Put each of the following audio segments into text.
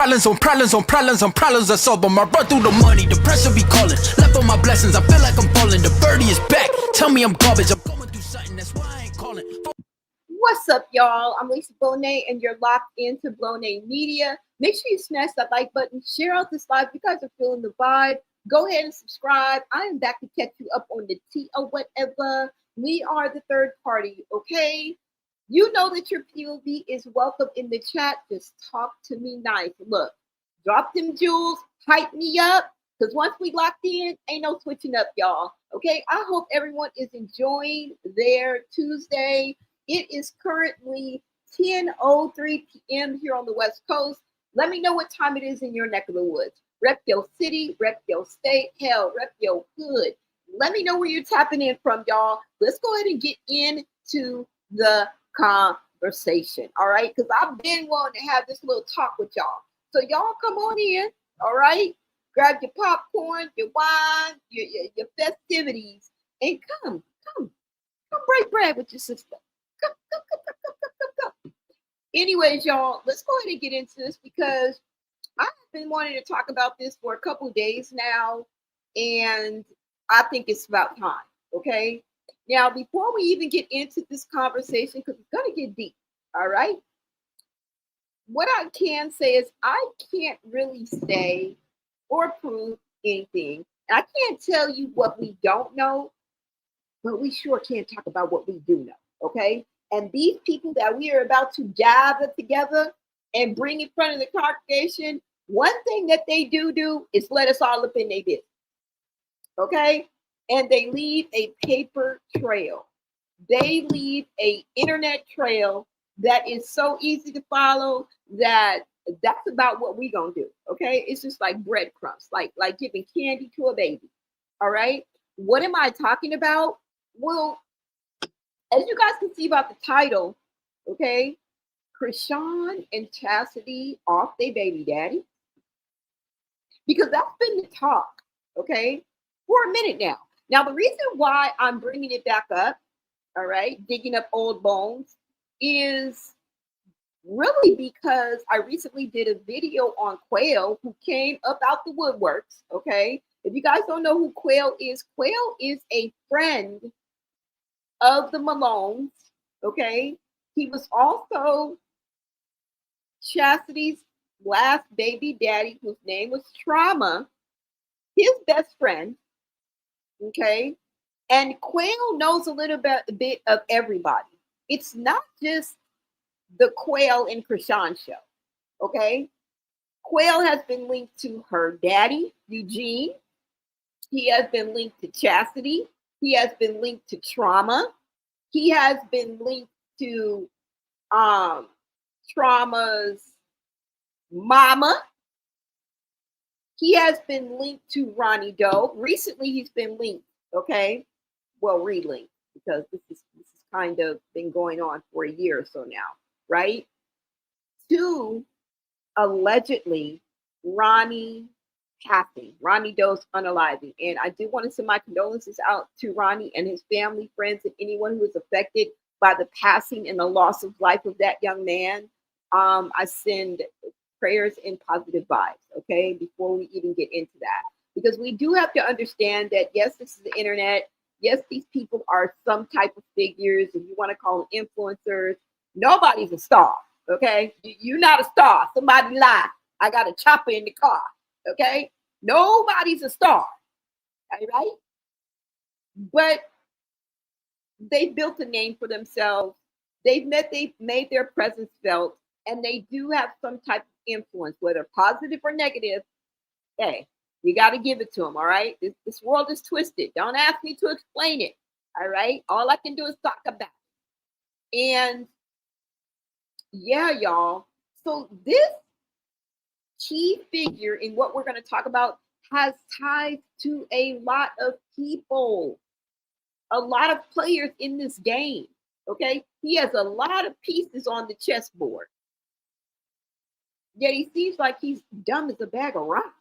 Problems I solve them. I run through the money, the pressure be calling. Left on my blessings, I feel like I'm falling. The birdie is back. Tell me I'm garbage. I'm going through something, that's why I ain't calling. What's up, y'all? I'm Lisa Bonet, and you're locked into Bonet Media. Make sure you smash that like button, share out this live. If you guys are feeling the vibe, go ahead and subscribe. I am back to catch you up on the tea or whatever. We are the third party, okay? You know that your POV is welcome in the chat. Just talk to me nice. Look, drop them jewels, hype me up, because once we locked in, ain't no switching up, y'all. Okay, I hope everyone is enjoying their Tuesday. It is currently 10:03 p.m. here on the West Coast. Let me know what time it is in your neck of the woods. Rep your city, rep your state, hell, rep your hood. Let me know where you're tapping in from, y'all. Let's go ahead and get into the conversation, all right? Because I've been wanting to have this little talk with y'all. So y'all come on in, all right? Grab your popcorn, your wine, your festivities, and come break bread with your sister. Come. Anyways, y'all, let's go ahead and get into this because I've been wanting to talk about this for a couple of days now, and I think it's about time, okay? Now, before we even get into this conversation, because it's going to get deep, all right? What I can say is I can't really say or prove anything. And I can't tell you what we don't know, but we sure can talk about what we do know, okay? And these people that we are about to gather together and bring in front of the congregation, one thing that they do is let us all up in their business, okay? And they leave a paper trail. They leave an internet trail that is so easy to follow that that's about what we're gonna do, okay? It's just like breadcrumbs, like giving candy to a baby, all right? What am I talking about? Well, as you guys can see about the title, okay, Chrisean and Chasity off their baby daddy, because that's been the talk, okay, for a minute now. Now, the reason why I'm bringing it back up, all right, digging up old bones, is really because I recently did a video on Quail, who came up out the woodworks, okay? If you guys don't know who Quail is a friend of the Malones, okay? He was also Chastity's last baby daddy, whose name was Trauma, his best friend, okay? And Quail knows a little bit of everybody. It's not just the Quail and Chrisean show, okay? Quail has been linked to her daddy, Eugene. He has been linked to Chasity. He has been linked to Trauma. He has been linked to Trauma's mama. He has been linked to Ronnie Doe. Recently, he's been linked, okay? Well, relinked, because this is kind of been going on for a year or so now, right? To allegedly Ronnie passing, Ronnie Doe's unaliving. And I do want to send my condolences out to Ronnie and his family, friends, and anyone who is affected by the passing and the loss of life of that young man. I send prayers and positive vibes, okay, before we even get into that. Because we do have to understand that, yes, this is the internet. Yes, these people are some type of figures, if you want to call them influencers. Nobody's a star, okay? You're not a star. Somebody lied. I got a chopper in the car, okay? Nobody's a star, all right? But they built a name for themselves. They've made their presence felt, and they do have some type of influence, whether positive or negative. Hey, you got to give it to them, all right? This world is twisted. Don't ask me to explain it, all right? All I can do is talk about it. And yeah, y'all. So this key figure in what we're going to talk about has ties to a lot of people, a lot of players in this game, okay? He has a lot of pieces on the chessboard. Yet he seems like he's dumb as a bag of rocks.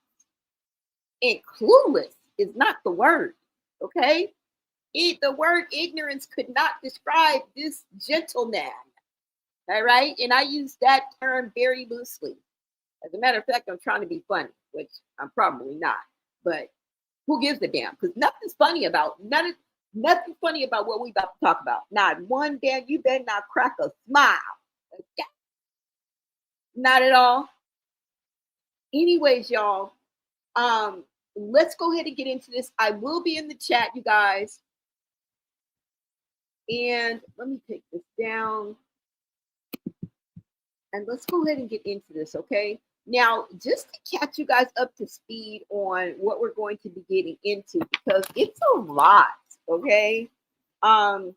And clueless is not the word, okay? The word ignorance could not describe this gentleman, all right? And I use that term very loosely. As a matter of fact, I'm trying to be funny, which I'm probably not. But who gives a damn? Because nothing's funny about what we about to talk about. Not one damn. You better not crack a smile. Okay? Not at all. Anyways, y'all. Let's go ahead and get into this. I will be in the chat, you guys. And let me take this down. And let's go ahead and get into this, okay? Now, just to catch you guys up to speed on what we're going to be getting into, because it's a lot, okay? And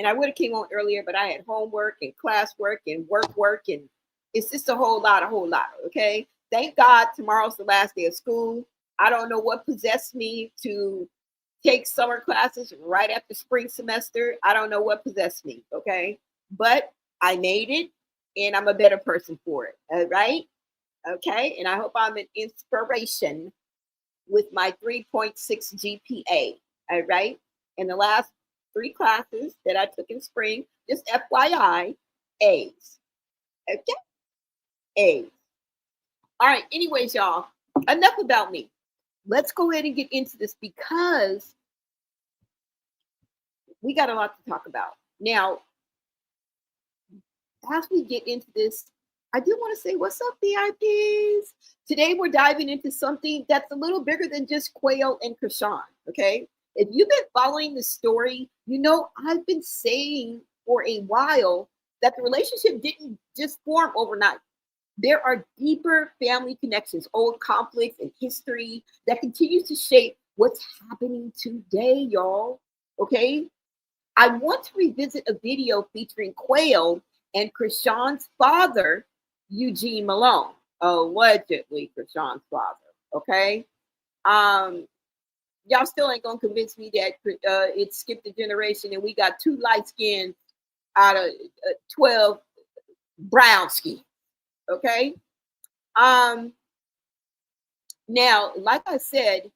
I would have came on earlier, but I had homework and classwork and work, and it's just a whole lot, okay? Thank God tomorrow's the last day of school. I don't know what possessed me to take summer classes right after spring semester. I don't know what possessed me, okay? But I made it, and I'm a better person for it, all right? Okay, and I hope I'm an inspiration with my 3.6 GPA, all right? In the last 3 classes that I took in spring, just FYI, A's, okay? A's. All right, anyways, y'all, enough about me. Let's go ahead and get into this because we got a lot to talk about. Now, as we get into this, I do want to say, what's up, VIPs? Today, we're diving into something that's a little bigger than just Quayle and Chrisean, okay? If you've been following the story, you know I've been saying for a while that the relationship didn't just form overnight. There are deeper family connections, old conflicts, and history that continues to shape what's happening today, y'all, okay? I want to revisit a video featuring Quayle and Chrisean's father, Eugene Malone, allegedly Chrisean's father, okay? Y'all still ain't gonna convince me that it skipped a generation and we got 2 light skins out of 12 brown skins, okay? Now, like I said,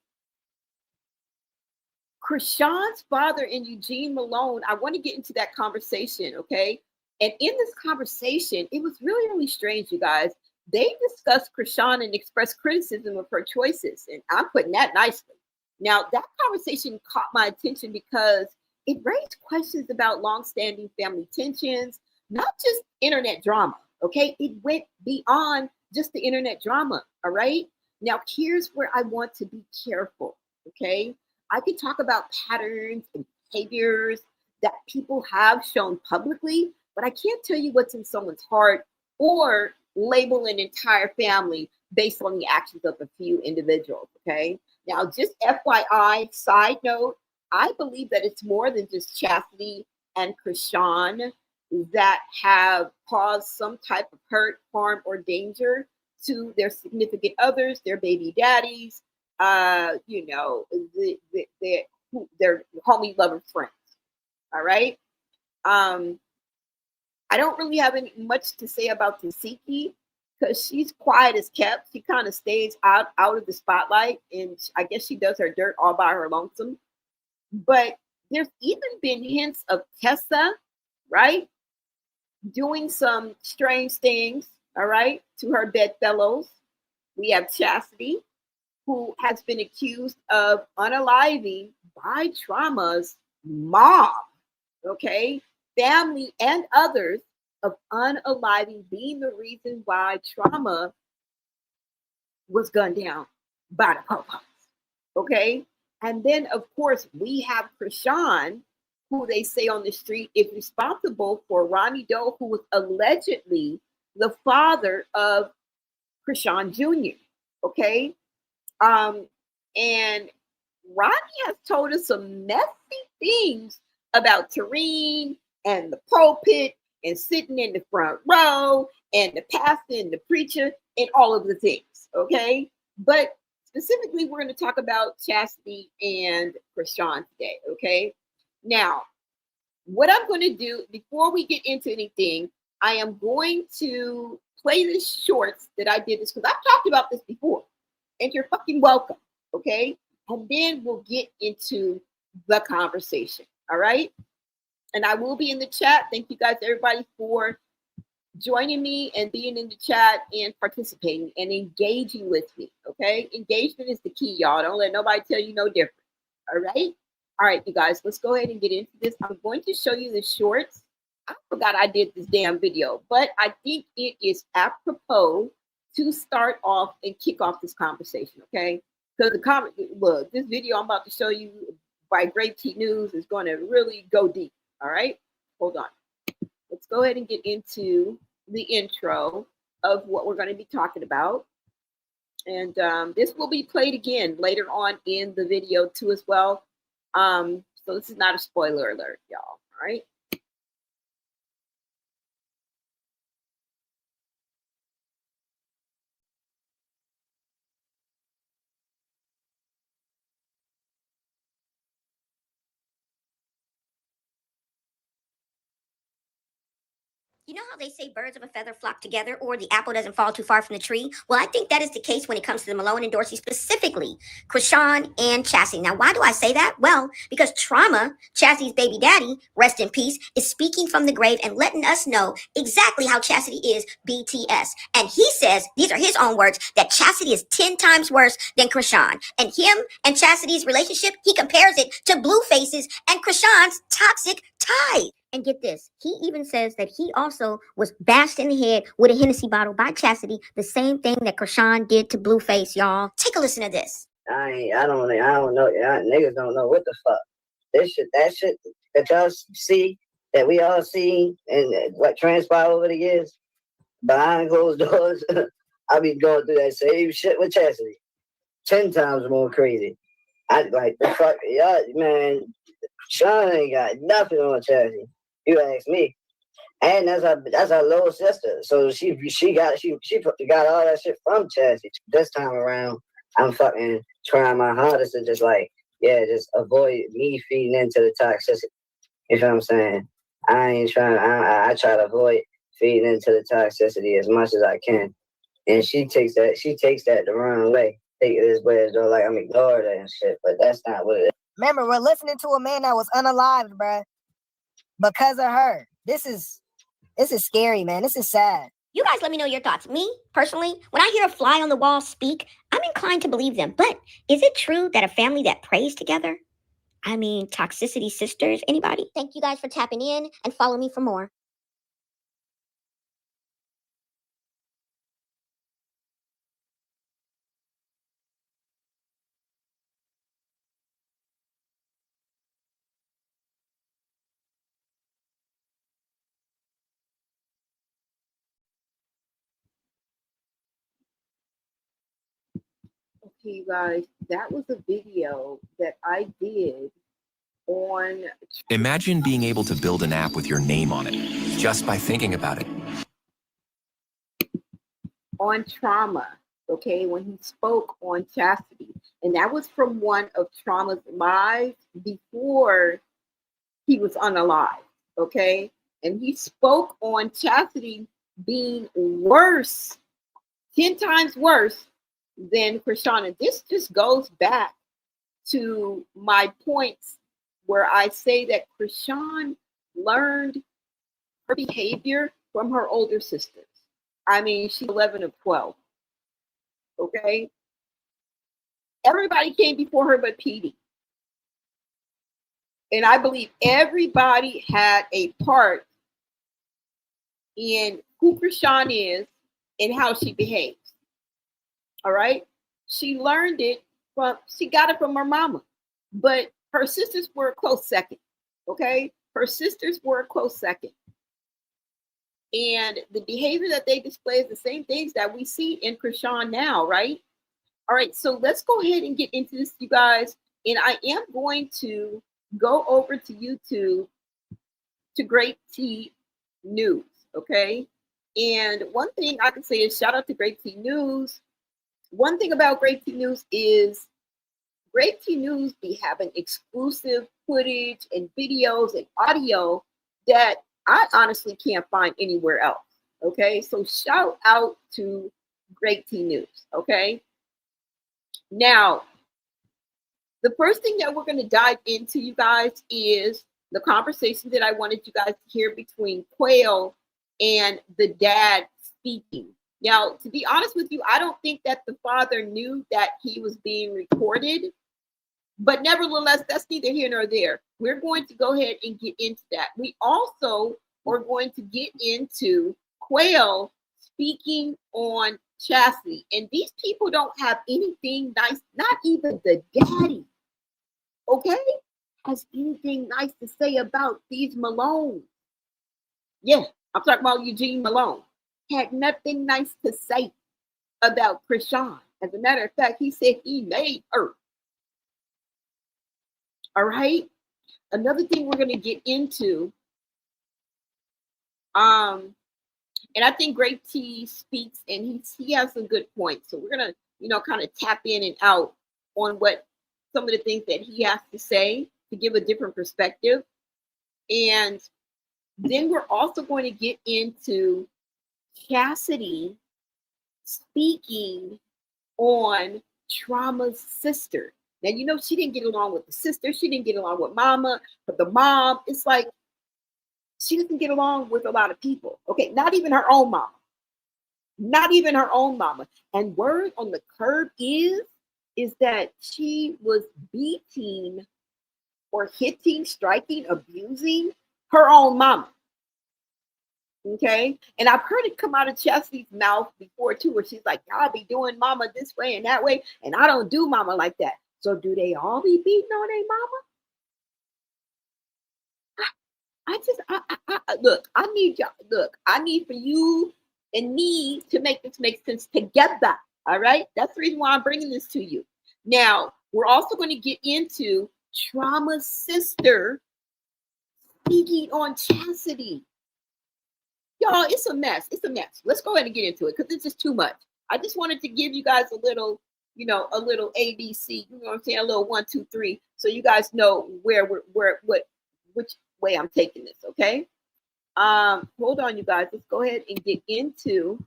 Chrisean's father and Eugene Malone, I want to get into that conversation, okay? And in this conversation, it was really, really strange, you guys. They discussed Chrisean and expressed criticism of her choices, and I'm putting that nicely. Now, that conversation caught my attention because it raised questions about longstanding family tensions, not just internet drama, okay? It went beyond just the internet drama, all right? Now, here's where I want to be careful, okay? I could talk about patterns and behaviors that people have shown publicly, but I can't tell you what's in someone's heart or label an entire family based on the actions of a few individuals, okay? Now, just FYI, side note, I believe that it's more than just Chasity and Chrisean that have caused some type of hurt, harm, or danger to their significant others, their baby daddies, you know, their homie lover friends. All right. I don't really have much to say about Chasity because she's quiet as kept. She kind of stays out of the spotlight, and I guess she does her dirt all by her lonesome. But there's even been hints of Tessa, right, doing some strange things, all right, to her bedfellows. We have Chasity, who has been accused of unaliving by Trauma's mom, okay, family and others, of unaliving being the reason why Trauma was gunned down by the po-po's, okay? And then, of course, we have Chrisean, who they say on the street is responsible for Ronnie Doe, who was allegedly the father of Chrisean Jr., okay? And Ronnie has told us some messy things about Tareen and the pulpit and sitting in the front row and the pastor and the preacher and all of the things, okay? But specifically, we're going to talk about Chasity and Chrisean today, okay? Now, what I'm going to do before we get into anything, I am going to play the shorts that I did this because I've talked about this before, and you're fucking welcome, okay? And then we'll get into the conversation, all right? And I will be in the chat. Thank you guys, everybody, for joining me and being in the chat and participating and engaging with me. Okay, engagement is the key, y'all. Don't let nobody tell you no different. All right, you guys, let's go ahead and get into this. I'm going to show you the shorts. I forgot I did this damn video, but I think it is apropos to start off and kick off this conversation. Okay, because look, this video I'm about to show you by Great T News is going to really go deep. All right, hold on. Let's go ahead and get into the intro of what we're going to be talking about. And this will be played again later on in the video too as well. So this is not a spoiler alert, y'all. All right. You know how they say birds of a feather flock together, or the apple doesn't fall too far from the tree? Well, I think that is the case when it comes to the Malone and Dorsey, specifically Chrisean and Chasity. Now, why do I say that? Well, because Trauma, Chastity's baby daddy, rest in peace, is speaking from the grave and letting us know exactly how Chasity is BTS. And he says, these are his own words, that Chasity is 10 times worse than Chrisean. And him and Chastity's relationship, he compares it to Blueface's and Chrisean's toxic tie. And get this, he even says that he also was bashed in the head with a Hennessy bottle by Chasity, the same thing that Chrisean did to Blueface, y'all. Take a listen to this. I don't know. Niggas don't know what the fuck. That shit that y'all see, that we all see, and what transpired over the years, behind closed doors, I be going through that same shit with Chasity. 10 times more crazy. I like the fuck, y'all, man. Sean ain't got nothing on Chasity. You ask me, and that's our little sister. So she got all that shit from Chasity. This time around, I'm fucking trying my hardest to just avoid me feeding into the toxicity. You know what I'm saying? I try to avoid feeding into the toxicity as much as I can. And she takes that the wrong way. Take it as way as though like I'm ignoring that and shit, but that's not what it is. Remember, we're listening to a man that was unalived, bruh, because of her. This is scary, man. This is sad. You guys let me know your thoughts. Me, personally, when I hear a fly on the wall speak, I'm inclined to believe them. But is it true that a family that prays together? I mean, toxicity sisters, anybody? Thank you guys for tapping in and follow me for more. Okay, you guys, that was a video that I did on. Imagine being able to build an app with your name on it, just by thinking about it. On Trauma, okay, when he spoke on Chasity. And that was from one of Trauma's lives before he was unalive, okay? And he spoke on Chasity being worse, 10 times worse than Chrisean. And this just goes back to my points where I say that Chrisean learned her behavior from her older sisters. I mean, she's 11 of 12, okay? Everybody came before her but Petey. And I believe everybody had a part in who Chrisean is and how she behaves. All right? She learned it she got it from her mama. But her sisters were a close second. Okay? Her sisters were a close second. And the behavior that they display is the same things that we see in Chrisean now, right? All right, so let's go ahead and get into this, you guys. And I am going to go over to YouTube to Great T News, okay? And one thing I can say is shout out to Great T News. One thing about Great T News is Great T News be having exclusive footage and videos and audio that I honestly can't find anywhere else, okay? So shout out to Great T News, okay? Now, the first thing that we're going to dive into, you guys, is the conversation that I wanted you guys to hear between Quail and the dad speaking. Now, to be honest with you, I don't think that the father knew that he was being recorded, but nevertheless, that's neither here nor there. We're going to go ahead and get into that. We also are going to get into Quayle speaking on Chasity. And these people don't have anything nice, not even the daddy, okay, has anything nice to say about these Malone. Yeah, I'm talking about Eugene Malone. Had nothing nice to say about Chrisean. As a matter of fact, he said he made her. All right. Another thing we're going to get into, and I think Great T speaks, and he has some good points. So we're going to, you know, kind of tap in and out on what some of the things that he has to say to give a different perspective. And then we're also going to get into Chasity speaking on Trauma's sister. Now, you know, she didn't get along with the sister. She didn't get along with mama, but the mom, it's like she doesn't get along with a lot of people. Okay, not even her own mama. Not even her own mama. And word on the curb is that she was beating or hitting, striking, abusing her own mama. Okay, and I've heard it come out of Chastity's mouth before too, where she's like, "I'll be doing mama this way and that way, and I don't do mama like that." So do they all be beating on their mama? Look, I need y'all. Look, I need for you and me to make this make sense together. All right, that's the reason why I'm bringing this to you. Now, we're also going to get into Trauma's sister speaking on Chasity. Y'all, it's a mess. It's a mess. Let's go ahead and get into it because it's just too much. I just wanted to give you guys a little, you know, a little ABC. You know what I'm saying? A little 1, 2, 3, so you guys know which way I'm taking this. Okay. Hold on, you guys. Let's go ahead and get into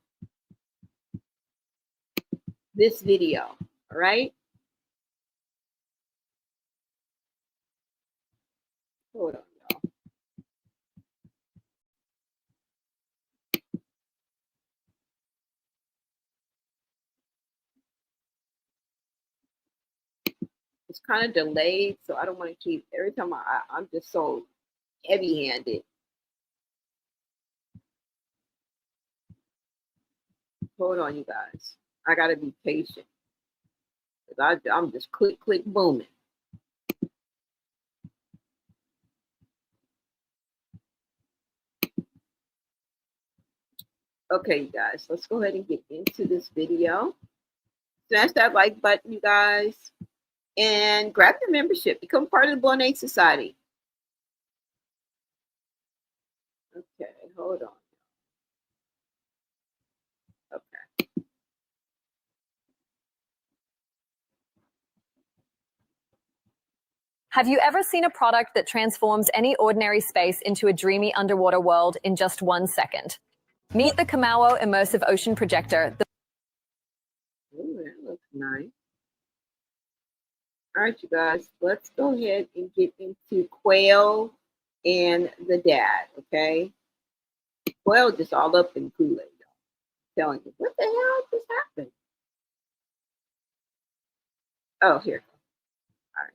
this video. All right. Hold on. It's kind of delayed, so I don't want to keep every time I'm just so heavy-handed. Hold on, you guys. I gotta be patient because I'm just click booming. Okay, you guys, let's go ahead and get into this video. Smash that like button, you guys. And grab your membership. Become part of the MALONE Society. Okay, hold on. Okay. Have you ever seen a product that transforms any ordinary space into a dreamy underwater world in just 1 second? Meet the Kamau Immersive Ocean Projector. Ooh, that looks nice. All right, you guys, let's go ahead and get into Quayle and the dad, okay? Quayle just all up in Kool-Aid, y'all. Telling you, what the hell just happened? Oh, here. All right.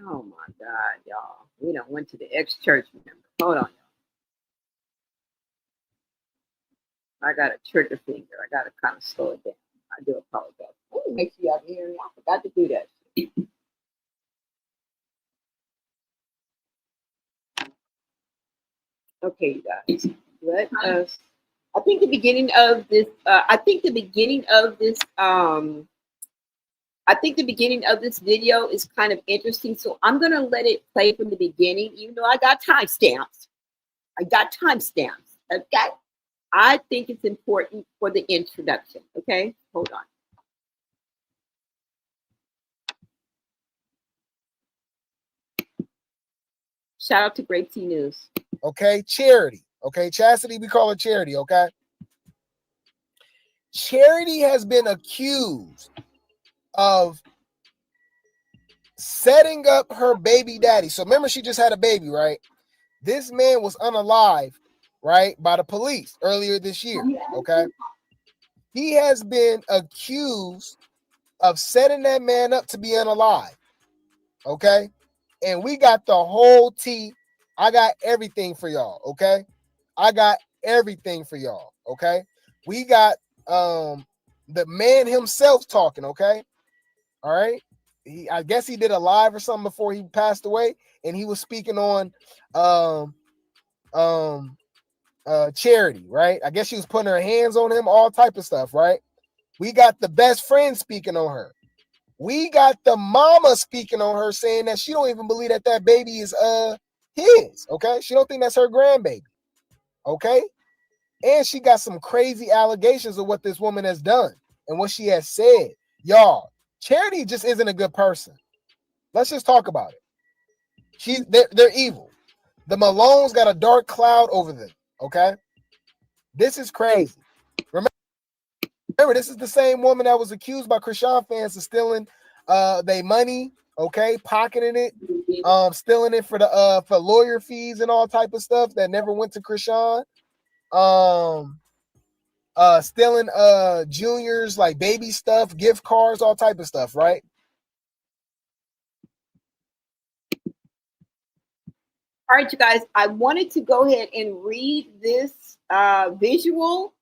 Oh my God, y'all. We done went to the ex-church member. Hold on, y'all. I got a trigger finger. I got to kind of slow it down. I do apologize. Let me make sure y'all can hear me. I forgot to do that. Okay, you guys. Let us. I think the beginning of this. I think the beginning of this video is kind of interesting. So I'm gonna let it play from the beginning, even though I got timestamps. Okay. I think it's important for the introduction. Okay, hold on. Shout out to Great T News. Okay, Charity. Okay, Chasity, we call her Charity. Okay, Charity has been accused of setting up her baby daddy. So remember, she just had a baby, right? This man was unalived, right, by the police earlier this year. Okay. He has been accused of setting that man up to be unalive. Okay. And we got the whole tea. I got everything for y'all. Okay. I got everything for y'all. Okay. We got the man himself talking. Okay. All right. I guess he did a live or something before he passed away, and he was speaking on Charity, right? I guess she was putting her hands on him, all type of stuff, right? We got the best friend speaking on her. We got the mama speaking on her, saying that she don't even believe that that baby is his. Okay, she don't think that's her grandbaby. Okay, and she got some crazy allegations of what this woman has done and what she has said. Y'all, Charity just isn't a good person. Let's just talk about it. They're evil. The Malones got a dark cloud over them. Okay, this is crazy. Remember, this is the same woman that was accused by Chrisean fans of stealing their money. Okay, pocketing it, stealing it for the for lawyer fees and all type of stuff that never went to Chrisean. Stealing Junior's like baby stuff, gift cards, all type of stuff, right? All right, you guys, I wanted to go ahead and read this visual,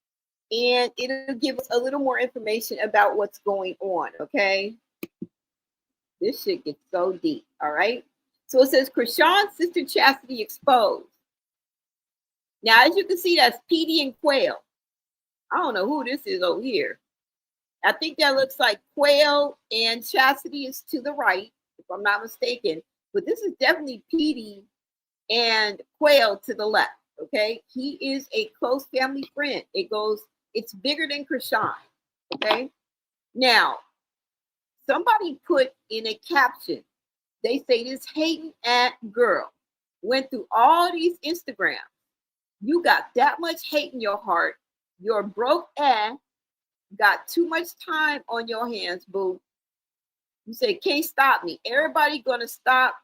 and it'll give us a little more information about what's going on, okay? This shit gets so deep, all right? So it says, Chrisean's sister Chasity exposed. Now, as you can see, that's Petey and Quail. I don't know who this is over here. I think that looks like Quail, and Chasity is to the right, if I'm not mistaken. But this is definitely Petey and Quail to the left, okay? He is a close family friend. It's bigger than Chrisean, okay? Now, somebody put in a caption, they say this hating at girl went through all these Instagrams. You got that much hate in your heart. You're broke ass, got too much time on your hands, boo. You say, can't stop me. Everybody gonna stop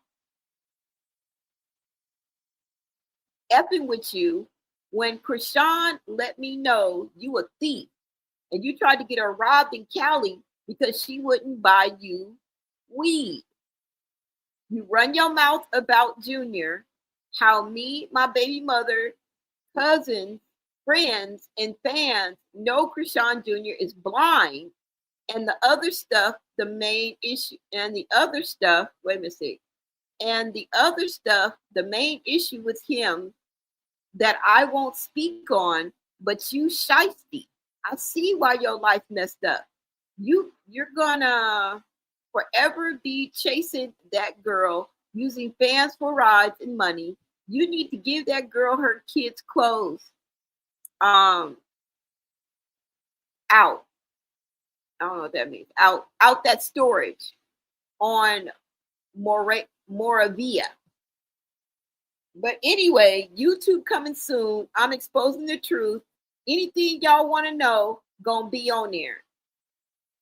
effing with you when Chrisean let me know you a thief and you tried to get her robbed in Cali because she wouldn't buy you weed. You run your mouth about Junior, how me, my baby mother, cousins, friends, and fans know Chrisean Jr. is blind, and the other stuff, the main issue, and the other stuff, wait a minute, and the other stuff, the main issue with him that I won't speak on, but you Chasity. I see why your life messed up. You're gonna forever be chasing that girl, using fans for rides and money. You need to give that girl her kids' clothes out. I don't know what that means. Out that storage on Moravia. But anyway, YouTube coming soon. I'm exposing the truth. Anything y'all want to know, gonna be on there.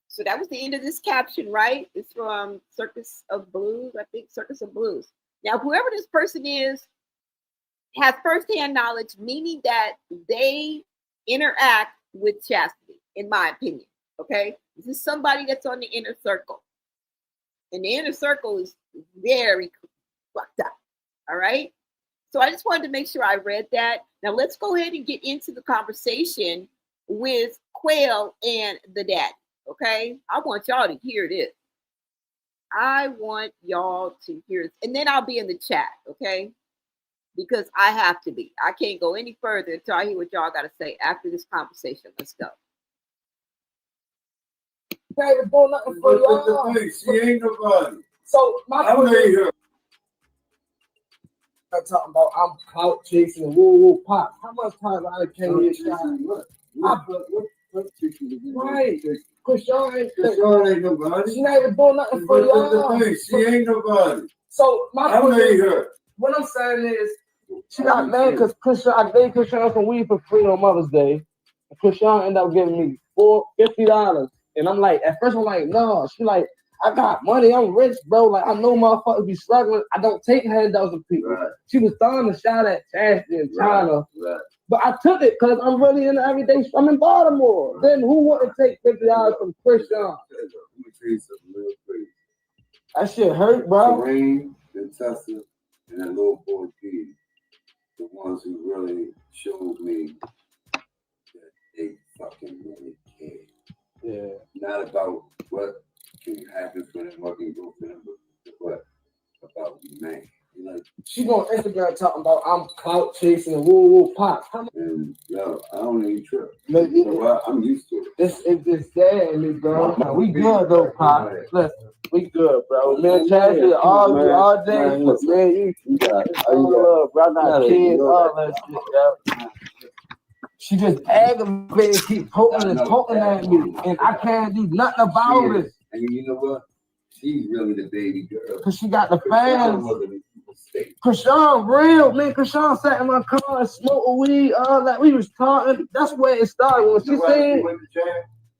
So that was the end of this caption, right? It's from Circus of Blues, I think, Circus of Blues. Now, whoever this person is has firsthand knowledge, meaning that they interact with Chasity, in my opinion, okay? This is somebody that's on the inner circle. And the inner circle is very fucked up, all right? So I just wanted to make sure I read that. Now let's go ahead and get into the conversation with Quail and the Daddy, okay? I want y'all to hear this. I want y'all to hear this. And then I'll be in the chat, okay? Because I have to be. I can't go any further until I hear what y'all got to say after this conversation. Let's go. David doing nothing for y'all. She ain't nobody. So my question, I'm talking about I'm clout chasing, woo pop. How much time I came here? Right. Chrisean ain't nobody. She not even doing nothing for y'all. She ain't nobody. So my question, what I'm saying is, she got mad because I gave Chrisean some weed for free on Mother's Day. And Chrisean ended up giving me $50. And I'm like, at first I'm like, no. She like, I got money. I'm rich, bro. Like, I know motherfuckers be struggling. I don't take handouts of people. Right. She was throwing a shot at Chasity in China. Right. But I took it because I'm really in the everyday. I'm in Baltimore. Right. Then who wouldn't take $50 from Chrisean? That shit hurt, bro. Rain and Tessa and that little boy P, the ones who really showed me that they fucking really care. Yeah. Not about what can happen for them, what can go for them, but what about man. Like, she on Instagram talking about I'm clout chasing and woo pop. And yo, I don't even trip. No, you know what? I'm used to it. It's sad in me, bro. We good though, pop. Listen, we good, bro. Man, Chasity all day. Man, you got love, bro. I got kids, all that shit, yo. She just aggravated, keep poking at me, and I can't do nothing about it. And you know what? She's really the baby girl. Cause she got the fans. Chrisean real, man. Chrisean sat in my car and smoked weed, all that. We was talking. That's where it started. When she said,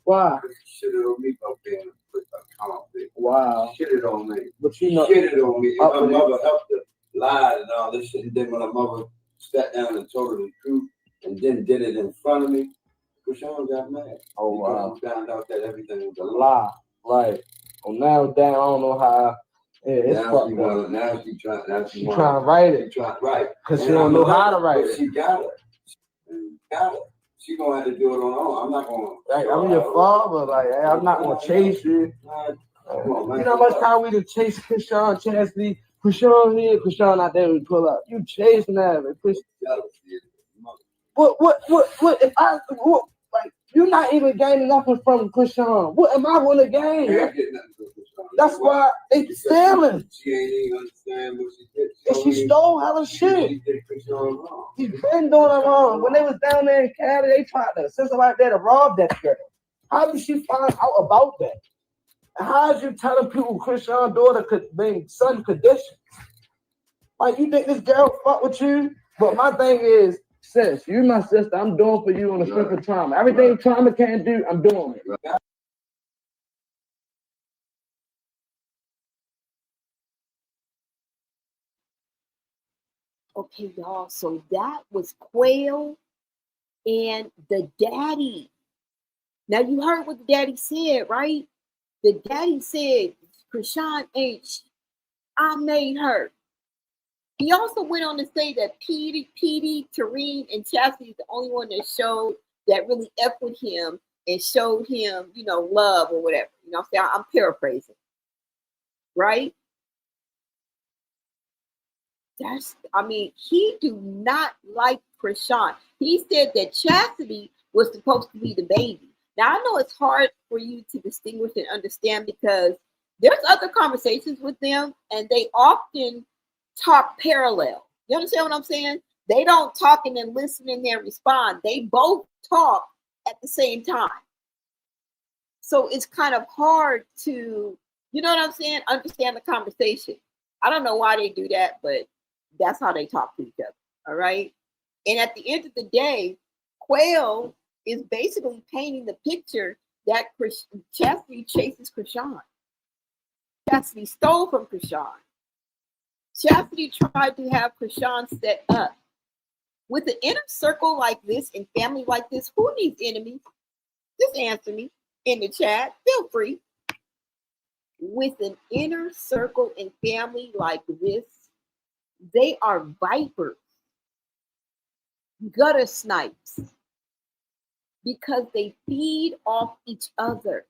why? She shitted on me about being a convict. Wow. She shitted on me. But you know, shitted on me. And my mother helped her lie and all this shit. And then when her mother sat down and told her the truth and then did it in front of me, Chrisean got mad. Oh, wow. He found out that everything was a lie. Right. Well, now damn, I don't know how. Yeah, it's fucked up. Now she trying to write it. She trying to write. Because she don't know how to write it. She got it. She gonna have to do it on her own. I'm not gonna. Like, I'm your father. Like, hey, I'm not gonna chase you. You know how much time we to chase Chrisean, Chasity, Chrisean here, Chrisean out there. We pull up. You chasing that, man. What? If I like, you're not even gaining nothing from Chrisean. What am I gonna gain? That's why they stealing. She ain't even understand what she did. And she stole hella shit. She been doing it wrong. When they was down there in Cali, they tried to send somebody there to rob that girl. How did she find out about that? And how is you telling people Chrisean's daughter could bring son conditions? Like, you think this girl fuck with you? But my thing is, sis, you my sister. I'm doing for you on the strength of trauma. Everything trauma can't do, I'm doing it. Okay, y'all. So that was Quail and the daddy. Now you heard what the daddy said, right? The daddy said, Chrisean ain't, I made her. He also went on to say that Petey, Tareen, and Chasity is the only one that showed that really F with him and showed him, you know, love or whatever. You know, I'm paraphrasing, right? He do not like Chrisean. He said that Chasity was supposed to be the baby. Now, I know it's hard for you to distinguish and understand because there's other conversations with them and they often talk parallel. You understand what I'm saying? They don't talk and then listen and then respond. They both talk at the same time. So it's kind of hard to, you know what I'm saying, understand the conversation. I don't know why they do that, but that's how they talk to each other. All right. And at the end of the day, Quail is basically painting the picture that Chasity chases Chrisean. Chasity stole from Chrisean. Chasity tried to have Chrisean set up. With an inner circle like this and family like this, who needs enemies? Just answer me in the chat. Feel free. With an inner circle and family like this, they are vipers, gutter snipes, because they feed off each other.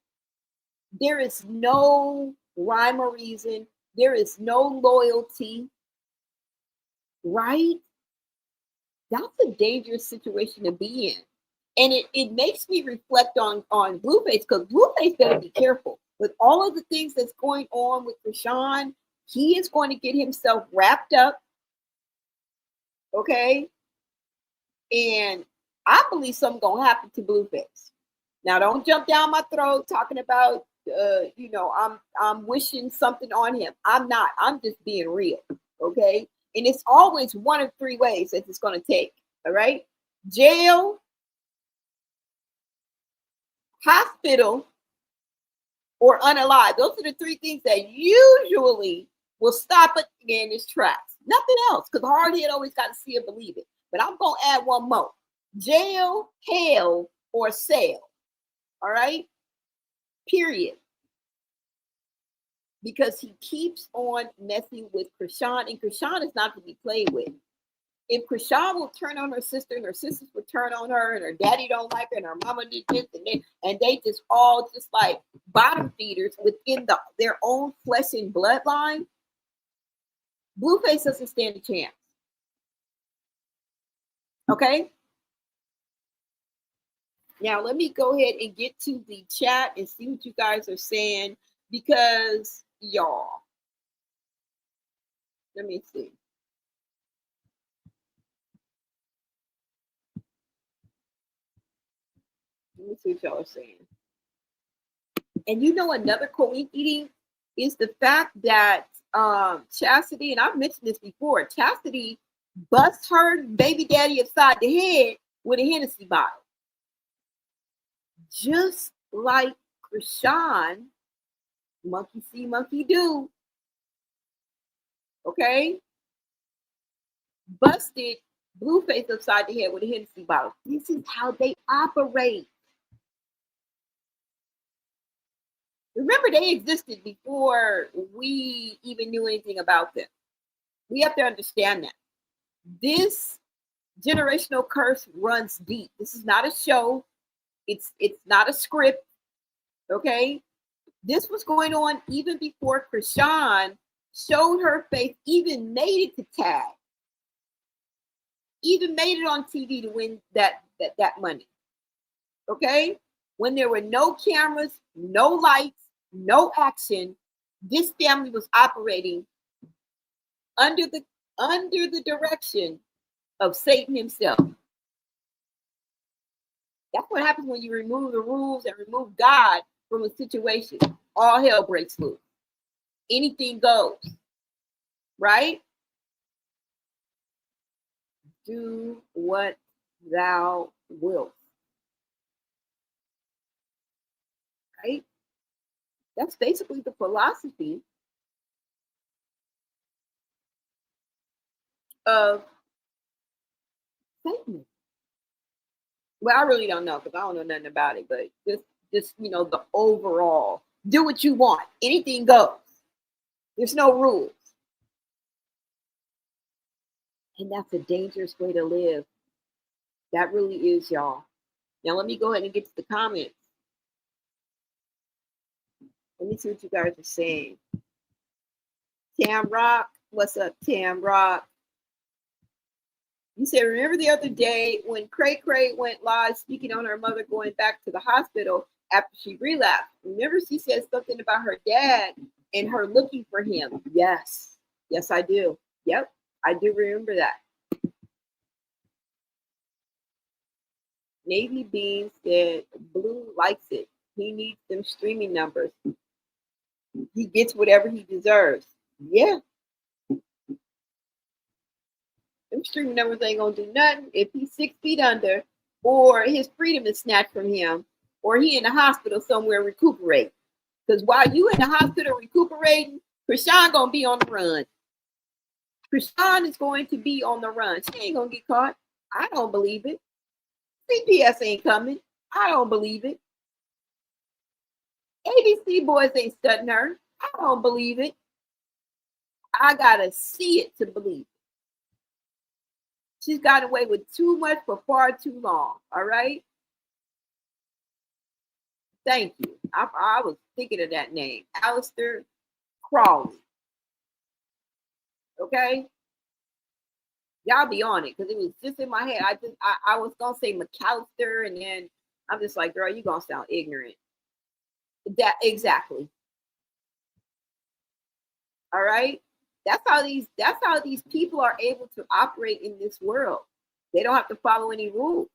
There is no rhyme or reason. There is no loyalty, right? That's a dangerous situation to be in. And it makes me reflect on Blueface, because Blueface better be careful. With all of the things that's going on with Chrisean, he is going to get himself wrapped up, okay? And I believe something going to happen to Blueface. Now, don't jump down my throat talking about, I'm wishing something on him. I'm not. I'm just being real, okay? And it's always one of three ways that it's going to take, all right? Jail, hospital, or unalive. Those are the three things that usually will stop it in its tracks. Nothing else, because hard head always got to see it, believe it. But I'm going to add one more. Jail, hell, or sale. All right? Period. Because he keeps on messing with Chrisean, and Chrisean is not to be played with. If Chrisean will turn on her sister, and her sisters will turn on her, and her daddy don't like her, and her mama did this, and they just all just like bottom feeders within their own flesh and bloodline, Blueface doesn't stand a chance. Okay? Now, let me go ahead and get to the chat and see what you guys are saying, because y'all, let me see. Let me see what y'all are saying. And you know, another coincidence is the fact that Chasity, and I've mentioned this before, Chasity busts her baby daddy upside the head with a Hennessy bottle. Just like Chrisean, monkey see, monkey do. Okay? Busted Blueface upside the head with a Hennessy bottle. This is how they operate. Remember, they existed before we even knew anything about them. We have to understand that. This generational curse runs deep. This is not a show. It's not a script. Okay? This was going on even before Chrisean showed her face, even made it to tag. Even made it on TV to win that money. Okay? When there were no cameras, no lights, no action, this family was operating under the direction of Satan himself. That's what happens when you remove the rules and remove God from a situation. All hell breaks loose. Anything goes. Right? Do what thou wilt. Right? That's basically the philosophy of Satan. Well, I really don't know, because I don't know nothing about it, but just you know, the overall, do what you want. Anything goes. There's no rules. And that's a dangerous way to live. That really is, y'all. Now let me go ahead and get to the comments. Let me see what you guys are saying. Tam Rock, what's up, Tam Rock? You said, remember the other day when Cray went live speaking on her mother going back to the hospital after she relapsed? Remember she said something about her dad and her looking for him? Yes. Yes, I do. Yep, I do remember that. Navy Bean said, Blue likes it. He needs them streaming numbers. He gets whatever he deserves. Yeah. Them streaming numbers ain't gonna do nothing if he's 6 feet under, or his freedom is snatched from him, or he in the hospital somewhere recuperating. Because while you in the hospital recuperating, Chrisean gonna be on the run. Chrisean is going to be on the run. She ain't gonna get caught. I don't believe it. CPS ain't coming. I don't believe it. ABC boys ain't studying her. I don't believe it. I gotta see it to believe it. She's got away with too much for far too long. All right. Thank you. I was thinking of that name, Aleister Crowley. Okay. Y'all be on it, because it was just in my head. I was gonna say McAllister, and then I'm just like, girl, you gonna sound ignorant. That exactly. All right. That's how these people are able to operate in this world. They don't have to follow any rules.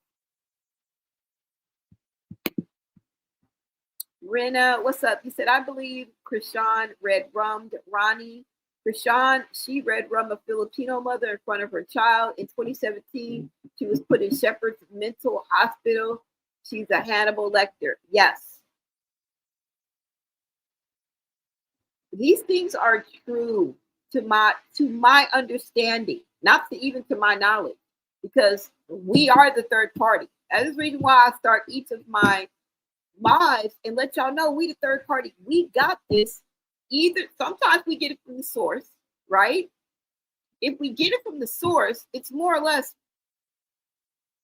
Rena, what's up? You said, I believe Chrisean red rummed Ronnie. Chrisean, she red rummed a Filipino mother in front of her child. In 2017, she was put in Shepherd's Mental Hospital. She's a Hannibal Lecter. Yes. These things are true to my understanding, not to even to my knowledge, because we are the third party. That is the reason why I start each of my lives and let y'all know we the third party. We got this. Either sometimes we get it from the source, right? If we get it from the source, it's more or less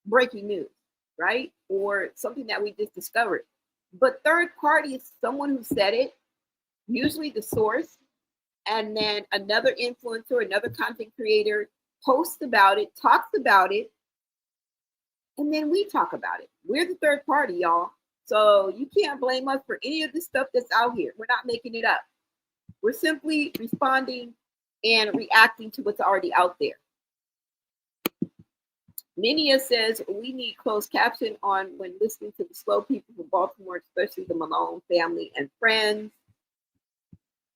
breaking news, right? Or something that we just discovered. But third party is someone who said it, usually the source, and then another influencer, another content creator posts about it, talks about it, and then we talk about it. We're the third party, y'all. So you can't blame us for any of the stuff that's out here. We're not making it up. We're simply responding and reacting to what's already out there. Minia says we need closed caption on when listening to the slow people from Baltimore, especially the Malone family and friends.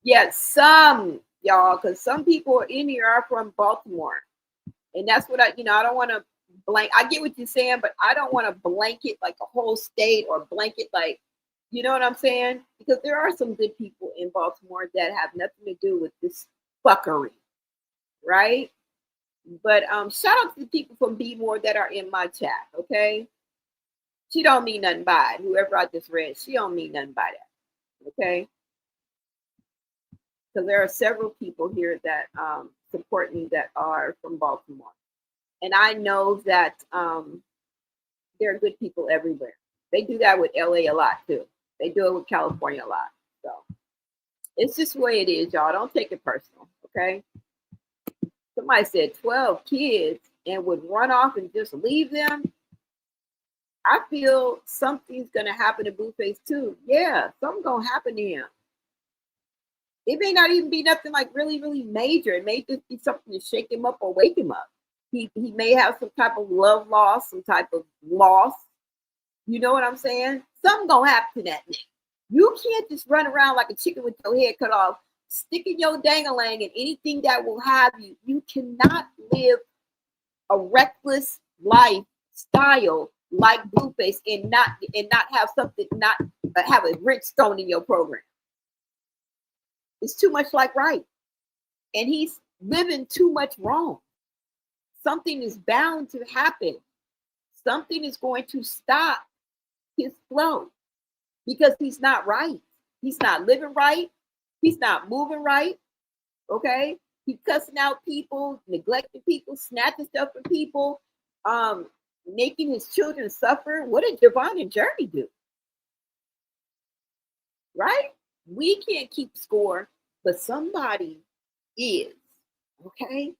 Yes, some, y'all, because some people in here are from Baltimore. And that's what I don't want to blank. I get what you're saying, but I don't want to blanket like a whole state or blanket like, you know what I'm saying? Because there are some good people in Baltimore that have nothing to do with this fuckery, right? But shout out to the people from B More that are in my chat, okay? She don't mean nothing by it. Whoever I just read, she don't mean nothing by that, okay? Because there are several people here that support me that are from Baltimore. And I know that there are good people everywhere. They do that with LA a lot too. They do it with California a lot. So it's just the way it is, y'all. Don't take it personal, okay? Somebody said 12 kids and would run off and just leave them. I feel something's going to happen to Blueface too. Yeah, something's going to happen to him. It may not even be nothing like really, really major. It may just be something to shake him up or wake him up. He may have some type of love loss, some type of loss. You know what I'm saying? Something gonna happen to that nigga. You can't just run around like a chicken with your head cut off, sticking your dang-a-lang in anything that will have you. You cannot live a reckless lifestyle like Blueface and not have something, not have a rich stone in your program. It's too much like right. And he's living too much wrong. Something is bound to happen. Something is going to stop his flow because he's not right. He's not living right. He's not moving right. Okay? He's cussing out people, neglecting people, snatching stuff from people, making his children suffer. What did Javon and Jeremy do? Right? We can't keep score, but somebody is. Okay?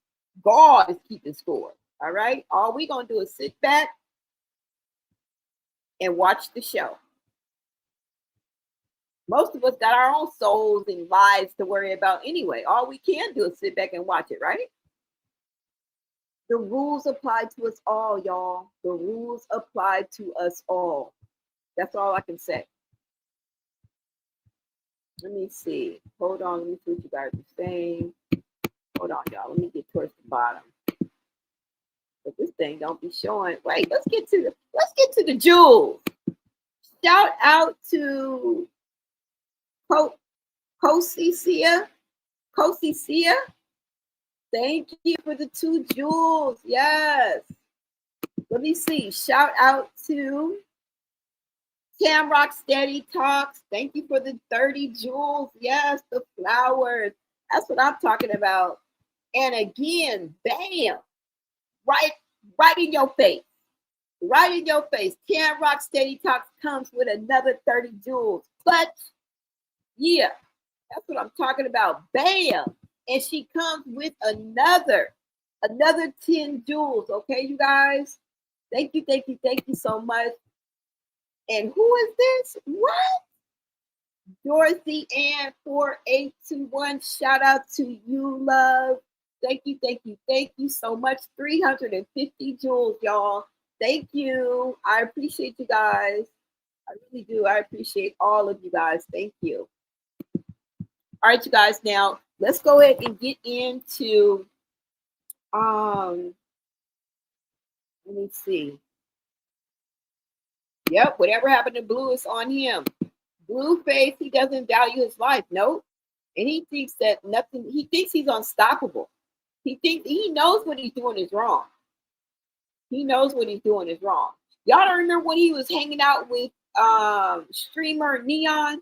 God is keeping score. All right? All we gonna do is sit back and watch the show. Most of us got our own souls and lives to worry about anyway. All we can do is sit back and watch it, right? The rules apply to us all, y'all. The rules apply to us all. That's all I can say. Let me see. Hold on. Let me see what you guys are saying. Hold on, y'all. Let me get towards the bottom. But this thing don't be showing. Wait, let's get to the jewels. Shout out to Chrisean. Thank you for the 2 jewels. Yes. Let me see. Shout out to Tamrock Steady Talks. Thank you for the 30 jewels. Yes, the flowers. That's what I'm talking about. And again, bam, right in your face. Right in your face. Tamrock Steady Talks comes with another 30 jewels. But yeah, that's what I'm talking about. Bam. And she comes with another 10 jewels. Okay, you guys? Thank you so much. And who is this? What? Dorothy Ann 4821. Shout out to you, love. Thank you so much. 350 jewels, y'all. Thank you. I appreciate you guys. I really do. I appreciate all of you guys. Thank you. All right, you guys. Now let's go ahead and get into let me see. Yep, whatever happened to Blue is on him. Blueface, he doesn't value his life. Nope. And he thinks that nothing, he thinks he's unstoppable. He knows what he's doing is wrong. He knows what he's doing is wrong. Y'all don't remember when he was hanging out with streamer Neon,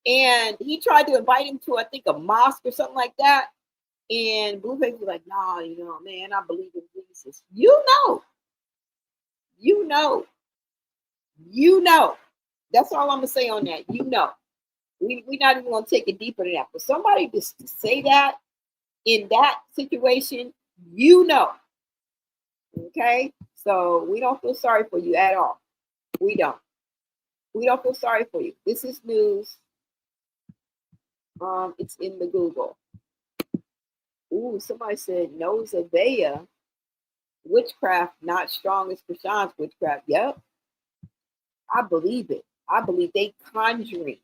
and he tried to invite him to, I think, a mosque or something like that. And Blueface was like, nah, you know, man, I believe in Jesus. You know. That's all I'm gonna say on that. You know. We're not even gonna take it deeper than that. For somebody just to say that in that situation, you know. Okay? So we don't feel sorry for you at all. We don't. We don't feel sorry for you. This is news. It's in the Google. Ooh, somebody said knows a Bea witchcraft not strong as Chrisean's witchcraft. Yep. I believe it. I believe they conjuring.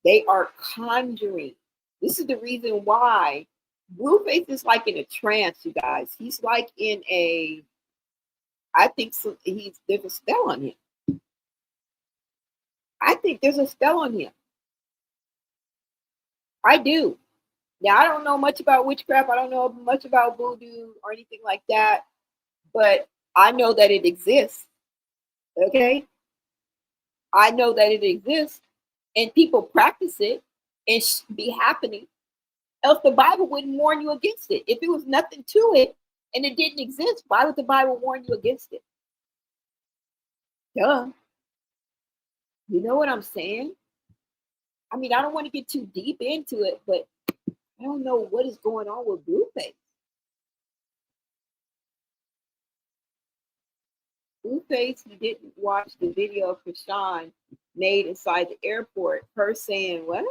They are conjuring. This is the reason why Blueface is like in a trance, you guys. He's like in a, I think there's a spell on him. I think there's a spell on him. I do. Now, I don't know much about witchcraft. I don't know much about voodoo or anything like that. But I know that it exists. Okay? I know that it exists. And people practice it and be happening. Else the Bible wouldn't warn you against it. If it was nothing to it and it didn't exist, why would the Bible warn you against it? Duh. You know what I'm saying? I mean, I don't want to get too deep into it, but I don't know what is going on with Blueface. Blueface, you didn't watch the video of Chrisean made inside the airport. Her saying what?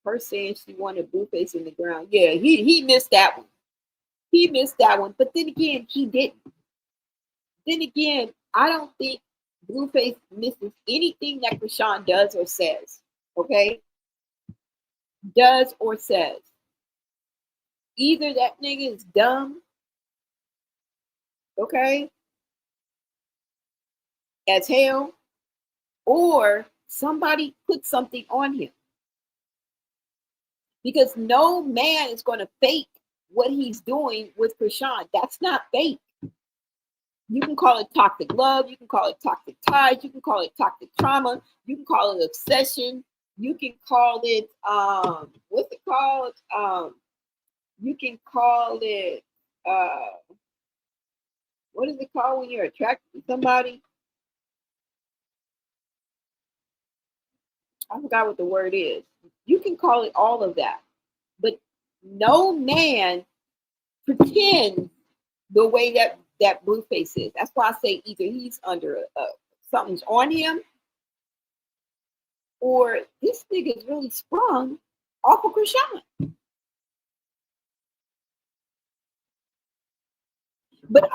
Her saying she wanted Blueface in the ground. Yeah, he missed that one. He missed that one. But then again, he didn't. Then again, I don't think Blueface misses anything that Chrisean does or says. Okay? Does or says. Either that nigga is dumb, okay, as hell, or somebody put something on him. Because no man is going to fake what he's doing with Chrisean. That's not fake. You can call it toxic love. You can call it toxic ties. You can call it toxic trauma. You can call it obsession. You can call it, what's it called? You can call it, what is it called when you're attracted to somebody? I forgot what the word is. You can call it all of that. But no man pretends the way that Blueface is. That's why I say either he's under something's on him, or this nigga is really sprung off of Chrisean. But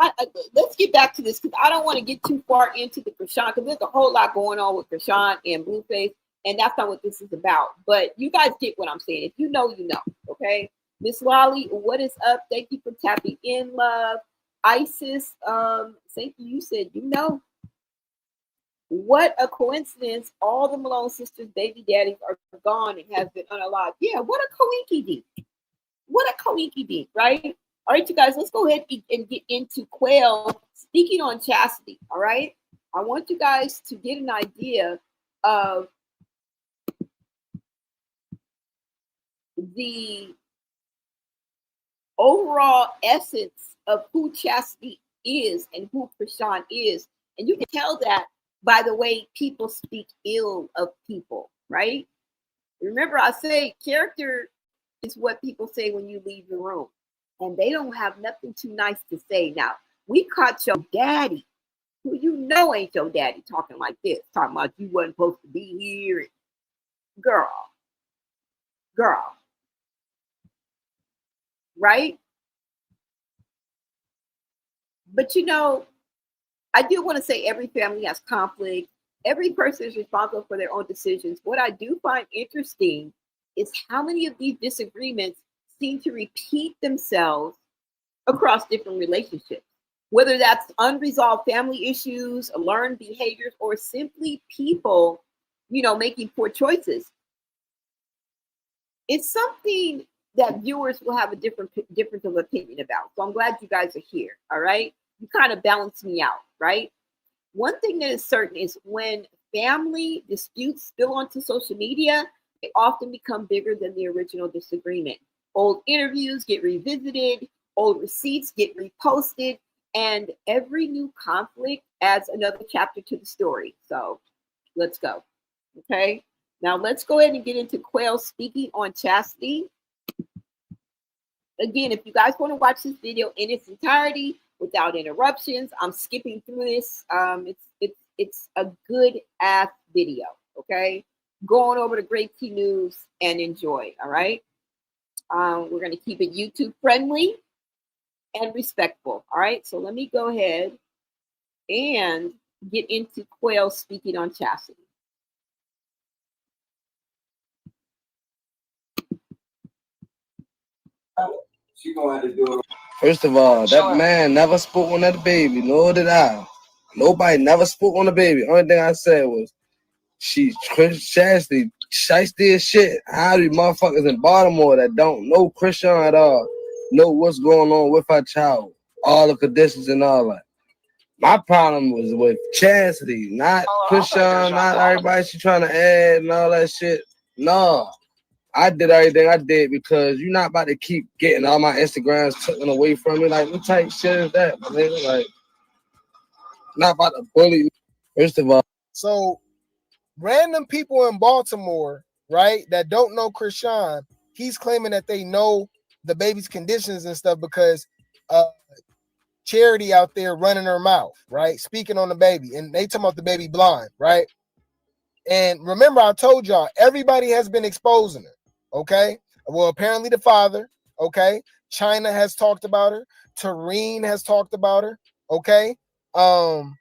let's get back to this, because I don't want to get too far into the Chrisean, because there's a whole lot going on with Chrisean and Blueface, and that's not what this is about. But you guys get what I'm saying. If you know, you know. Okay, Miss Lolly, what is up? Thank you for tapping in, love. Isis, thank you. You said you know. What a coincidence! All the Malone sisters' baby daddies are gone and has been unalived. Yeah, what a coinky dink. What a coinky dink, right? All right, you guys, let's go ahead and get into Quail speaking on chastity. All right, I want you guys to get an idea of the overall essence of who Chasity is and who Chrisean is. And you can tell that by the way people speak ill of people, right? Remember, I say character is what people say when you leave the room. And they don't have nothing too nice to say. Now, we caught your daddy, who you know ain't your daddy, talking like this, talking about you wasn't supposed to be here. Girl. Right? But you know, I do want to say every family has conflict. Every person is responsible for their own decisions. What I do find interesting is how many of these disagreements seem to repeat themselves across different relationships, whether that's unresolved family issues, learned behaviors, or simply people, you know, making poor choices. it's something that viewers will have a difference of opinion about. So I'm glad you guys are here. All right, you kind of balance me out, right? One thing that is certain is when family disputes spill onto social media, they often become bigger than the original disagreement. Old interviews get revisited, old receipts get reposted, and every new conflict adds another chapter to the story. So let's go. Okay. Now let's go ahead and get into Quail speaking on chastity. Again, if you guys want to watch this video in its entirety without interruptions, I'm skipping through this. It's a good ass video. Okay, go on over to Great T News and enjoy. All right, we're gonna keep it YouTube friendly and respectful. All right, so let me go ahead and get into Quail speaking on chastity. She gonna have to do it. First of all, that man never spoke on that baby, nor did I. Nobody never spoke on the baby. Only thing I said was, Chasity, shiesty as shit. How do motherfuckers in Baltimore that don't know Chrisean at all know what's going on with her child, all the conditions and all that? My problem was with Chasity, not Chrisean, not everybody she trying to add and all that shit. No. I did everything I did because you're not about to keep getting all my Instagrams taken away from me. Like, what type of shit is that, man? Like, not about to bully me, first of all. So, random people in Baltimore, right, that don't know Chrisean, he's claiming that they know the baby's conditions and stuff because Charity out there running her mouth, right, speaking on the baby, and they talking about the baby blind, right? And remember, I told y'all, everybody has been exposing her. Okay. Well, apparently the father. Okay. China has talked about her. Tareen has talked about her. Okay. Now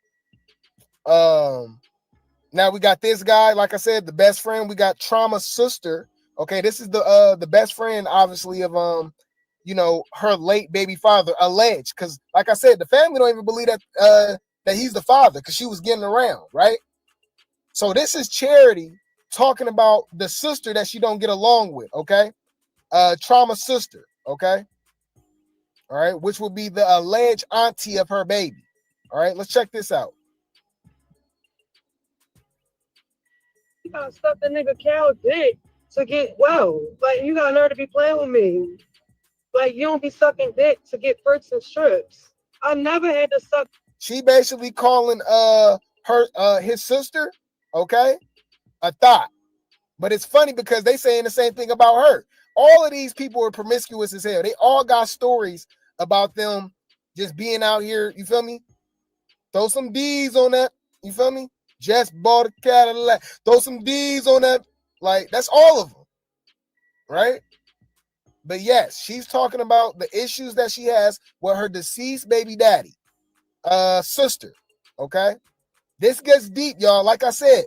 we got this guy, like I said, the best friend. We got Trauma's sister. Okay, this is the best friend, obviously, of her late baby father, alleged. Because, like I said, the family don't even believe that that he's the father because she was getting around, right? So this is Charity talking about the sister that she don't get along with, okay? Trauma's sister, okay? All right, which will be the alleged auntie of her baby. All right, let's check this out. You gotta suck the nigga cow dick to get well. Like, you got nerve to be playing with me. Like, you don't be sucking dick to get perks and strips. I never had to suck. She basically calling his sister, okay, a thought. But it's funny because they saying the same thing about her. All of these people are promiscuous as hell. They all got stories about them just being out here. You feel me? Throw some D's on that. You feel me? Just bought a Cadillac. Throw some D's on that. Like, that's all of them. Right? But yes, she's talking about the issues that she has with her deceased baby daddy, sister. Okay? This gets deep, y'all. Like I said,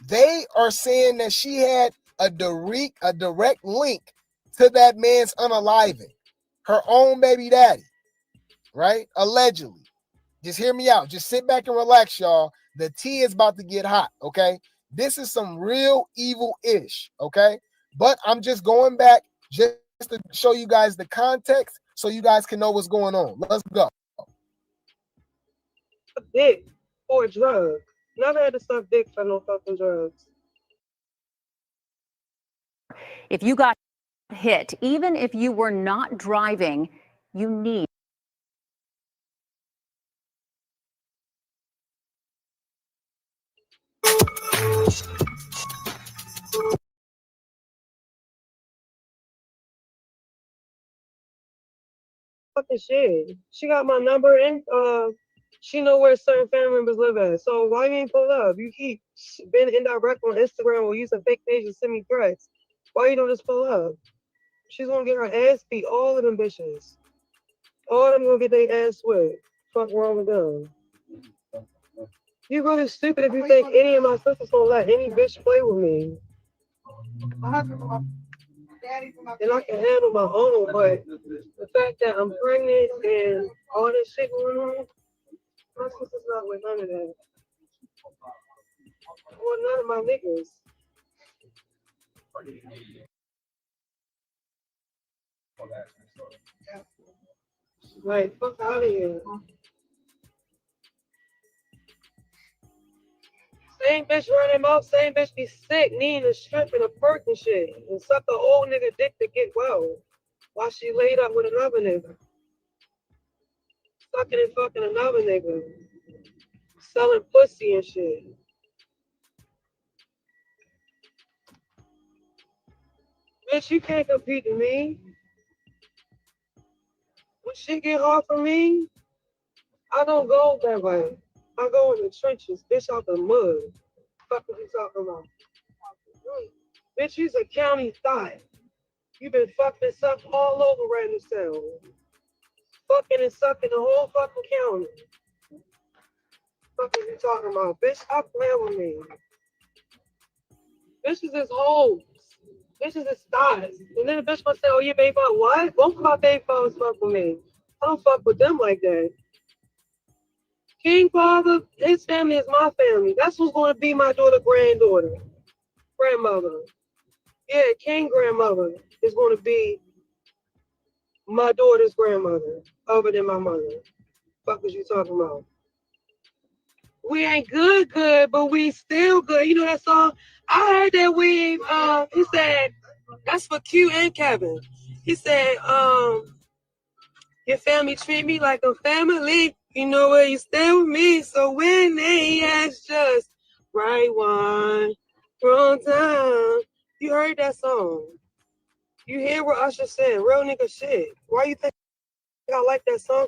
they are saying that she had a direct link to that man's unaliving, her own baby daddy, right? Allegedly. Just hear me out. Just sit back and relax, y'all. The tea is about to get hot, okay? This is some real evil-ish, okay? But I'm just going back just to show you guys the context so you guys can know what's going on. Let's go. Dick for a drug. Never had to suck dick for no fucking drugs. If you got hit, even if you were not driving, you need. Fucking shit. She got my number and she know where certain family members live at. So why you ain't pull up? You keep being indirect on Instagram or using fake pages to send me threats. Why you don't just pull up? She's gonna get her ass beat. All of them bitches. All of them gonna get their ass whipped. Fuck wrong with them. You really stupid if you think any of my sisters gonna let any bitch play with me. And I can handle my own, but the fact that I'm pregnant and all this shit going on, my sister's not with none of that. Or none of my niggas. Like, fuck out of here. Same bitch running mouth, same bitch be sick, needing a strip and a perk and shit. And suck a old nigga dick to get well. While she laid up with another nigga. Sucking and fucking another nigga. Selling pussy and shit. Bitch, you can't compete with me. When shit get hard for me, I don't go that way. I go in the trenches, bitch, out the mud. Fuck what you talking about? Bitch, you's a county thot. You been fucking and sucked all over Randall Town. Fucking and sucking the whole fucking county. Fuck what you talking about? Bitch, stop playing with me. Bitches is hoes. Bitches is thighs. And then the bitch gonna say, oh, you baby father. What? Both of my baby fathers fuck with me. I don't fuck with them like that. King father, his family is my family. That's who's gonna be my grandmother. Yeah, King grandmother is gonna be my daughter's grandmother, other than my mother. Fuck was you talking about? We ain't good, but we still good. You know that song? I heard that we he said, that's for Q and Kevin. He said, your family treat me like a family. You know where you stand with me. So when they ask just right one, wrong time. You heard that song. You hear what Usher said, real nigga shit. Why you think I like that song?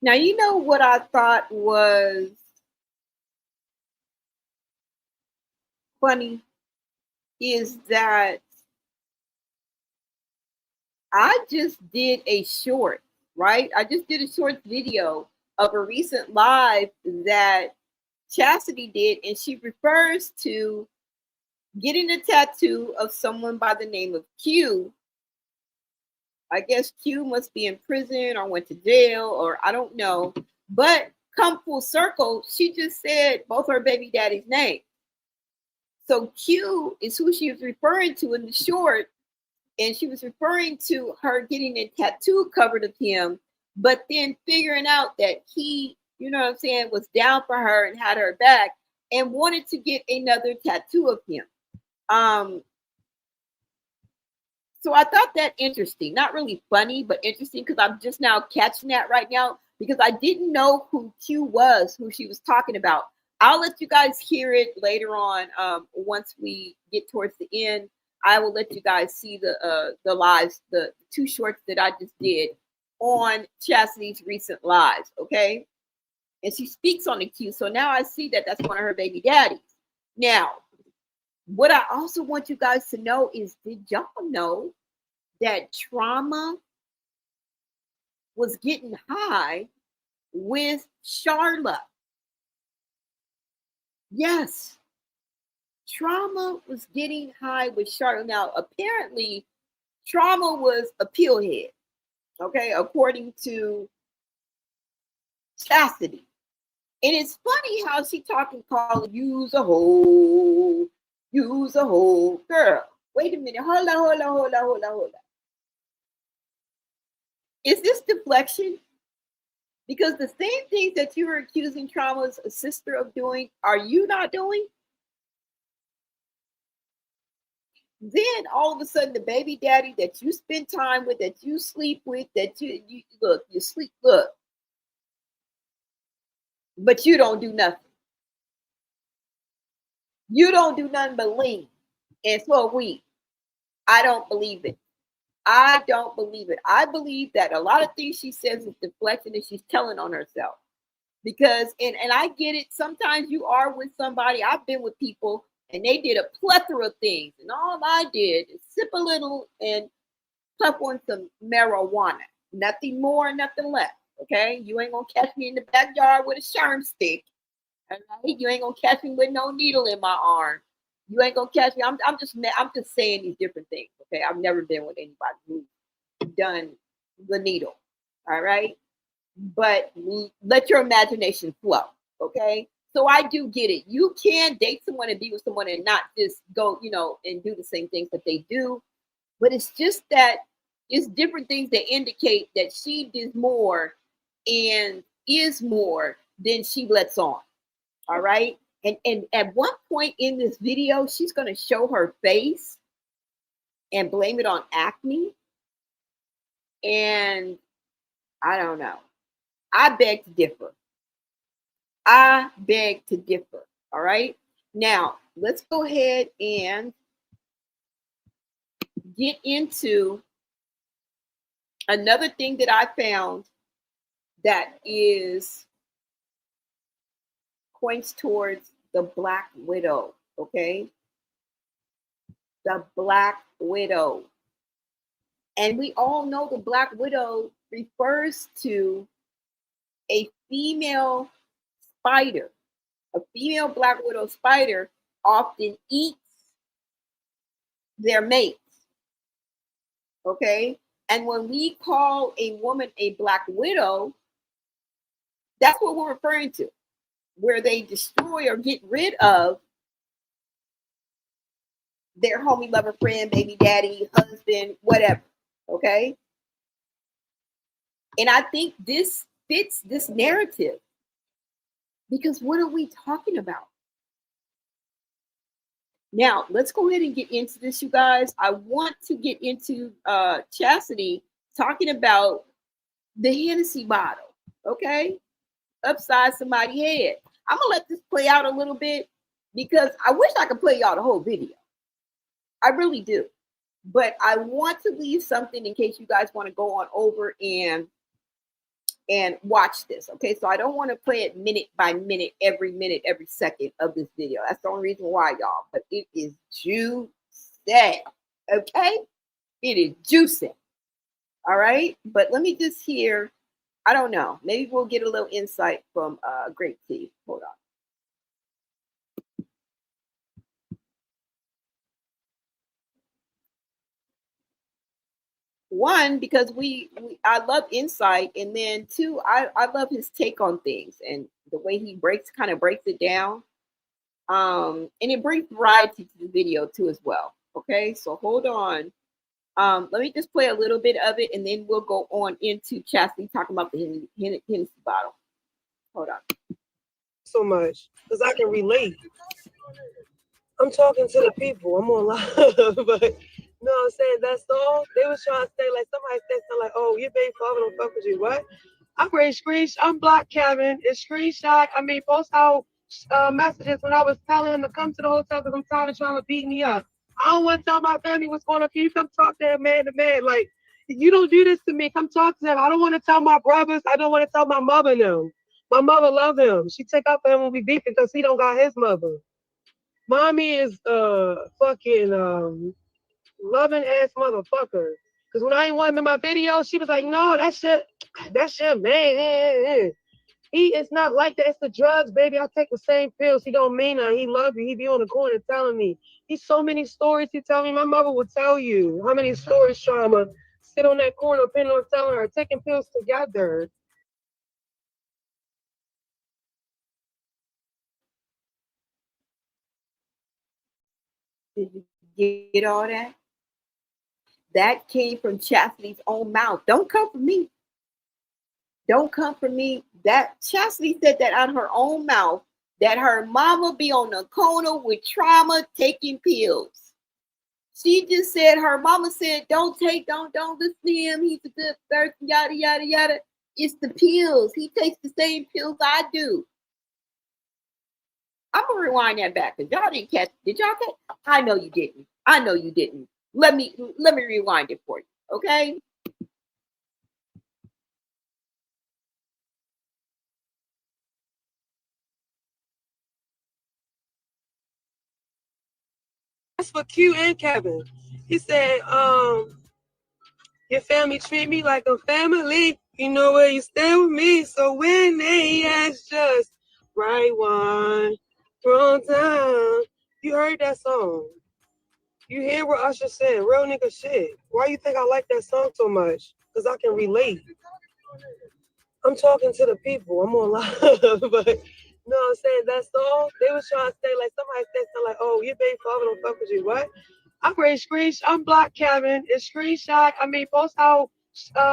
Now, you know what I thought was funny is that I just did a short, right? I just did a short video of a recent live that Chasity did, and she refers to getting a tattoo of someone by the name of Q. I guess Q must be in prison or went to jail, or I don't know. But come full circle, she just said both her baby daddy's names. So Q is who she was referring to in the short, and she was referring to her getting a tattoo covered of him, but then figuring out that he, you know what I'm saying, was down for her and had her back and wanted to get another tattoo of him. So I thought that interesting, not really funny, but interesting, because I'm just now catching that right now because I didn't know who Q was, who she was talking about. I'll let you guys hear it later on. Once we get towards the end, I will let you guys see the lives, the two shorts that I just did on Chastity's recent lives, okay? And she speaks on the Q, so now I see that that's one of her baby daddies. Now, what I also want you guys to know is, did y'all know that Trauma was getting high with Charlotte? Yes, Trauma was getting high with Charlotte. Now, apparently, Trauma was a pillhead, okay, according to Chasity. And it's funny how she talking, calling use a hole. Girl, wait a minute. Hold on. Is this deflection? Because the same things that you were accusing Trauma's sister of doing, are you not doing? Then all of a sudden, the baby daddy that you spend time with, that you sleep with, that you sleep, but you don't do nothing. You don't do nothing but lean and smoke weed. I don't believe it. I don't believe it. I believe that a lot of things she says is deflection and she's telling on herself. Because, and I get it, sometimes you are with somebody. I've been with people and they did a plethora of things. And all I did is sip a little and puff on some marijuana. Nothing more, nothing less. Okay? You ain't going to catch me in the backyard with a sherm stick. All right? You ain't going to catch me with no needle in my arm. You ain't going to catch me. I'm just saying these different things. Okay? I've never been with anybody who's done the needle. All right? But let your imagination flow. Okay? So I do get it. You can date someone and be with someone and not just go, you know, and do the same things that they do. But it's just that it's different things that indicate that she does more and is more than she lets on. All right. And at one point in this video, she's going to show her face and blame it on acne. And I don't know. I beg to differ. I beg to differ. All right. Now, let's go ahead and get into another thing that I found that is points towards the Black Widow. Okay. The Black Widow. And we all know the Black Widow refers to a female spider. A female Black Widow spider often eats their mates. Okay? And when we call a woman a Black Widow, that's what we're referring to, where they destroy or get rid of their homie, lover, friend, baby daddy, husband, whatever. Okay? And I think this fits this narrative, because what are we talking about? Now, let's go ahead and get into this, you guys. I want to get into Chasity talking about the Hennessy bottle, okay? Upside somebody's head. I'm going to let this play out a little bit because I wish I could play y'all the whole video. I really do. But I want to leave something in case you guys want to go on over and watch this. Okay, so I don't want to play it minute by minute, every second of this video. That's the only reason why, y'all. But it is juicy. Okay, it is juicy. All right, but let me just hear. I don't know. Maybe we'll get a little insight from Great T. Hold on. One, because I love insight, and then two, I love his take on things and the way he kind of breaks it down. And it brings variety to the video too as well. Okay, so hold on. Let me just play a little bit of it, and then we'll go on into Chasity talking about the Hennessy bottle. Hold on. So much, because I can relate. I'm talking to the people. I'm on live, but. You know what I'm saying? That song, they was trying to say, like, somebody said something like, oh, your baby father don't fuck with you. What? I read screenshots. I'm Black Kevin. It's screenshot. I mean, post out messages when I was telling him to come to the hotel because I'm tired of trying to beat me up. I don't want to tell my family what's going on. Can you come talk to him man to man? Like, you don't do this to me. Come talk to him. I don't want to tell my brothers. I don't want to tell my mother no. My mother love him. She take up for him when we beat because he don't got his mother. Mommy is fucking loving ass motherfucker. Cause when I ain't want him in my video, she was like, no, that's your man. He is not like that. It's the drugs, baby. I take the same pills. He don't mean that. He love you. He be on the corner telling me. He's so many stories he tell me. My mother will tell you how many stories Trauma sit on that corner, depending on telling her, taking pills together. Did you get all that? That came from Chastity's own mouth. Don't come from me. Don't come from me. That Chasity said that out of her own mouth, that her mama be on the corner with trauma taking pills. She just said her mama said, don't listen to him. He's a good person, yada, yada, yada. It's the pills. He takes the same pills I do. I'm going to rewind that back because y'all didn't catch. Did y'all catch? I know you didn't. I know you didn't. Let me rewind it for you, okay? That's for Q and Kevin. He said, your family treat me like a family. You know where you stand with me. So when they ask just right one, wrong time. You heard that song. You hear what Usher said, real nigga shit. Why you think I like that song so much? Because I can relate. I'm talking to the people. I'm on live, but You know what I'm saying? That song, they was trying to say, like, somebody said something like, oh, your baby father don't fuck with you. What? I'm ready to screenshot. I'm blocked Kevin. It's screenshot. I mean, post out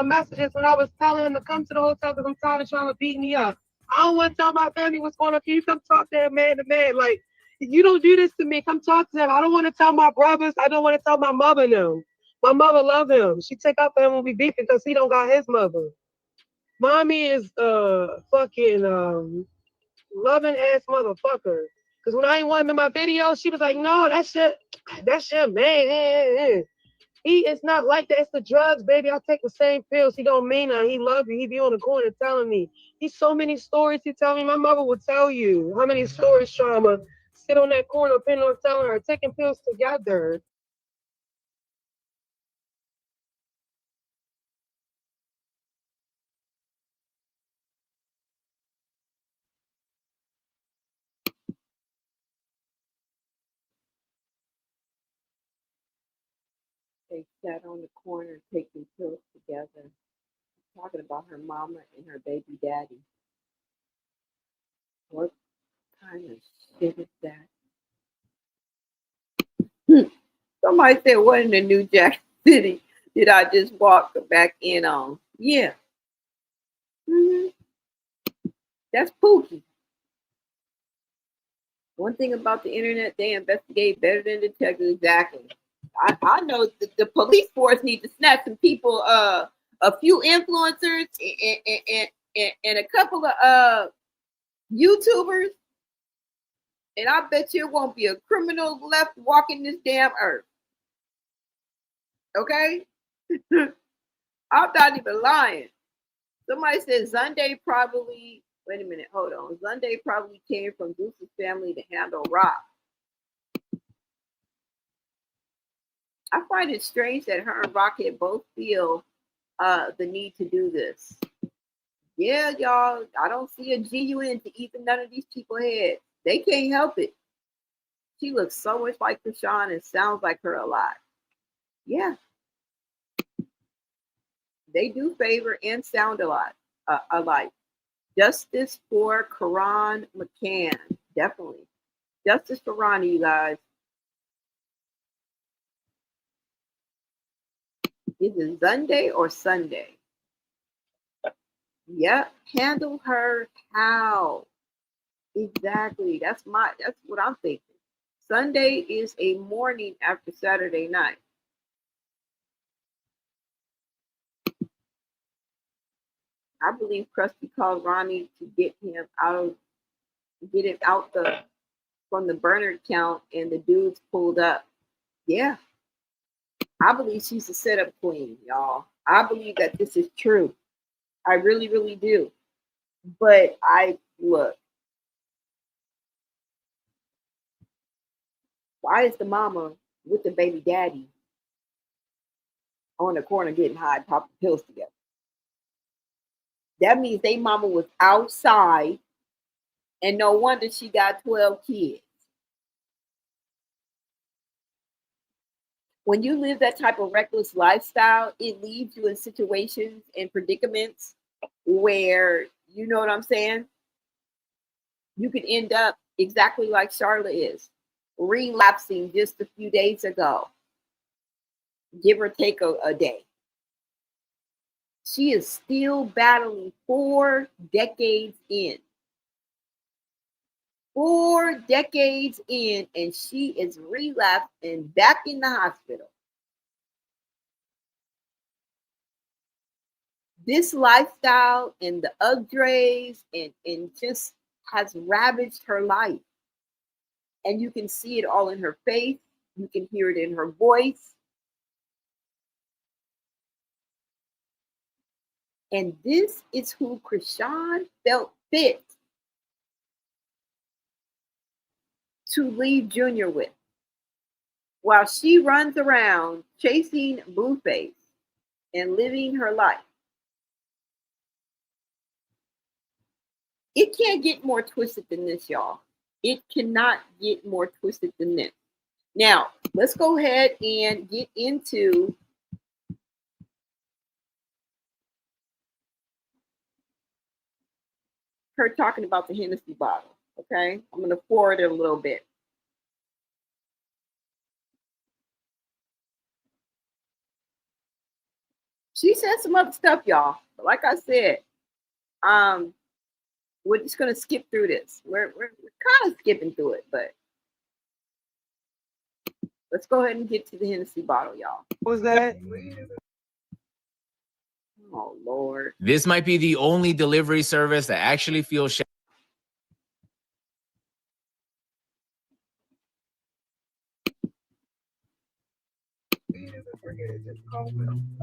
messages when I was telling him to come to the hotel because I'm tired of trying to beat me up. I don't want to tell my family what's going on. Can you come talk to him man to man? Like, you don't do this to me. Come talk to him. I don't want to tell my brothers. I don't want to tell my mother no. My mother love him. She take up for him when we beefing because he don't got his mother. Mommy is fucking loving ass motherfucker. Cause when I ain't want him in my video, she was like, no, that's your man. He is not like that. It's the drugs, baby. I take the same pills. He don't mean that. He love you. He be on the corner telling me. He's so many stories he tell me. My mother will tell you how many stories trauma sit on that corner, pin on telling her, taking pills together. They sat on the corner taking pills together, talking about her mama and her baby daddy. What kind of shit is that? Somebody said, what in the New Jack City did I just walk back in on? Yeah. That's Pookie. One thing about the internet, they investigate better than detectives. Exactly. I know the police force need to snatch some people, a few influencers and a couple of YouTubers, and I bet you it won't be a criminal left walking this damn earth. Okay? I'm not even lying. Somebody said Sunday probably, wait a minute, hold on. Sunday probably came from Bruce's family to handle Rock. I find it strange that her and Rocket both feel the need to do this. Yeah, y'all, I don't see a GUN to even none of these people heads. They can't help it. She looks so much like Chrisean and sounds like her a lot. Yeah. They do favor and sound a lot alike. Justice for Karan McCann. Definitely. Justice for Ronnie, you guys. Is it Sunday or Sunday? Yep. Handle her how? Exactly. That's what I'm thinking. Sunday is a morning after Saturday night. I believe Krusty called Ronnie to get him out from the burner account, and the dudes pulled up. Yeah. I believe she's a setup queen, y'all. I believe that this is true. I really, really do. But look. Why is the mama with the baby daddy on the corner getting high, popping pills together? That means they mama was outside, and no wonder she got 12 kids. When you live that type of reckless lifestyle, it leaves you in situations and predicaments where, you know what I'm saying? You could end up exactly like Charlotte is, relapsing just a few days ago, give or take a day. She is still battling 4 decades in. 4 decades in, and she is relapsed and back in the hospital. This lifestyle and the Ugdrays and just has ravaged her life. And you can see it all in her face. You can hear it in her voice. And this is who Chrisean felt fit to leave Junior with, while she runs around chasing Blueface and living her life. It can't get more twisted than this, y'all. It cannot get more twisted than this. Now, let's go ahead and get into her talking about the Hennessy bottle. Okay, I'm gonna forward it a little bit. She said some other stuff, y'all. But like I said, we're just gonna skip through this. We're kind of skipping through it, but let's go ahead and get to the Hennessy bottle, y'all. What was that? Oh Lord. This might be the only delivery service that actually feels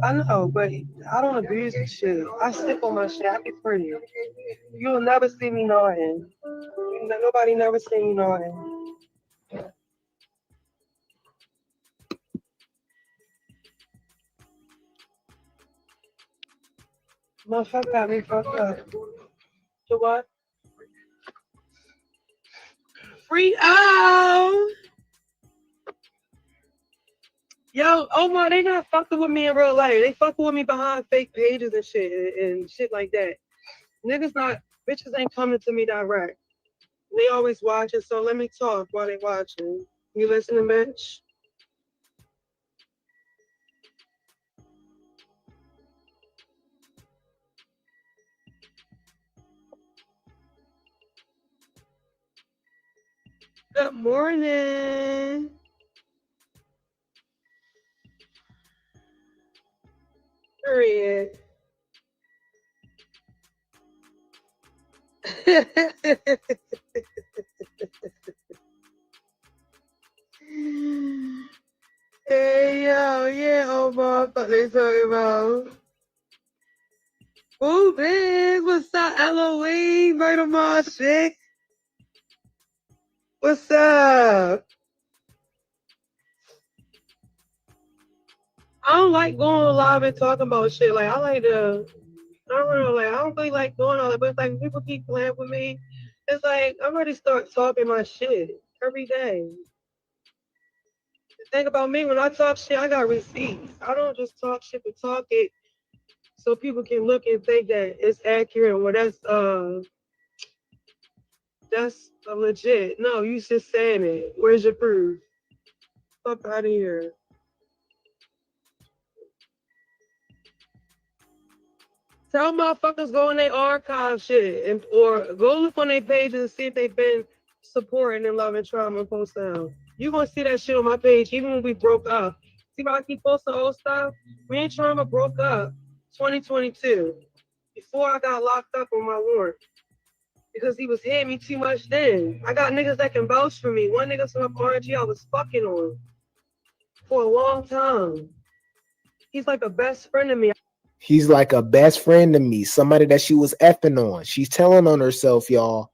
I know, but I don't abuse the shit. I sip on my shit. I be pretty. You'll never see me nodding. Nobody never see me nodding. Motherfucker got me fucked up. To what? Free out! Yo, Omar, they not fucking with me in real life. They fucking with me behind fake pages and shit like that. Bitches ain't coming to me direct. They always watching, so let me talk while they watching. You listening, bitch? Good morning. Period. Hey, yo, yeah, Omar, what they talking about? Ooh, man, what's up, Halloween, right on my shit? What's up? I don't like going live and talking about shit. Like, I don't know, like, I don't really like doing all that, but it's like, people keep playing with me. It's like, I'm ready to start talking my shit every day. The thing about me, when I talk shit, I got receipts. I don't just talk shit to talk it so people can look and think that it's accurate. Well, that's legit. No, you just saying it. Where's your proof? Fuck out of here. Tell motherfuckers go in their archive shit or go look on their pages and see if they've been supporting and loving trauma post down. You gonna see that shit on my page even when we broke up. See how I keep posting old stuff? Me and Trauma broke up 2022 before I got locked up on my warrant because he was hitting me too much then. I got niggas that can vouch for me. One nigga from RG I was fucking on for a long time. He's like a best friend of me. He's like a best friend to me, somebody that she was effing on. She's telling on herself, y'all.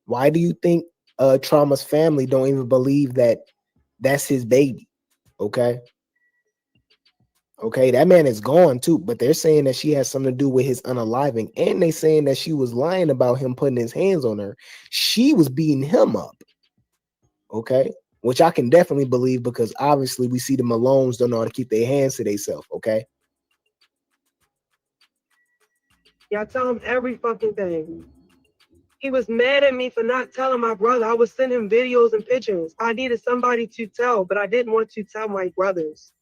Why do you think Trauma's family don't even believe that that's his baby? Okay. Okay, that man is gone too, but they're saying that she has something to do with his unaliving, and they saying that she was lying about him putting his hands on her. She was beating him up. Okay, which I can definitely believe because obviously we see the Malones don't know how to keep their hands to themselves. Okay. Yeah, I tell him every fucking thing. He was mad at me for not telling my brother. I was sending him videos and pictures. I needed somebody to tell, but I didn't want to tell my brothers.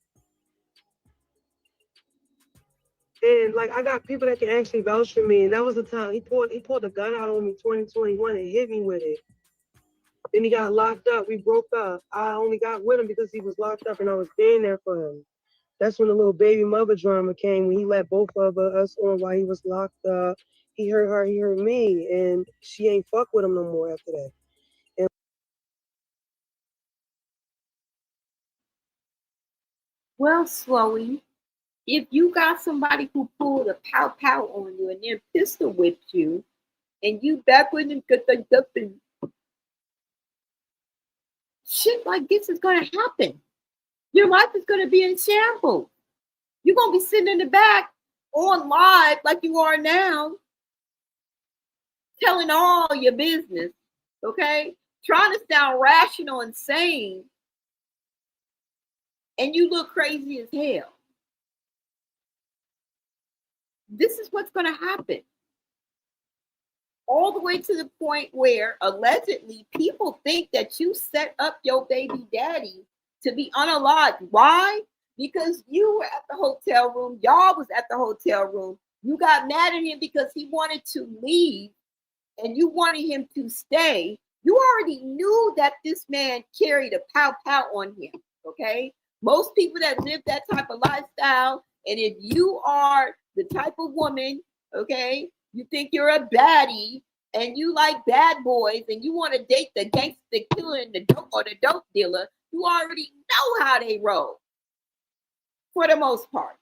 And like I got people that can actually vouch for me. And that was the time he pulled a gun out on me 2021 and hit me with it. Then he got locked up. We broke up. I only got with him because he was locked up and I was being there for him. That's when the little baby mother drama came when he let both of us on while he was locked up. He hurt her, he hurt me, and she ain't fuck with him no more after that. And Well, Slowy, if you got somebody who pulled a pow pow on you and then pistol whipped you, and you back with him, shit like this is gonna happen. Your life is gonna be in shambles. You're gonna be sitting in the back on live like you are now, telling all your business, okay? Trying to sound rational and sane, and you look crazy as hell. This is what's gonna happen. all the way to the point where allegedly people think that you set up your baby daddy to be unalived. Why? Because you were at the hotel room. Y'all was at the hotel room. You got mad at him because he wanted to leave and you wanted him to stay. You already knew that this man carried a pow on him, okay? Most people that live that type of lifestyle, and if you are the type of woman, okay, you think you're a baddie and you like bad boys and you want to date the gangster killer and the dope dealer, you already know how they roll for the most part.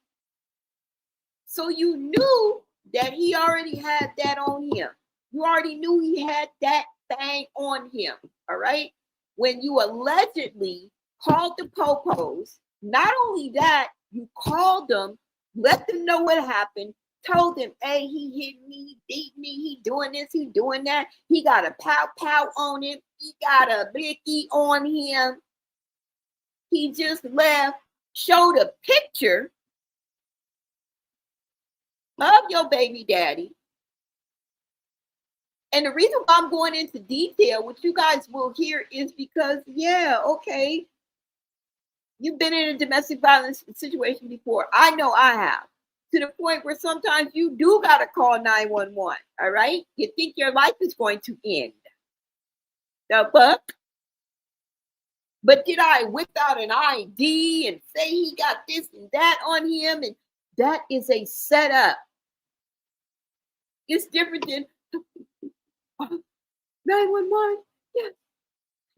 So you knew that he already had that on him. You already knew he had that thing on him, all right? When you allegedly called the popos, not only that, you called them, let them know what happened, told them, hey, he hit me, he beat me, he doing this, he doing that, he got a pow on him, he got a blicky on him, he just left, showed a picture of your baby daddy. And the reason why I'm going into detail, which you guys will hear, is because, yeah, okay, you've been in a domestic violence situation before. I know I have. To the point where sometimes you do got to call 911, all right? You think your life is going to end. The fuck? But did I whip out an ID and say he got this and that on him? And that is a setup. It's different than 911. Yes,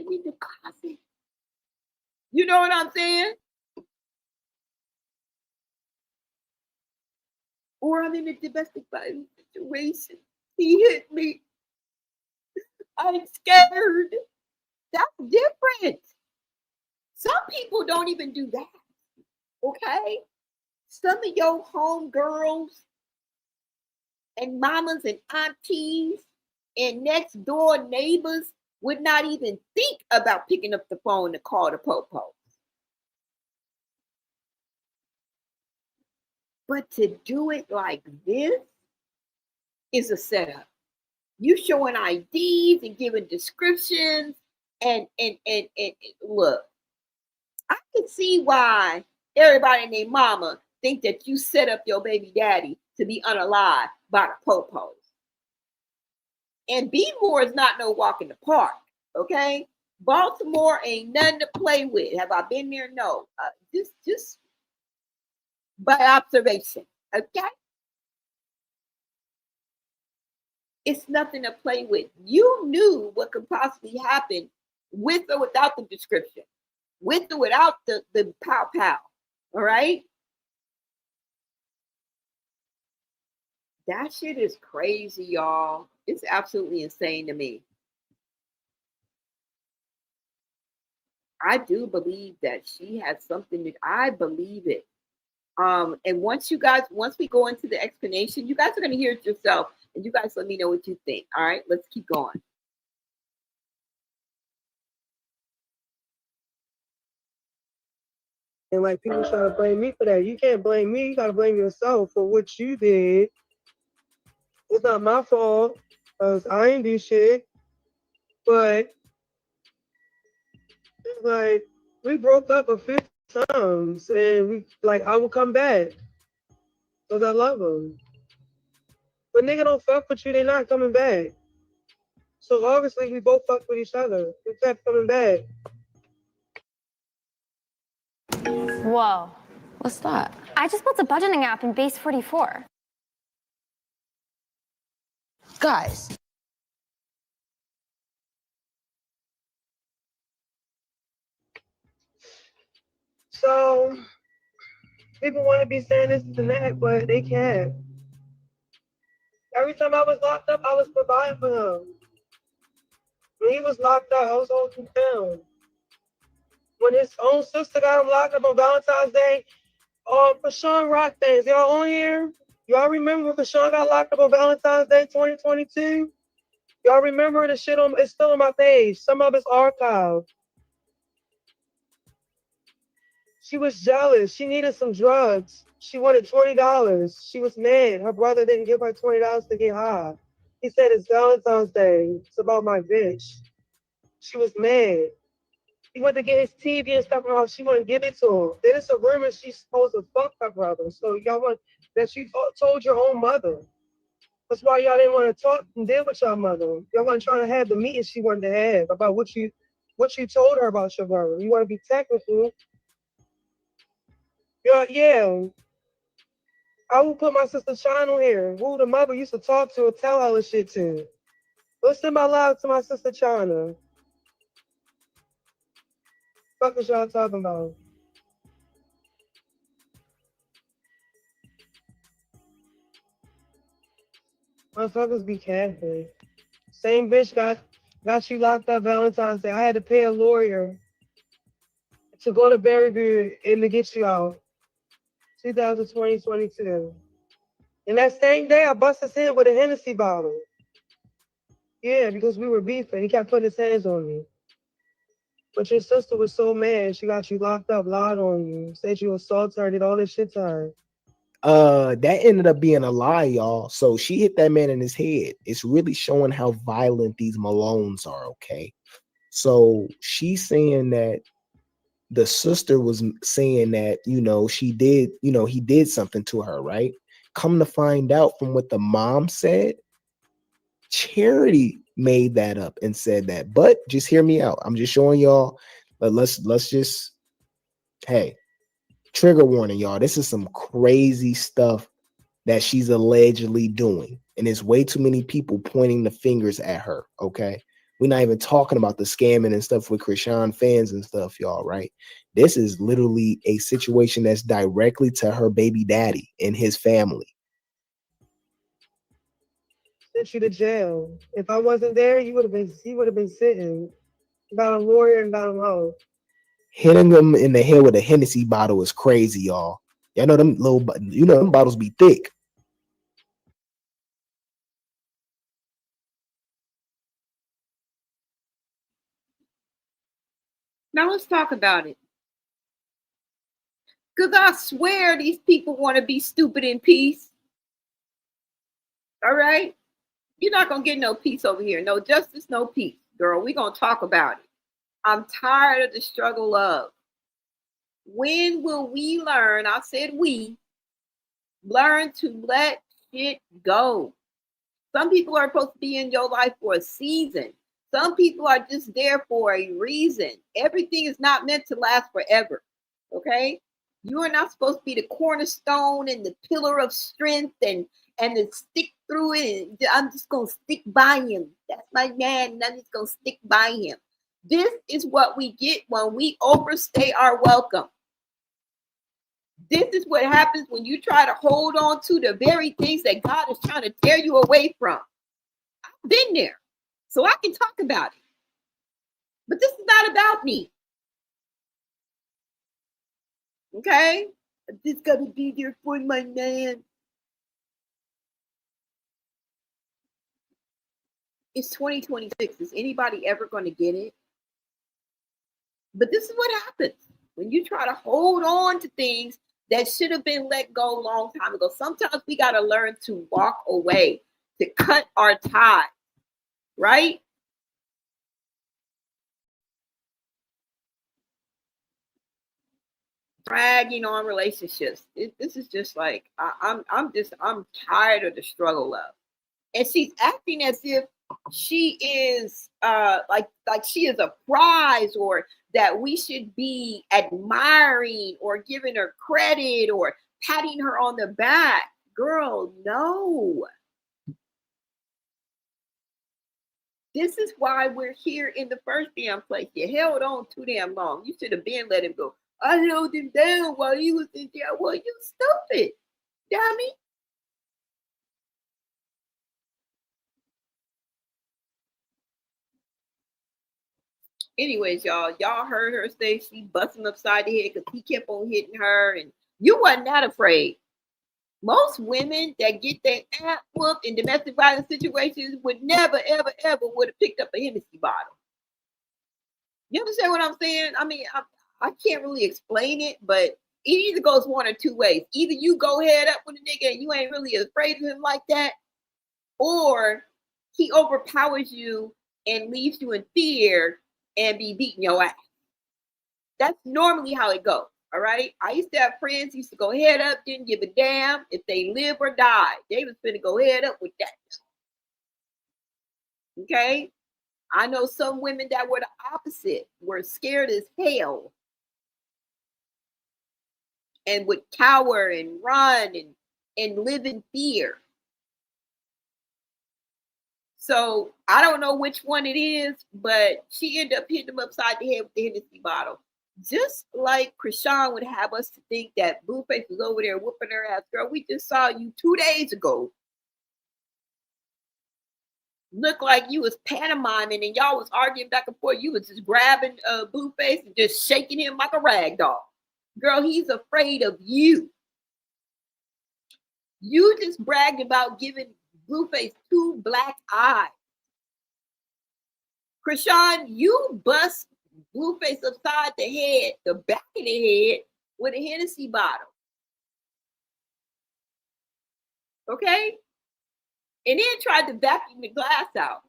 I need the closet. You know what I'm saying? Or I'm in a domestic violence situation. He hit me. I'm scared. That's different. Some people don't even do that. Okay? Some of your homegirls and mamas and aunties and next door neighbors would not even think about picking up the phone to call the popo. But to do it like this is a setup. You showing IDs and giving descriptions and look, I can see why everybody and their mama think that you set up your baby daddy to be unalived by the popos. And B-more is not no walk in the park, okay? Baltimore ain't nothing to play with. Have I been there? No. Just by observation, okay? It's nothing to play with. You knew what could possibly happen with or without the description, with or without the pow, all right? That shit is crazy, y'all. It's absolutely insane to me. I do believe that she has something that I believe it. And once we go into the explanation, you guys are going to hear it yourself, and you guys let me know what you think. All right, let's keep going. And like people try to blame me for that. You can't blame me. You gotta blame yourself for what you did. It's not my fault, because I ain't do shit. But it's like we broke up a few times, and I will come back because I love him. But nigga don't fuck with you, they not coming back. So obviously we both fucked with each other. We kept coming back. Whoa. What's that? I just built a budgeting app in Base 44. Guys. So people want to be saying this and that, but they can't. Every time I was locked up, I was providing for him. When he was locked up, I was holding him down. When his own sister got him locked up on Valentine's Day, Chrisean rock things, y'all on here? Y'all remember when Chrisean got locked up on Valentine's Day 2022? Y'all remember the shit it's still on my page. Some of it's archived. She was jealous. She needed some drugs. She wanted $20. She was mad. Her brother didn't give her $20 to get high. He said it's Valentine's Day. It's about my bitch. She was mad. He went to get his TV and stuff around. She wouldn't give it to him. Then it's a rumor she's supposed to fuck her brother. So y'all want that she told your own mother. That's why y'all didn't want to talk and deal with your mother. Y'all weren't trying to have the meeting she wanted to have about what you told her about your brother. You want to be technical. Yeah. I will put my sister China on here. Who the mother used to talk to and tell her this shit to. Let's send my love to my sister China. What is y'all talking about? Motherfuckers be careful. Same bitch got you locked up Valentine's Day. I had to pay a lawyer to go to Berryview and to get you out. 2020-22. And that same day, I busted his head with a Hennessy bottle. Yeah, because we were beefing. He kept putting his hands on me. But your sister was so mad. She got you locked up, lied on you, said you assaulted her, did all this shit to her. That ended up being a lie, y'all. So she hit that man in his head. It's really showing how violent these Malones are, okay? So she's saying that the sister was saying that, she did, he did something to her, right? Come to find out from what the mom said, Charity made that up and said that. But just hear me out. I'm just showing y'all. But let's just, hey, trigger warning, y'all. This is some crazy stuff that she's allegedly doing. And there's way too many people pointing the fingers at her, okay? We're not even talking about the scamming and stuff with Chrisean fans and stuff, y'all, right? This is literally a situation that's directly to her baby daddy and his family. Sent you to jail. If I wasn't there, he would have been sitting. Got a lawyer and got him home. Hitting him in the head with a Hennessy bottle is crazy, y'all. Y'all know them them bottles be thick. Now let's talk about it. Because I swear these people want to be stupid in peace. All right? You're not going to get no peace over here. No justice, no peace. Girl, we're going to talk about it. I'm tired of the struggle of. When will we learn, I said we, learn to let shit go? Some people are supposed to be in your life for a season. Some people are just there for a reason. Everything is not meant to last forever. Okay? You are not supposed to be the cornerstone and the pillar of strength and to stick through it. And I'm just going to stick by him. That's my man. And I'm just going to stick by him. This is what we get when we overstay our welcome. This is what happens when you try to hold on to the very things that God is trying to tear you away from. I've been there, so I can talk about it. But this is not about me. Okay? I'm just got to be there for my man. It's 2026. Is anybody ever going to get it? But this is what happens when you try to hold on to things that should have been let go a long time ago. Sometimes we got to learn to walk away, to cut our ties, right? Dragging on relationships. This is just like, I'm tired of the struggle of. And she's acting as if she is like she is a prize, or that we should be admiring or giving her credit or patting her on the back. Girl, no. This is why we're here in the first damn place. You held on too damn long. You should have been let him go. I held him down while he was in jail. Well, you stupid, dummy. Anyways, y'all heard her say she busting upside the head because he kept on hitting her, and you wasn't that afraid. Most women that get their ass whooped in domestic violence situations would never, ever, ever would have picked up a Hennessy bottle. You understand what I'm saying? I mean, I can't really explain it, but it either goes one or two ways. Either you go head up with a nigga and you ain't really afraid of him like that, or he overpowers you and leaves you in fear and be beating your ass. That's normally how it goes. All right. I used to have friends who used to go head up, didn't give a damn if they live or die. They was finna go head up with that. Okay. I know some women that were the opposite, were scared as hell and would cower and run and live in fear. So I don't know which one it is, but she ended up hitting him upside the head with the Hennessy bottle. Just like Chrisean would have us to think that Blueface was over there whooping her ass. Girl, we just saw you 2 days ago. Look like you was pantomiming and y'all was arguing back and forth. You was just grabbing Blueface and just shaking him like a rag doll. Girl, he's afraid of you. You just bragged about giving Blueface 2 black eyes. Chrisean, you bust Blueface upside the head, the back of the head, with a Hennessy bottle. Okay? And then tried to vacuum the glass out.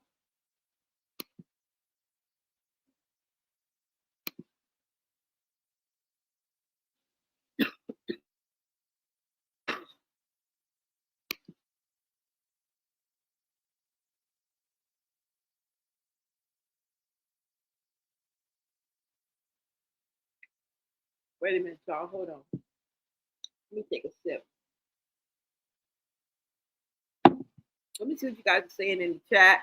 Wait a minute, y'all. Hold on. Let me take a sip. Let me see what you guys are saying in the chat.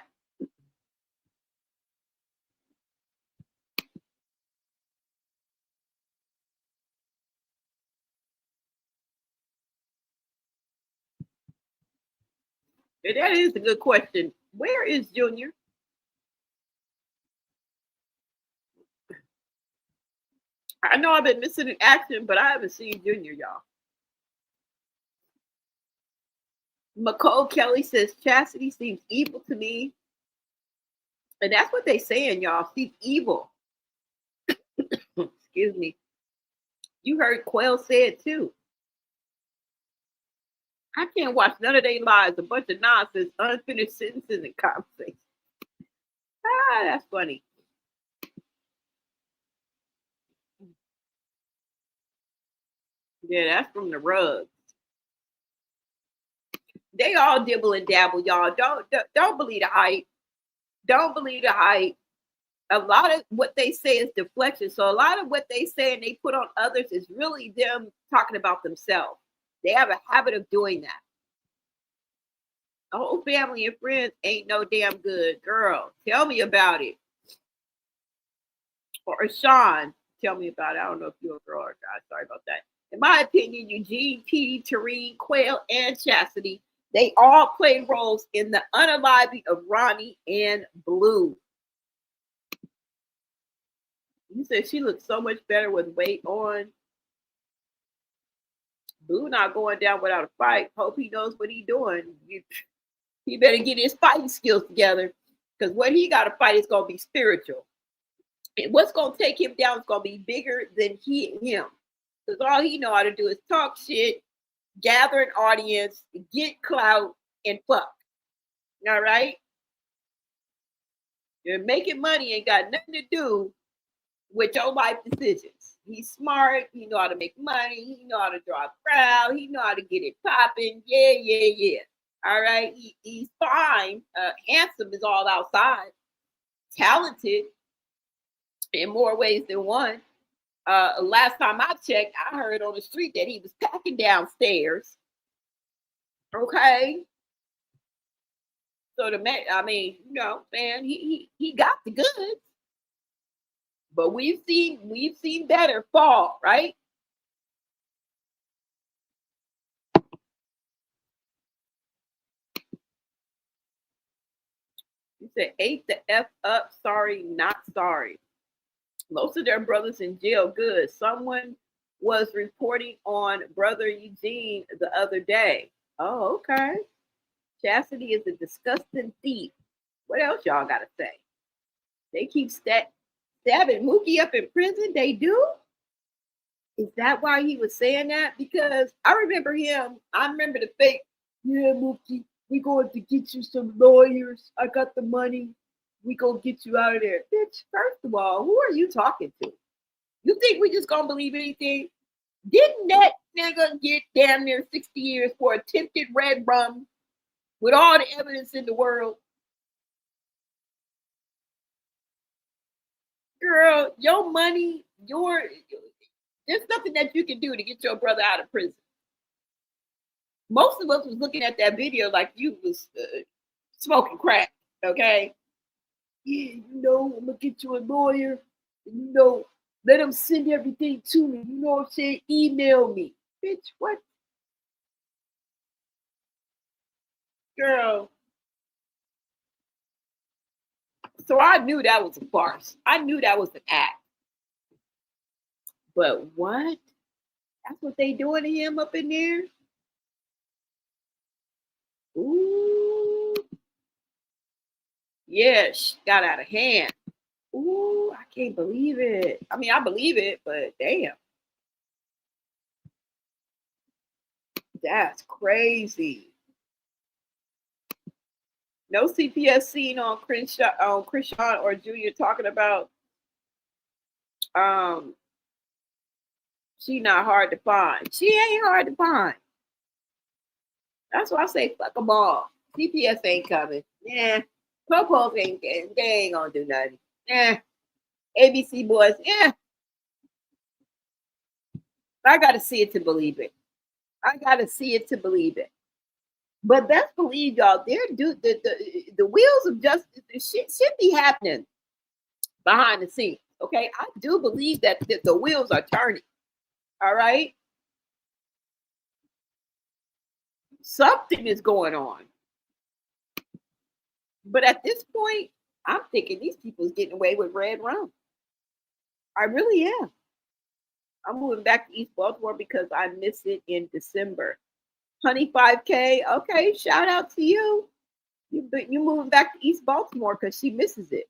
And that is a good question. Where is Junior? I know I've been missing in action, but I haven't seen Junior, y'all. McCole Kelly says Chasity seems evil to me. And that's what they saying, y'all. She's evil. Excuse me. You heard Quail say it too. I can't watch none of their lives. A bunch of nonsense, unfinished sentences and conversations. Ah, that's funny. Yeah, that's from the rugs. They all dibble and dabble, y'all. Don't believe the hype. Don't believe the hype. A lot of what they say is deflection. So a lot of what they say and they put on others is really them talking about themselves. They have a habit of doing that. The whole family and friends ain't no damn good. Girl, tell me about it. Or Sean, tell me about it. I don't know if you're a girl or a guy. Sorry about that. In my opinion, Eugene, Petey, Tareen, Quail, and Chasity, they all played roles in the unaliving of Ronnie and Blue. You said she looks so much better with weight on. Blue not going down without a fight. Hope he knows what he's doing. He better get his fighting skills together, because what he got to fight is going to be spiritual. And what's going to take him down is going to be bigger than him. Because all he know how to do is talk shit, gather an audience, get clout, and fuck. All right? You're making money ain't got nothing to do with your life decisions. He's smart. He know how to make money. He know how to draw a crowd. He know how to get it popping. Yeah. All right? He's fine. Handsome is all outside. Talented in more ways than one. Last time I checked, I heard on the street that he was packing downstairs. Okay. So the man, I mean, you know, man, he got the goods. But we've seen better fall, right? You said ate the F up, sorry, not sorry. Most of their brothers in jail good. Someone was reporting on Brother Eugene the other day. Oh, okay. Chasity is a disgusting thief. What else y'all got to say? They keep stabbing Mookie up in prison. They do? Is that why he was saying that? Because I remember him. I remember the fake, yeah, Mookie, We going to get you some lawyers. I got the money. We gonna get you out of there. Bitch, first of all, who are you talking to? You think we just gonna believe anything? Didn't that nigga get damn near 60 years for attempted red rum with all the evidence in the world? Girl, your money, there's nothing that you can do to get your brother out of prison. Most of us was looking at that video like you was smoking crack, okay? Yeah, I'm gonna get you a lawyer. And, let them send everything to me. You know what I'm saying? Email me. Bitch, what? Girl. So I knew that was a farce. I knew that was an act. But what? That's what they doing to him up in there? Ooh. Yeah, got out of hand. Ooh, I can't believe it. I mean, I believe it, but damn. That's crazy. No CPS seen on Chrisean or Junior talking about she not hard to find. She ain't hard to find. That's why I say fuck them all. CPS ain't coming. Yeah. Popos they ain't gonna do nothing. Yeah. ABC boys, yeah. I gotta see it to believe it. I gotta see it to believe it. But best believe y'all, the wheels of justice, shit should be happening behind the scenes. Okay, I do believe that the wheels are turning. All right, something is going on. But at this point, I'm thinking these people's getting away with red rum. I really am. I'm moving back to East Baltimore because I miss it in December. Honey 5K, okay, shout out to you. You moving back to East Baltimore because she misses it.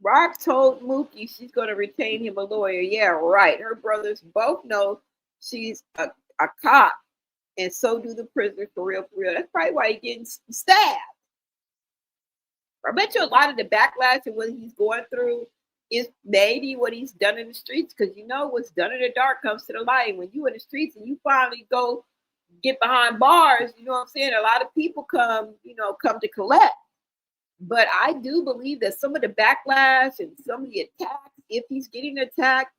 Rock told Mookie she's going to retain him a lawyer. Yeah, right. Her brothers both know she's a cop, and so do the prisoners, for real, for real. That's probably why he's getting stabbed. I bet you a lot of the backlash and what he's going through is maybe what he's done in the streets, because what's done in the dark comes to the light. When you in the streets and you finally go get behind bars, you know what I'm saying? A lot of people come to collect. But I do believe that some of the backlash and some of the attacks, if he's getting attacked,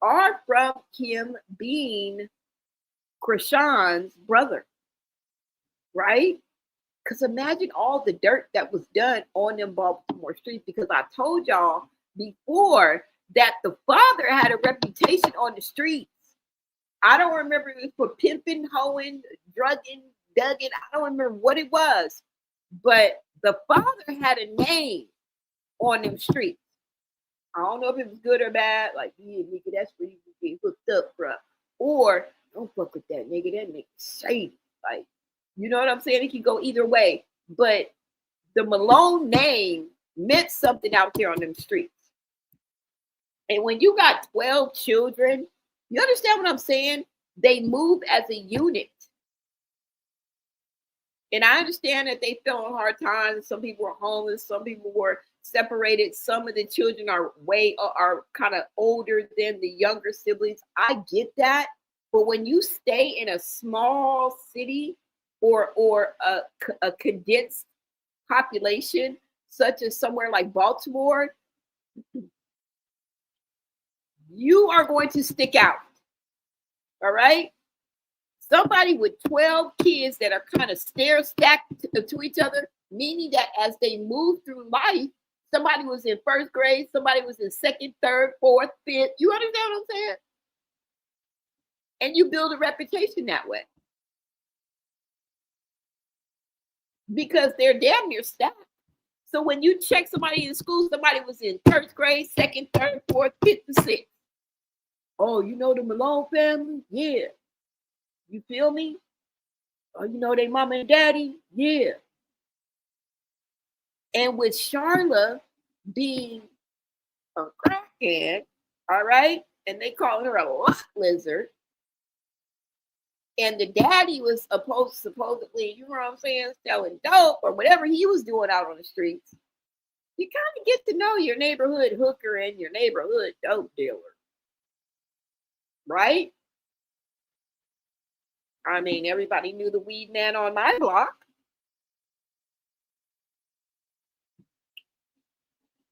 are from him being Chrisean's brother, right? Because imagine all the dirt that was done on them Baltimore streets, because I told y'all before that the father had a reputation on the streets. I don't remember if it was for pimping, hoeing, drugging, dugging. I don't remember what it was. But the father had a name on them streets. I don't know if it was good or bad. Like, yeah, nigga, that's where you get hooked up from. Or, don't fuck with that nigga. That nigga shady. Like, you know what I'm saying? It can go either way. But the Malone name meant something out there on them streets. And when you got 12 children, you understand what I'm saying? They move as a unit. And I understand that they fell on hard times. Some people were homeless. Some people were separated. Some of the children are kind of older than the younger siblings. I get that. But when you stay in a small city or a condensed population, such as somewhere like Baltimore, you are going to stick out. All right? Somebody with 12 kids that are kind of stacked to each other, meaning that as they move through life, somebody was in first grade, somebody was in second, third, fourth, fifth. You understand what I'm saying? And you build a reputation that way. Because they're damn near stacked. So when you check somebody in school, somebody was in first grade, second, third, fourth, fifth, and sixth. Oh, you know the Malone family? Yeah. You feel me? Oh, you know they mama and daddy? Yeah. And with Charla being a crackhead, all right, and they call her a lot lizard, And the daddy was supposedly, you know what I'm saying, selling dope or whatever he was doing out on the streets. You kind of get to know your neighborhood hooker and your neighborhood dope dealer. Right? I mean, everybody knew the weed man on my block.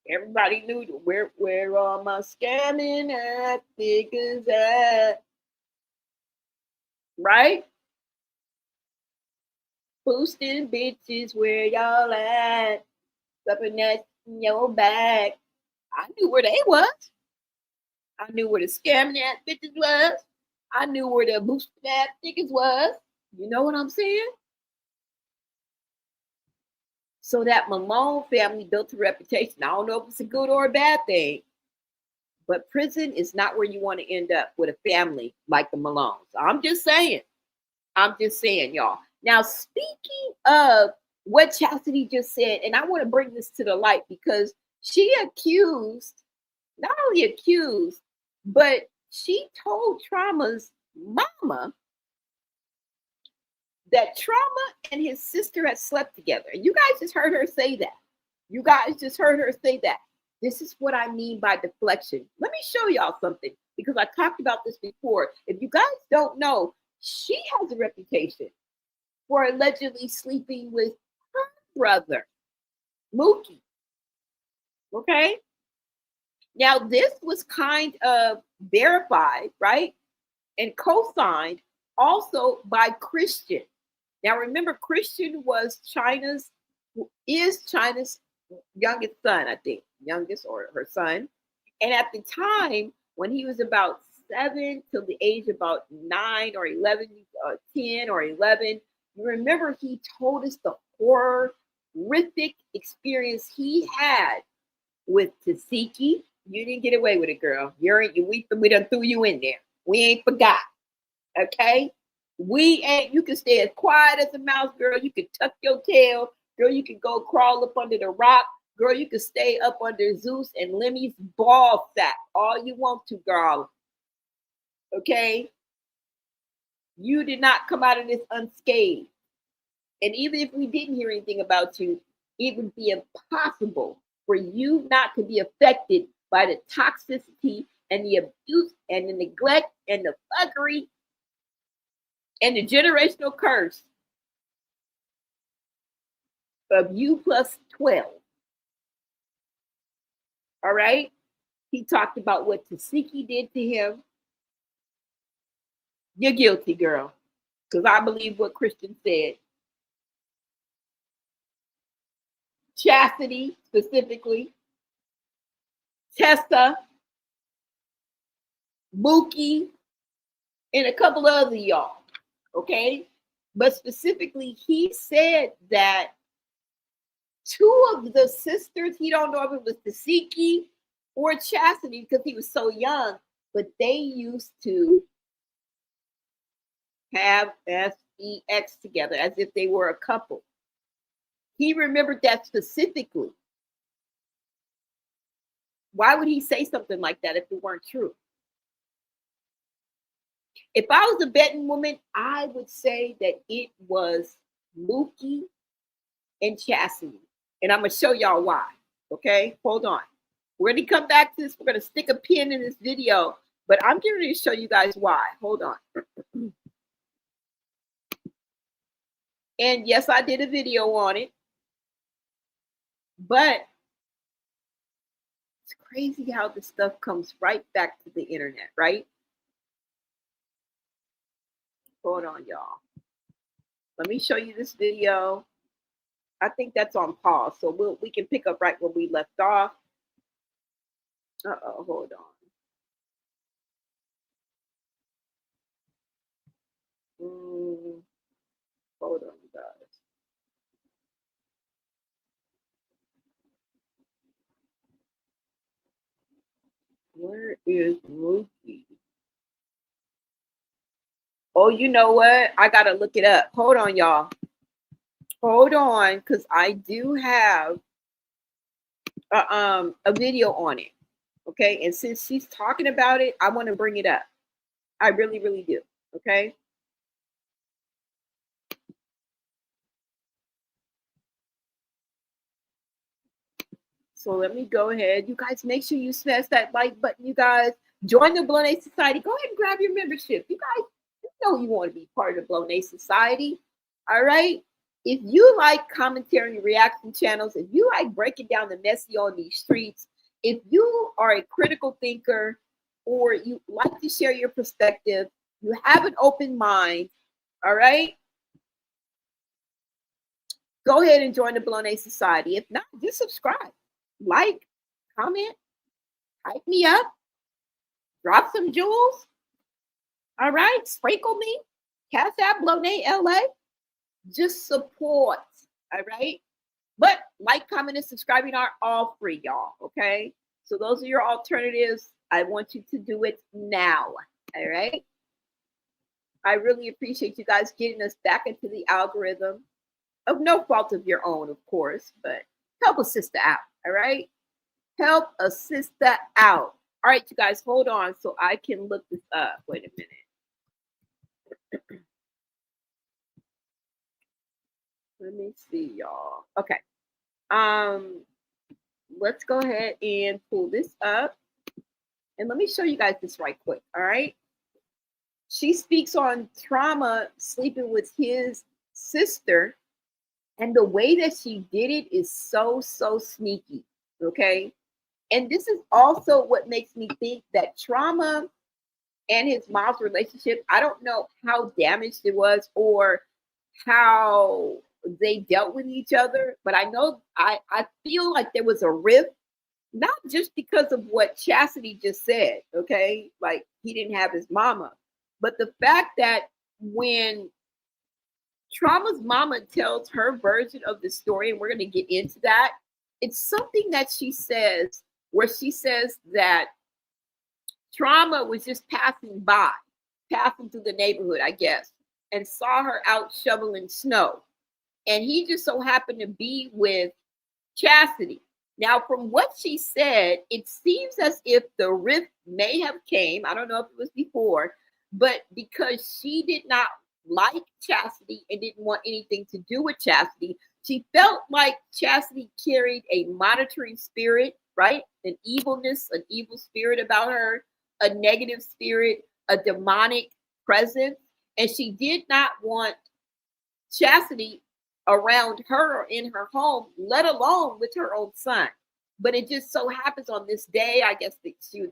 Everybody knew where all my scamming at niggas at. Right? Boosting bitches, where y'all at? Stuffing that in your bag. I knew where they was. I knew where the scamming at bitches was. I knew where the boosting ass niggas was. You know what I'm saying? So that Malone family built a reputation. I don't know if it's a good or a bad thing, but prison is not where you want to end up with a family like the Malones. I'm just saying, y'all. Now, speaking of what Chasity just said, and I want to bring this to the light because she not only accused, but she told Trauma's mama that Trauma and his sister had slept together. And you guys just heard her say that. This is what I mean by deflection. Let me show y'all something because I talked about this before. If you guys don't know, she has a reputation for allegedly sleeping with her brother, Mookie. Okay? Now, this was kind of verified, right? And co-signed also by Chrisean. Now, remember, Chrisean is China's youngest son, I think, youngest or her son. And at the time, when he was about 7 till the age of about 9 or 11, 10 or 11, you remember he told us the horrific experience he had with Chasity. You didn't get away with it, girl. We done threw you in there. We ain't forgot. Okay? You can stay as quiet as a mouse, girl. You can tuck your tail. Girl, you can go crawl up under the rock. Girl, you can stay up under Zeus and Lemmy's ball sack all you want to, girl. Okay? You did not come out of this unscathed. And even if we didn't hear anything about you, it would be impossible for you not to be affected by the toxicity and the abuse and the neglect and the fuckery and the generational curse of you plus 12. All right? He talked about what Chasity did to him. You're guilty, girl. Because I believe what Chrisean said. Chasity, specifically. Tessa. Mookie. And a couple other y'all. Okay? But specifically, he said that 2 of the sisters, he don't know if it was Chasity or Chasity because he was so young, but they used to have sex together as if they were a couple. He remembered that specifically. Why would he say something like that if it weren't true? If I was a betting woman, I would say that it was Mookie and Chasity. And I'm going to show y'all why. Okay? Hold on. We're going to come back to this. We're going to stick a pin in this video. But I'm getting ready to show you guys why. Hold on. And yes, I did a video on it. But it's crazy how this stuff comes right back to the internet, right? Hold on, y'all. Let me show you this video. I think that's on pause, so we can pick up right where we left off. Hold on. Hold on, guys. Where is Mookie? Oh, you know what? I gotta look it up. Hold on, y'all. Hold on, because I do have a video on it. Okay, and since she's talking about it, I want to bring it up. I really, really do. Okay. So let me go ahead. You guys, make sure you smash that like button. You guys, join the MALONE Society. Go ahead and grab your membership. You guys, you know you want to be part of the MALONE Society. All right. If you like commentary and reaction channels, if you like breaking down the messy on these streets, if you are a critical thinker or you like to share your perspective, you have an open mind, all right? Go ahead and join the MALONE Society. If not, just subscribe, like, comment, hype me up, drop some jewels, all right? Sprinkle me, Cash App MALONE LA. Just support, all right? But like, comment, and subscribing are all free, y'all, okay? So those are your alternatives. I want you to do it now, all right? I really appreciate you guys getting us back into the algorithm, of no fault of your own, of course, but help a sister out, all right? Help a sister out. All right, you guys, hold on so I can look this up. Wait a minute. Let me see, y'all. Okay. Let's go ahead and pull this up. And let me show you guys this right quick, all right? She speaks on trauma sleeping with his sister. And the way that she did it is so sneaky, okay? And this is also what makes me think that trauma and his mom's relationship, I don't know how damaged it was or how they dealt with each other, but I know I feel like there was a rift, not just because of what Chasity just said, okay? Like he didn't have his mama, but the fact that when Trauma's mama tells her version of the story, and we're going to get into that, it's something that she says where she says that Trauma was just passing through the neighborhood, I guess, and saw her out shoveling snow. And he just so happened to be with Chasity. Now, from what she said, it seems as if the rift may have came. I don't know if it was before, but because she did not like Chasity and didn't want anything to do with Chasity, she felt like Chasity carried a monitoring spirit, right? An evilness, an evil spirit about her, a negative spirit, a demonic presence. And she did not want Chasity around her or in her home, let alone with her own son. But it just so happens on this day, I guess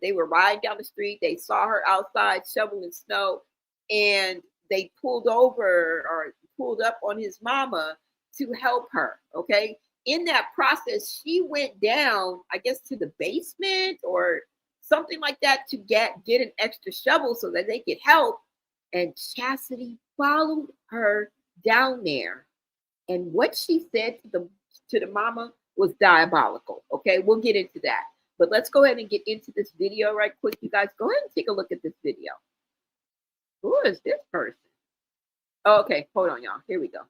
they were riding down the street. They saw her outside shoveling snow, and they pulled over or pulled up on his mama to help her. Okay. In that process, she went down, I guess, to the basement or something like that to get an extra shovel so that they could help. And Chasity followed her down there. And what she said to the mama was diabolical. Okay, we'll get into that. But let's go ahead and get into this video right quick. You guys, go ahead and take a look at this video. Who is this person? Oh, okay, hold on, y'all. Here we go.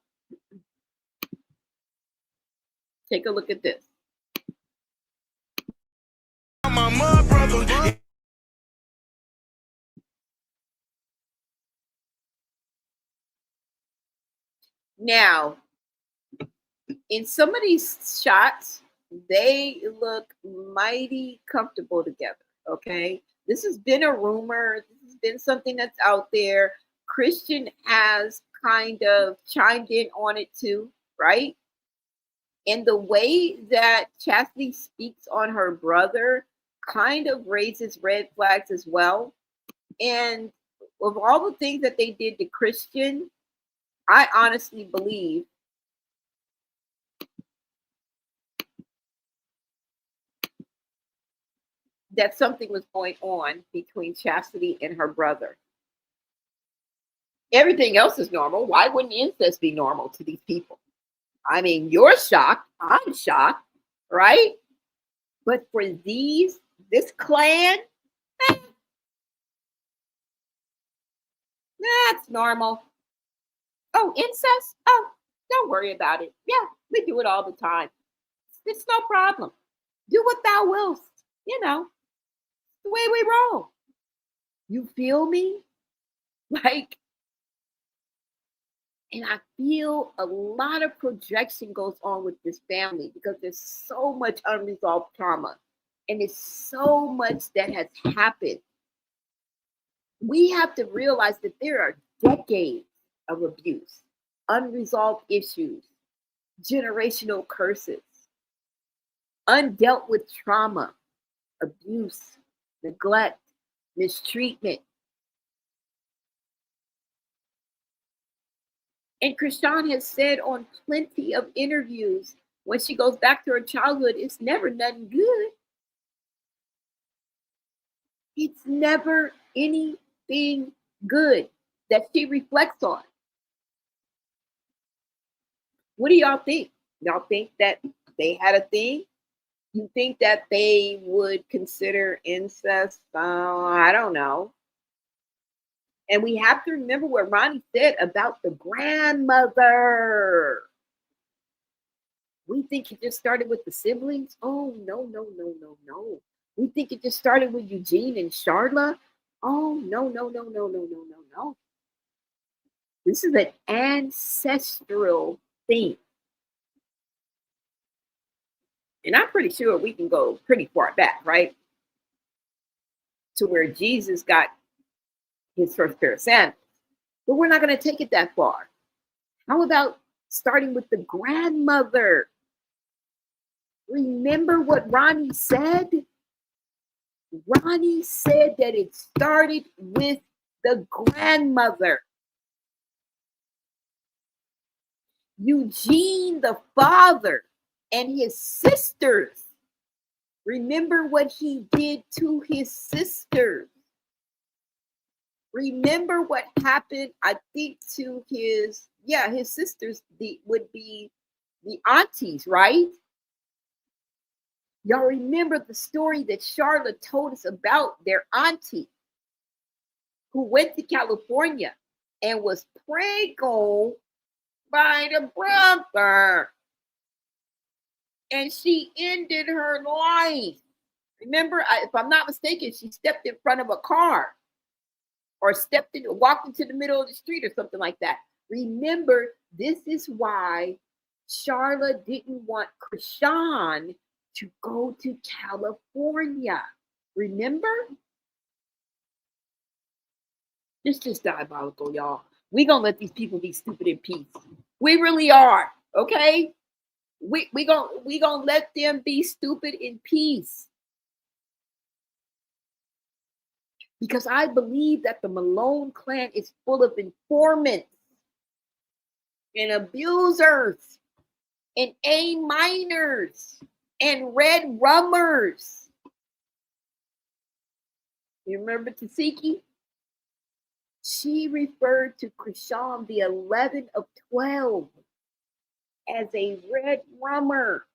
Take a look at this. Now, in some of these shots, they look mighty comfortable together, okay? This has been a rumor. This has been something that's out there. Chrisean has kind of chimed in on it too, right? And the way that Chasity speaks on her brother kind of raises red flags as well. And of all the things that they did to Chrisean, I honestly believe that something was going on between Chasity and her brother. Everything else is normal. Why wouldn't incest be normal to these people? I mean, you're shocked. I'm shocked, right? But for this clan, that's normal. Oh, incest? Oh, don't worry about it. Yeah, we do it all the time. It's no problem. Do what thou wilt. You know, the way we roll. You feel me? Like, And I feel a lot of projection goes on with this family because there's so much unresolved trauma and it's so much that has happened. We have to realize that there are decades of abuse, unresolved issues, generational curses, undealt with trauma, abuse, neglect, mistreatment. And Chrisean has said on plenty of interviews, when she goes back to her childhood, it's never nothing good. It's never anything good that she reflects on. What do y'all think? Y'all think that they had a thing? You think that they would consider incest? I don't know. And we have to remember what Ronnie said about the grandmother. We think it just started with the siblings. Oh, no. We think it just started with Eugene and Charla. Oh, no. This is an ancestral thing. And I'm pretty sure we can go pretty far back, right? To where Jesus got his first pair of sandals. But we're not going to take it that far. How about starting with the grandmother? Remember what Ronnie said? Ronnie said that it started with the grandmother. Eugene, the father, and his sisters. Remember what he did to his sisters. Remember what happened, I think, to his sisters would be the aunties, right? Y'all remember the story that Charlotte told us about their auntie who went to California and was pregnant by the brother. And she ended her life. Remember, if I'm not mistaken, she stepped in front of a car or walked into the middle of the street or something like that. Remember, this is why Charlotte didn't want Chrisean to go to California. Remember? It's just diabolical, y'all. We're going to let these people be stupid in peace. We really are, okay? We gonna let them be stupid in peace. Because I believe that the Malone clan is full of informants and abusers and A minors and red rummers. You remember Chasity? She referred to Chrisean, the 11 of 12, as a red rummer,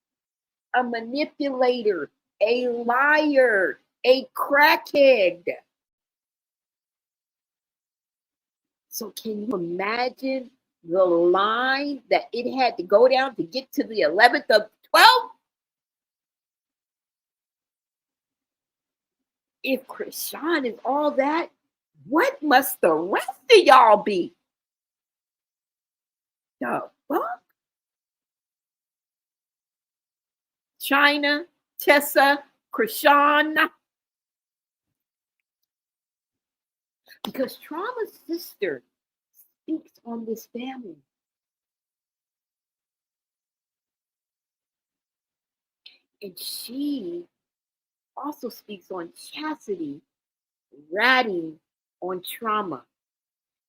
a manipulator, a liar, a crackhead. So can you imagine the line that it had to go down to get to the 11th of 12? If Chrisean is all that, what must the rest of y'all be? The fuck? China, Tessa, Chrisean. Because Trauma's sister speaks on this family. And she also speaks on Chasity, ratting on Trauma.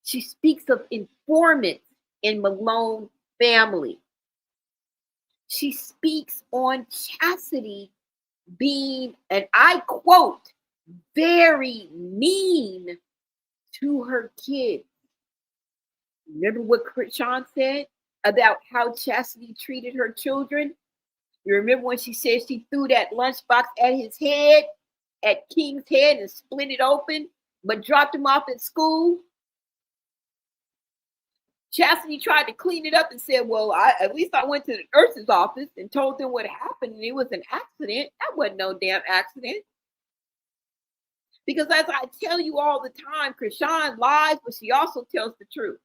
She speaks of informants in Malone family. She speaks on Chasity being, and I quote, very mean to her kids. Remember what Chrisean said about how Chasity treated her children? You remember when she said she threw that lunchbox at his head, at King's head, and split it open, but dropped him off at school? Chasity tried to clean it up and said, well, at least I went to the nurse's office and told them what happened, and it was an accident. That wasn't no damn accident. Because as I tell you all the time, Chrisean lies, but she also tells the truth.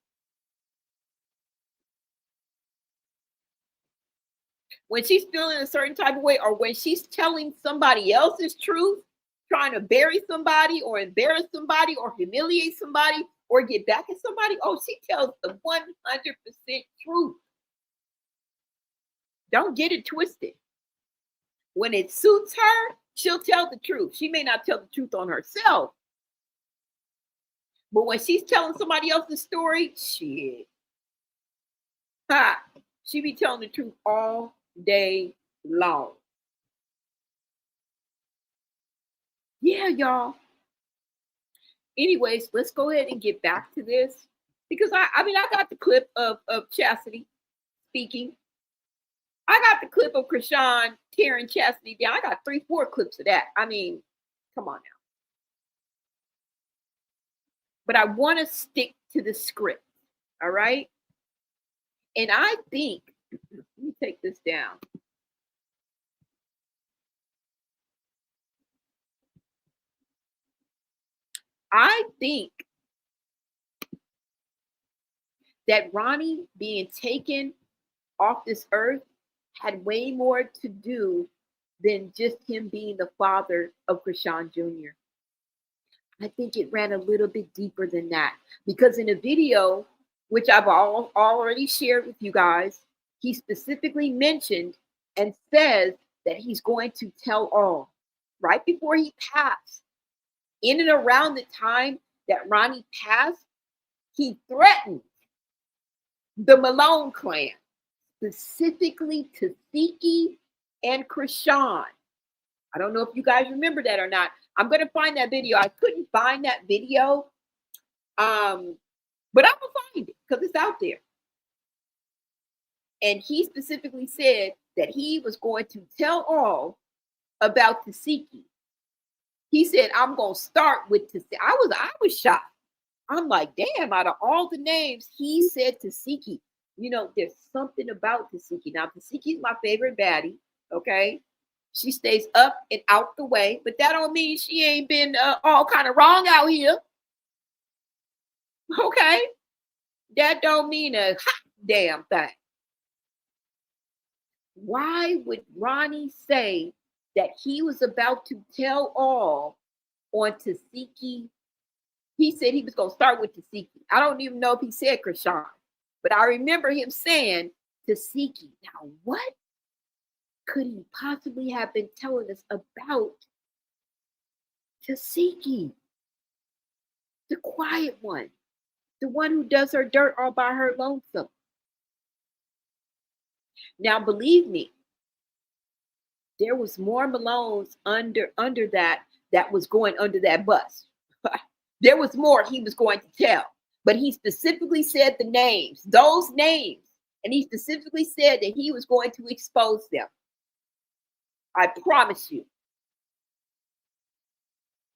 when she's feeling a certain type of way, or when she's telling somebody else's truth, trying to bury somebody or embarrass somebody or humiliate somebody or get back at somebody, oh, she tells the 100% truth. Don't get it twisted. When it suits her, she'll tell the truth. She may not tell the truth on herself, but when she's telling somebody else's story, shit, she be telling the truth all day long. Yeah, y'all. Anyways, let's go ahead and get back to this, because I mean, I got the clip of Chasity speaking. I got the clip of Chrisean tearing Chasity down. I got 3-4 clips of that. I mean, come on now. But I want to stick to the script, all right? And I think, let me take this down. I think that Ronnie being taken off this earth had way more to do than just him being the father of Chrisean Jr. I think it ran a little bit deeper than that, because in a video, which I've already shared with you guys, he specifically mentioned and says that he's going to tell all. Right before he passed, in and around the time that Ronnie passed, he threatened the Malone clan, specifically Chasity and Chrisean. I don't know if you guys remember that or not. I'm going to find that video. I couldn't find that video, but I'm going to find it because it's out there. And he specifically said that he was going to tell all about Chasity. He said, I'm going to start with Chasity. I was shocked. I'm like, damn, out of all the names, he said Chasity. You know, there's something about Chasity. Now, Chasity is my favorite baddie, okay? She stays up and out the way, but that don't mean she ain't been all kind of wrong out here. Okay? That don't mean a hot damn thing. Why would Ronnie say that he was about to tell all on Chasity? He said he was going to start with Chasity. I don't even know if he said Chrisean, but I remember him saying Chasity. Now, what could he possibly have been telling us about Chasity? The quiet one, the one who does her dirt all by her lonesome. Now, believe me, there was more Malones under that was going under that bus. There was more he was going to tell, but he specifically said the names, those names, and he specifically said that he was going to expose them. I promise you.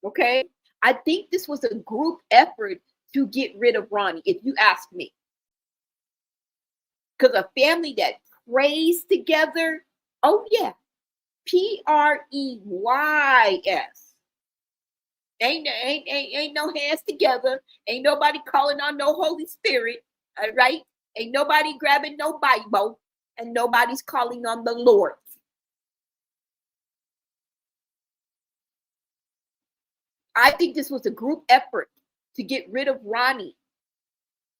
Okay? I think this was a group effort to get rid of Ronnie, if you ask me. Because a family that prays together, oh yeah, Preys. Ain't no hands together. Ain't nobody calling on no Holy Spirit. All right? Ain't nobody grabbing no Bible, and nobody's calling on the Lord. I think this was a group effort to get rid of Ronnie.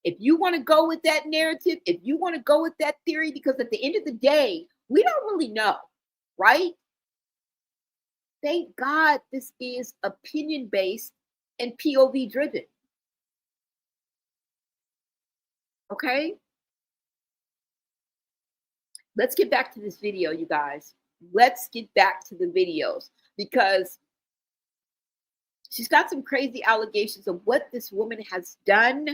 If you want to go with that narrative, if you want to go with that theory, because at the end of the day, we don't really know, right? Thank God this is opinion-based and POV-driven. Okay? Let's get back to this video, you guys. Let's get back to the videos, because she's got some crazy allegations of what this woman has done.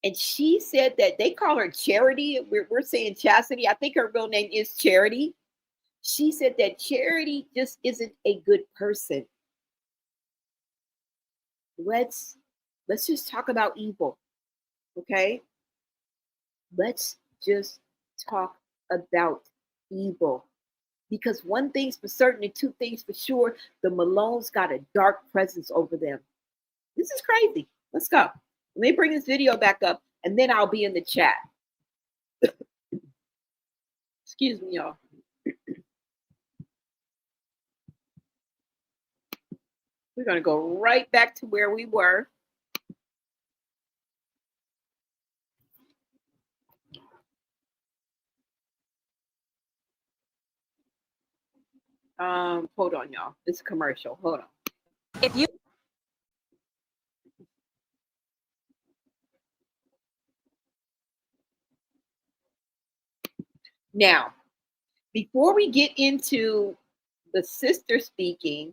And she said that they call her Charity. We're saying Chasity. I think her real name is Charity. She said that Charity just isn't a good person. Let's just talk about evil, okay? Let's just talk about evil. Because one thing's for certain and two things for sure, the Malones got a dark presence over them. This is crazy. Let's go. Let me bring this video back up, and then I'll be in the chat. Excuse me, y'all. We're going to go right back to where we were. Hold on, y'all. This is commercial. Hold on. If you Now, before we get into the sister speaking,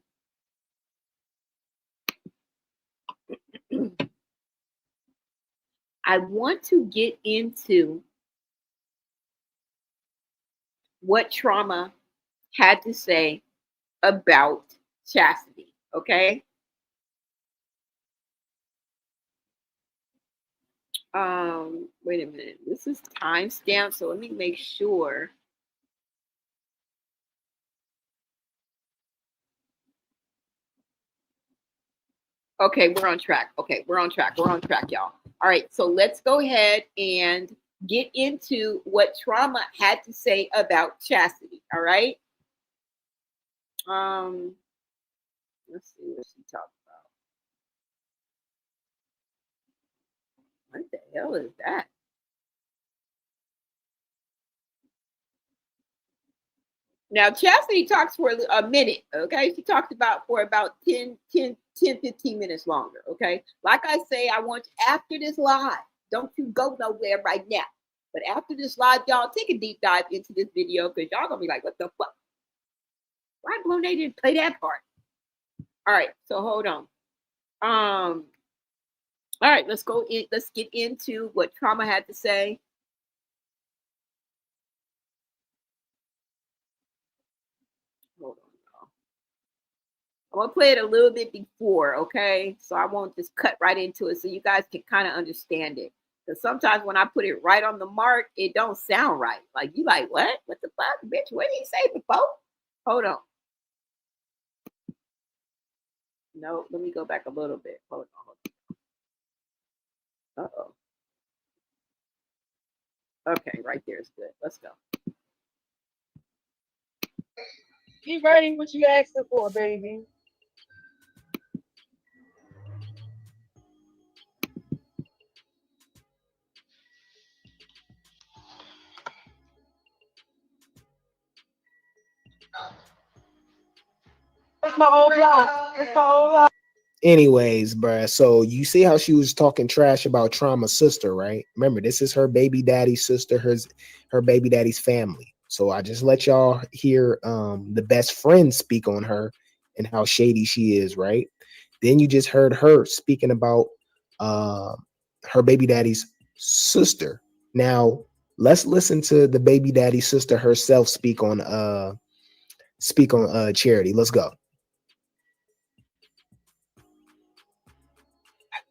I want to get into what Trauma had to say about Chasity, okay? Wait a minute. This is timestamped, so let me make sure. Okay, we're on track. Okay, we're on track. We're on track, y'all. All right, so let's go ahead and get into what Trauma had to say about Chasity. All right. Let's see what she talked about. What the hell is that? Now, Chasity talks for a minute, okay? She talked about for about 10, 15 minutes longer, okay? Like I say, I want you, after this live, don't you go nowhere right now. But after this live, y'all, take a deep dive into this video because y'all going to be like, what the fuck? Why Blue Nate didn't play that part? All right, so hold on. All right, let's go in. Let's get into what Trauma had to say. Hold on, y'all. I'm gonna play it a little bit before, okay? So I won't just cut right into it, so you guys can kind of understand it. Because sometimes when I put it right on the mark, it don't sound right. Like you like, what? What the fuck, bitch? What did he say before? Hold on. No, let me go back a little bit. Hold on. Uh-oh. Okay, right there is good. Let's go. You ready? What you asking for, baby? It's my whole block. It's my whole block. Anyways, bruh, so you see how she was talking trash about Trauma's sister, right? Remember, this is her baby daddy's sister, her baby daddy's family. So I just let y'all hear the best friend speak on her and how shady she is, right? Then you just heard her speaking about her baby daddy's sister. Now let's listen to the baby daddy's sister herself speak on Charity. Let's go.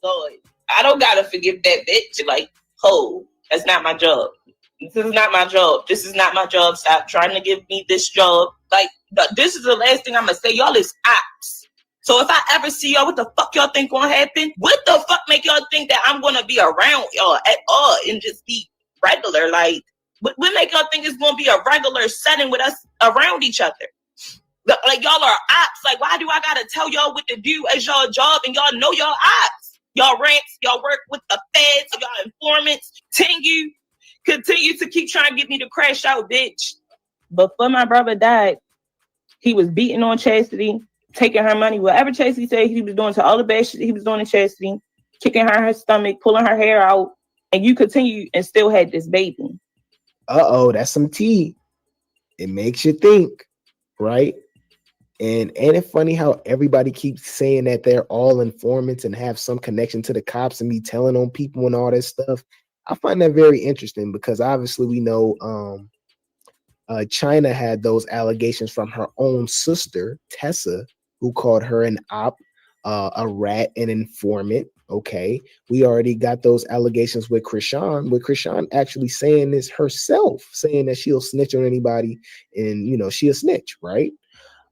Lord, I don't gotta forgive that bitch. Like, ho, that's not my job. This is not my job. This is not my job. Stop trying to give me this job. Like, this is the last thing I'm gonna say. Y'all is ops. So if I ever see y'all, what the fuck y'all think gonna happen? What the fuck make y'all think that I'm gonna be around y'all at all and just be regular? Like, what make y'all think it's gonna be a regular setting with us around each other? Like, y'all are ops. Like, why do I gotta tell y'all what to do as y'all job and y'all know y'all ops? Y'all rants, y'all work with the feds, y'all informants, continue to keep trying to get me to crash out, bitch. Before my brother died, he was beating on Chasity, taking her money, whatever Chasity said he was doing to all the bad shit he was doing to Chasity, kicking her in her stomach, pulling her hair out, and you continue and still had this baby. Uh-oh, that's some tea. It makes you think, right? And ain't it funny how everybody keeps saying that they're all informants and have some connection to the cops and be telling on people and all that stuff? I find that very interesting because obviously we know China had those allegations from her own sister, Tessa, who called her an op, a rat, an informant. Okay, we already got those allegations with Chrisean actually saying this herself, saying that she'll snitch on anybody and she'll snitch, right?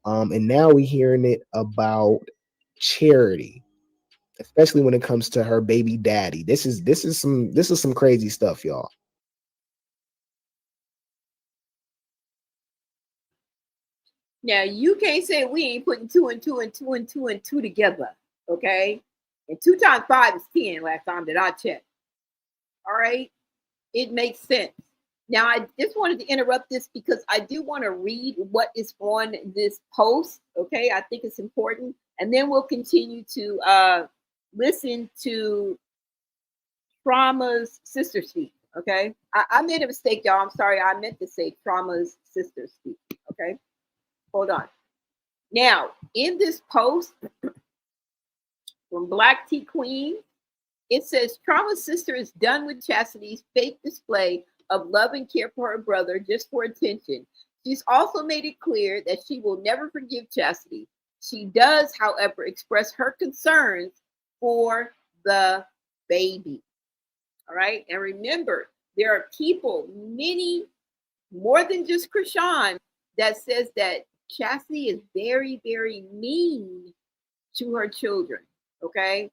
And now we're hearing it about Charity, especially when it comes to her baby daddy. This is some crazy stuff, y'all. Now you can't say we ain't putting 2 and 2 and 2 and 2 and 2 together, okay? And 2 times 5 is 10 last time that I checked. All right, it makes sense. Now I just wanted to interrupt this because I do want to read what is on this post. Okay, I think it's important, and then we'll continue to listen to Trauma's sister speak. Okay, I made a mistake, y'all. I'm sorry. I meant to say Trauma's sister speak. Okay. Hold on. Now, in this post from Black Tea Queen, it says Trauma's sister is done with Chastity's fake display of love and care for her brother just for attention. She's also made it clear that she will never forgive Chasity. She does, however, express her concerns for the baby. All right. And remember, there are people, many more than just Chrisean, that says that Chasity is very, very mean to her children. Okay.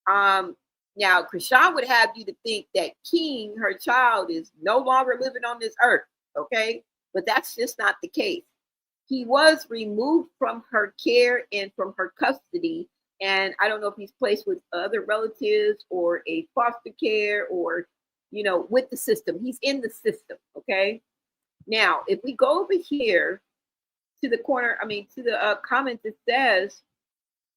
Now Chrisean would have you to think that King, her child, is no longer living on this earth. Okay. But that's just not the case. He was removed from her care and from her custody. And I don't know if he's placed with other relatives or a foster care or, you know, with the system. He's in the system. Okay. Now, if we go over here to the corner, to the comments, it says,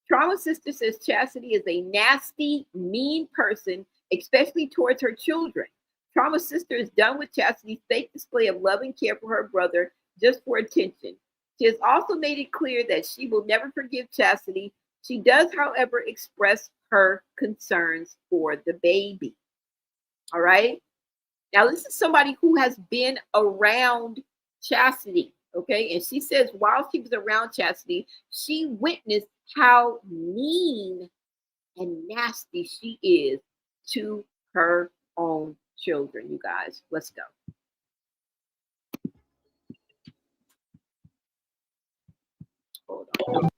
Trauma Sister says Chasity is a nasty, mean person, especially towards her children. Trauma Sister is done with Chastity's fake display of love and care for her brother just for attention. She has also made it clear that she will never forgive Chasity. She does, however, express her concerns for the baby. All right. Now, this is somebody who has been around Chasity. Okay, and she says while she was around Chasity, she witnessed how mean and nasty she is to her own children. You guys, let's go. Hold on.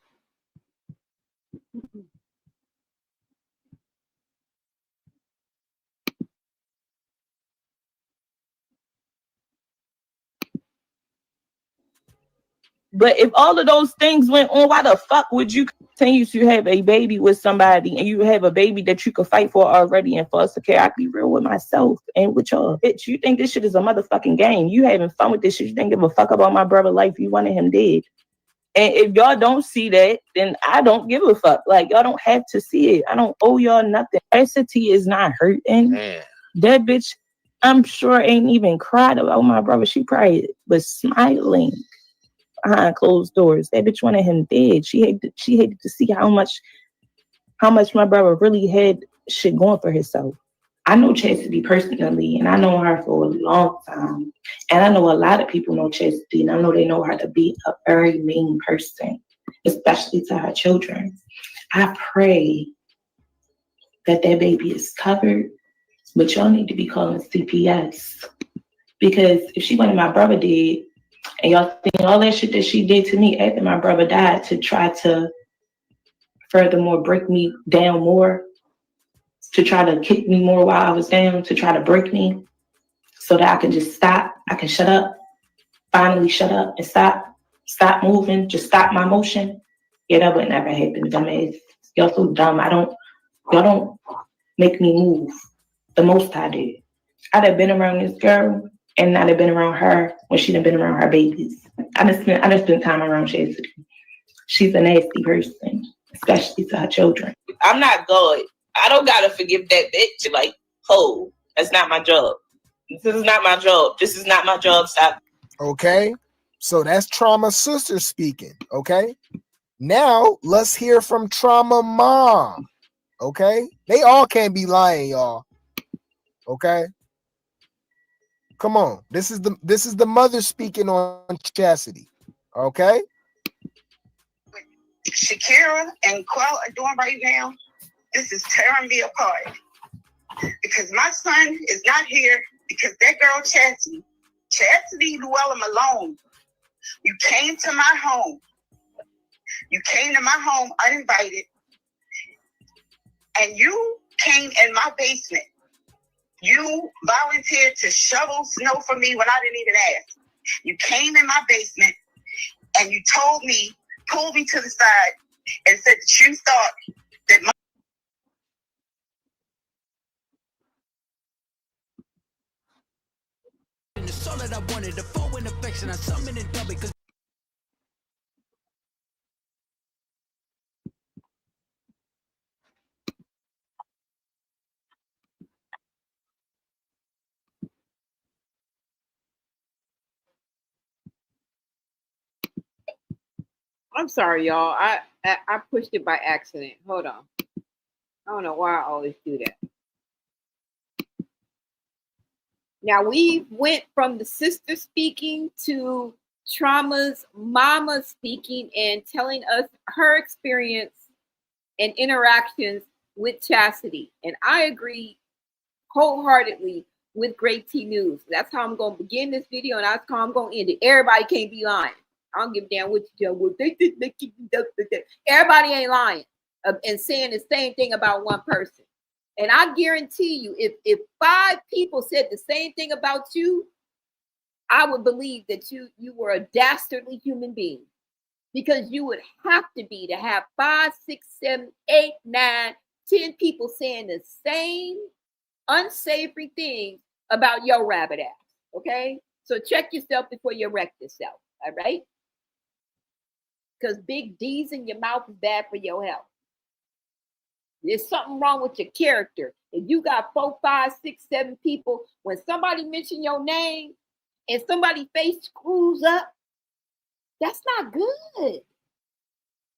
But if all of those things went on, why the fuck would you continue to have a baby with somebody and you have a baby that you could fight for already in foster care? I can be real with myself and with y'all. Bitch, you think this shit is a motherfucking game. You having fun with this shit. You didn't give a fuck about my brother's life. You wanted him dead. And if y'all don't see that, then I don't give a fuck. Like, y'all don't have to see it. I don't owe y'all nothing. Chasity is not hurting. Man. That bitch, I'm sure, ain't even cried about my brother. She probably was smiling behind closed doors. That bitch wanted him dead. She hated to see how much my brother really had shit going for himself. I know Chasity personally, and I know her for a long time. And I know a lot of people know Chasity, and I know they know her to be a very mean person, especially to her children. I pray that baby is covered, but y'all need to be calling CPS. Because if she wanted my brother dead, and y'all think all that shit that she did to me after my brother died to try to furthermore break me down more, to try to kick me more while I was down, to try to break me so that I can just stop. I can shut up, finally shut up and stop moving, just stop my motion. Yeah, that would never happen, dumbass. Y'all so dumb. Y'all don't make me move. The most I did. I'd have been around this girl and not have been around her when she'd have been around her babies. I just spent time around Chasity. She's a nasty person, especially to her children. I'm not God. I don't gotta forgive that bitch. Like, ho, that's not my job. This is not my job. This is not my job. Stop. Okay, so that's Trauma Sister speaking. Okay, now let's hear from Trauma Mom. Okay, they all can't be lying, y'all. Okay. Come on. This is the mother speaking on Chasity. Okay? Shakira and Quell are doing right now, this is tearing me apart. Because my son is not here because that girl Chasity Llewellyn Malone, you came to my home. You came to my home uninvited. And you came in my basement. You volunteered to shovel snow for me when I didn't even ask. You came in my basement and you told me, pulled me to the side, and said that you thought that my It's all that I wanted. The foe and affection. I summon and dub it. 'Cause I'm sorry, y'all. I pushed it by accident. Hold on. I don't know why I always do that. Now we went from the sister speaking to Trauma's mama speaking and telling us her experience and interactions with Chasity. And I agree wholeheartedly with Great T News. That's how I'm going to begin this video, and that's how I'm going to end it. Everybody can't be lying. I don't give a damn what you do. Well, everybody ain't lying and saying the same thing about one person. And I guarantee you, if 5 people said the same thing about you, I would believe that you were a dastardly human being, because you would have to have 5, 6, 7, 8, 9, 10 people saying the same unsavory things about your rabbit ass. Okay, so check yourself before you wreck yourself. All right, because big D's in your mouth is bad for your health. There's something wrong with your character. If you got 4, 5, 6, 7 people, when somebody mention your name and somebody's face screws up, that's not good.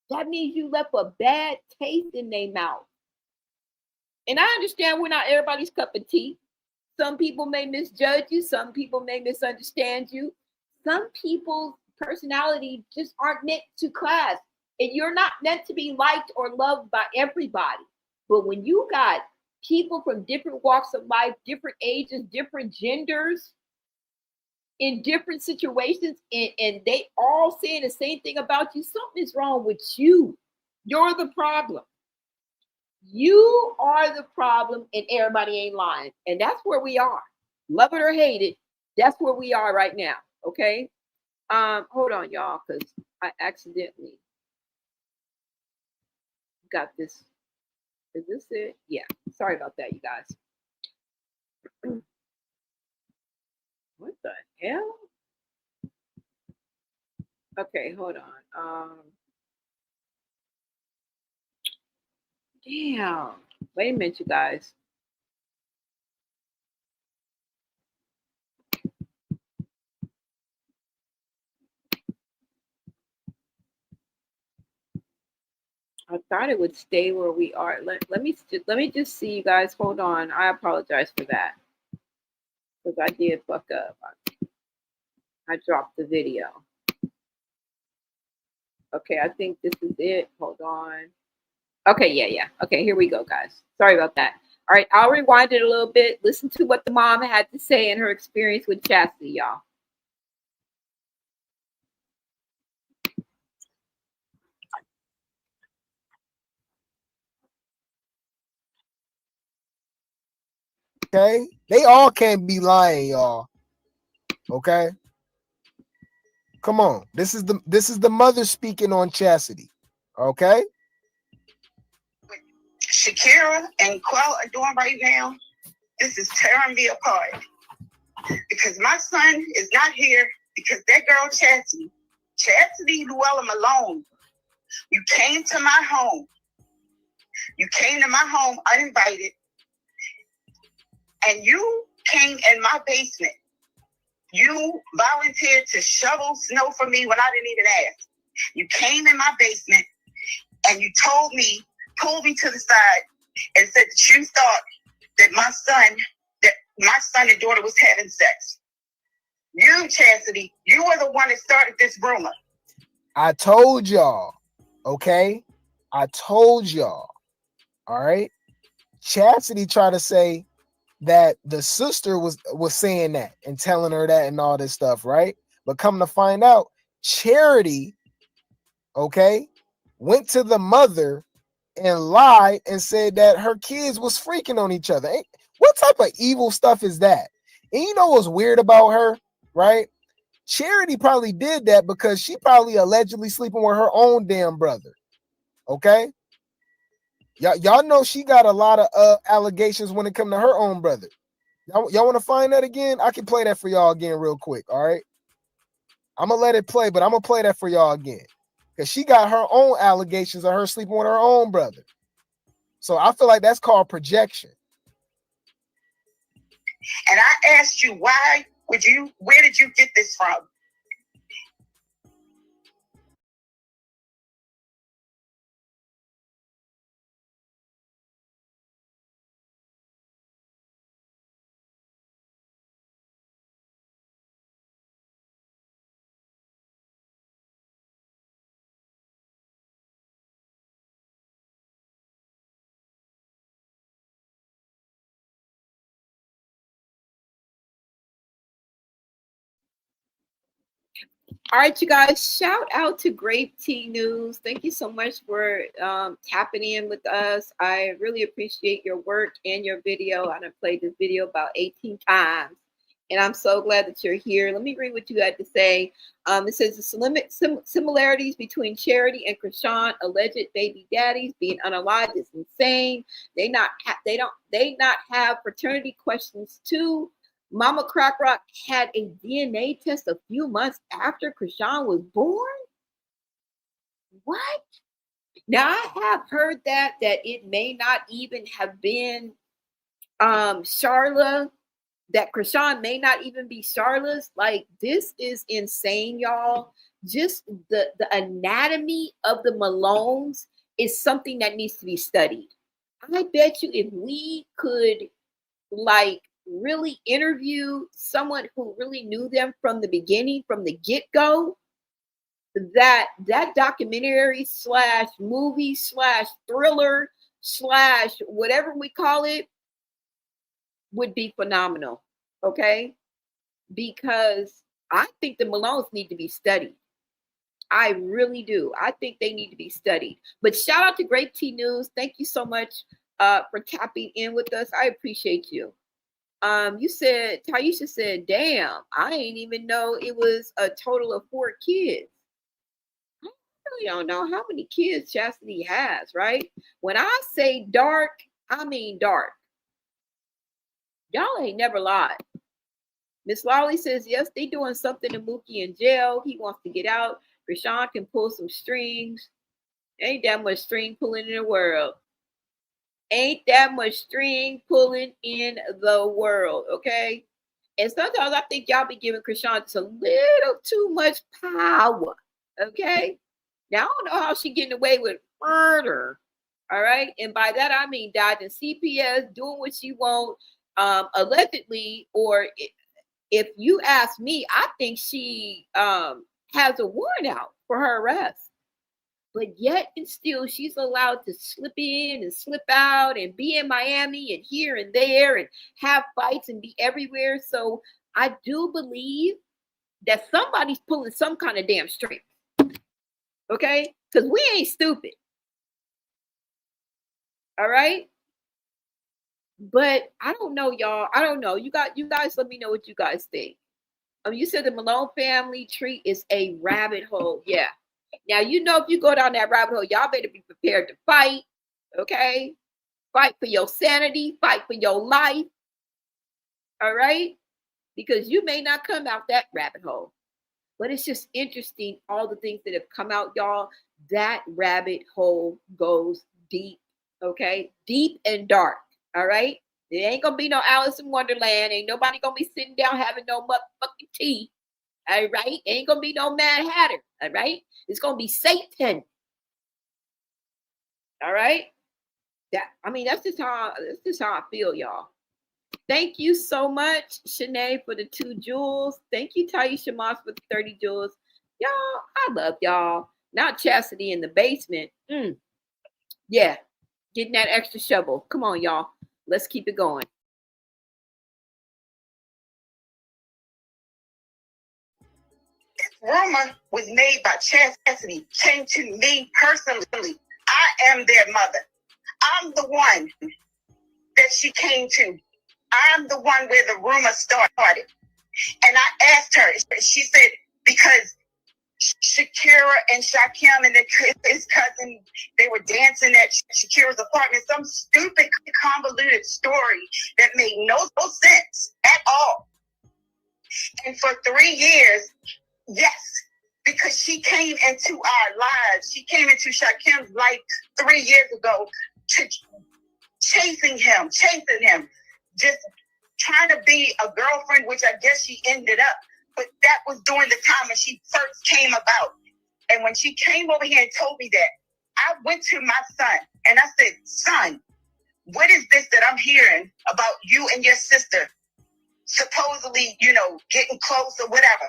That means you left a bad taste in their mouth. And I understand we're not everybody's cup of tea. Some people may misjudge you. Some people may misunderstand you. Some people's personality just aren't meant to class. And you're not meant to be liked or loved by everybody. But when you got people from different walks of life, different ages, different genders, in different situations, and they all saying the same thing about you, something is wrong with you. You're the problem. You are the problem, and everybody ain't lying. And that's where we are. Love it or hate it, that's where we are right now. Okay. Hold on, y'all, because I accidentally got this. Is this it? Yeah. Sorry about that, you guys. What the hell? Okay, hold on. Damn. Wait a minute, you guys. I thought it would stay where we are. Let me just see, you guys. Hold on. I apologize for that, because I did fuck up. I dropped the video. Okay, I think this is it. Hold on. Okay, yeah. Okay, here we go, guys. Sorry about that. All right, I'll rewind it a little bit. Listen to what the mom had to say in her experience with Chasity, y'all. Okay, they all can't be lying, y'all. Okay, come on. This is the mother speaking on Chasity. Okay. Shakira and Quell are doing right now, this is tearing me apart. Because my son is not here because that girl Chasity Luella Malone, you came to my home. You came to my home uninvited, and you came in my basement. You volunteered to shovel snow for me when I didn't even ask. You came in my basement and you told me, pulled me to the side and said that you thought that my son and daughter was having sex. You, Chasity, you were the one that started this rumor. I told y'all. Okay, I told y'all. All right. Chasity tried to say that the sister was saying that and telling her that and all this stuff, right? But come to find out, Charity, okay, went to the mother and lied and said that her kids was freaking on each other. What type of evil stuff is that? And you know what's weird about her, right? Charity probably did that because she probably allegedly sleeping with her own damn brother. Okay? Y'all know she got a lot of allegations when it comes to her own brother. Y'all want to find that again? I can play that for y'all again real quick, all right? I'm going to let it play, but I'm going to play that for y'all again. Because she got her own allegations of her sleeping with her own brother. So I feel like that's called projection. And I asked you, where did you get this from? All right, you guys, shout out to Grape Tea News. Thank you so much for tapping in with us. I really appreciate your work and your video. I done played this video about 18 times, and I'm so glad that you're here. Let me read what you had to say. It says the similarities between Charity and Chrisean, alleged baby daddies, being unalived is insane. They not have fraternity questions too. Mama Crack Rock had a DNA test a few months after Chrisean was born? What? Now, I have heard that it may not even have been Charla, that Chrisean may not even be Charla's. Like, this is insane, y'all. Just the anatomy of the Malones is something that needs to be studied. I bet you if we could, like, really interview someone who really knew them from the beginning, from the get-go, that documentary / movie / thriller / whatever we call it would be phenomenal. Okay, because I think the Malones need to be studied. I really do. I think they need to be studied. But shout out to Grape Tea News. Thank you so much for tapping in with us. I appreciate you. Taisha said, damn, I ain't even know it was a total of 4 kids. I really don't know how many kids Chasity has, right? When I say dark, I mean dark. Y'all ain't never lied. Miss Lolly says, yes, they doing something to Mookie in jail. He wants to get out. Chrisean can pull some strings. Ain't that much string pulling in the world. Ain't that much string pulling in the world, okay? And sometimes I think y'all be giving Chrisean just a little too much power, okay? Now, I don't know how she getting away with murder, all right? And by that, I mean dodging CPS, doing what she want, allegedly, or if you ask me, I think she has a warrant out for her arrest. But yet and still, she's allowed to slip in and slip out and be in Miami and here and there and have fights and be everywhere. So I do believe that somebody's pulling some kind of damn string. Okay? Because we ain't stupid. All right? But I don't know, y'all. I don't know. You guys let me know what you guys think. You said the Malone family tree is a rabbit hole. Yeah. Now, you know, if you go down that rabbit hole, y'all better be prepared to fight, okay? Fight for your sanity, fight for your life, all right? Because you may not come out that rabbit hole. But it's just interesting, all the things that have come out, y'all. That rabbit hole goes deep, okay? Deep and dark, all right? It ain't going to be no Alice in Wonderland. Ain't nobody going to be sitting down having no motherfucking tea. All right, ain't gonna be no Mad Hatter. All right, it's gonna be Satan. All right, that's just how I feel, y'all. Thank you so much, Shanae, for the 2 jewels. Thank you, Taisha Moss, for the 30 jewels. Y'all, I love y'all. Not Chasity in the basement. Yeah, getting that extra shovel. Come on, y'all. Let's keep it going. Rumor was made by Chasity, came to me personally. I am their mother. I'm the one that she came to. I'm the one where the rumor started. And I asked her, she said, because Shakira and Shakim and his cousin, they were dancing at Shakira's apartment. Some stupid, convoluted story that made no sense at all. And for 3 years, yes, because she came into our lives. She came into Shakim's life 3 years ago, chasing him, just trying to be a girlfriend, which I guess she ended up. But that was during the time when she first came about. And when she came over here and told me that, I went to my son and I said, son, what is this that I'm hearing about you and your sister supposedly, getting close or whatever?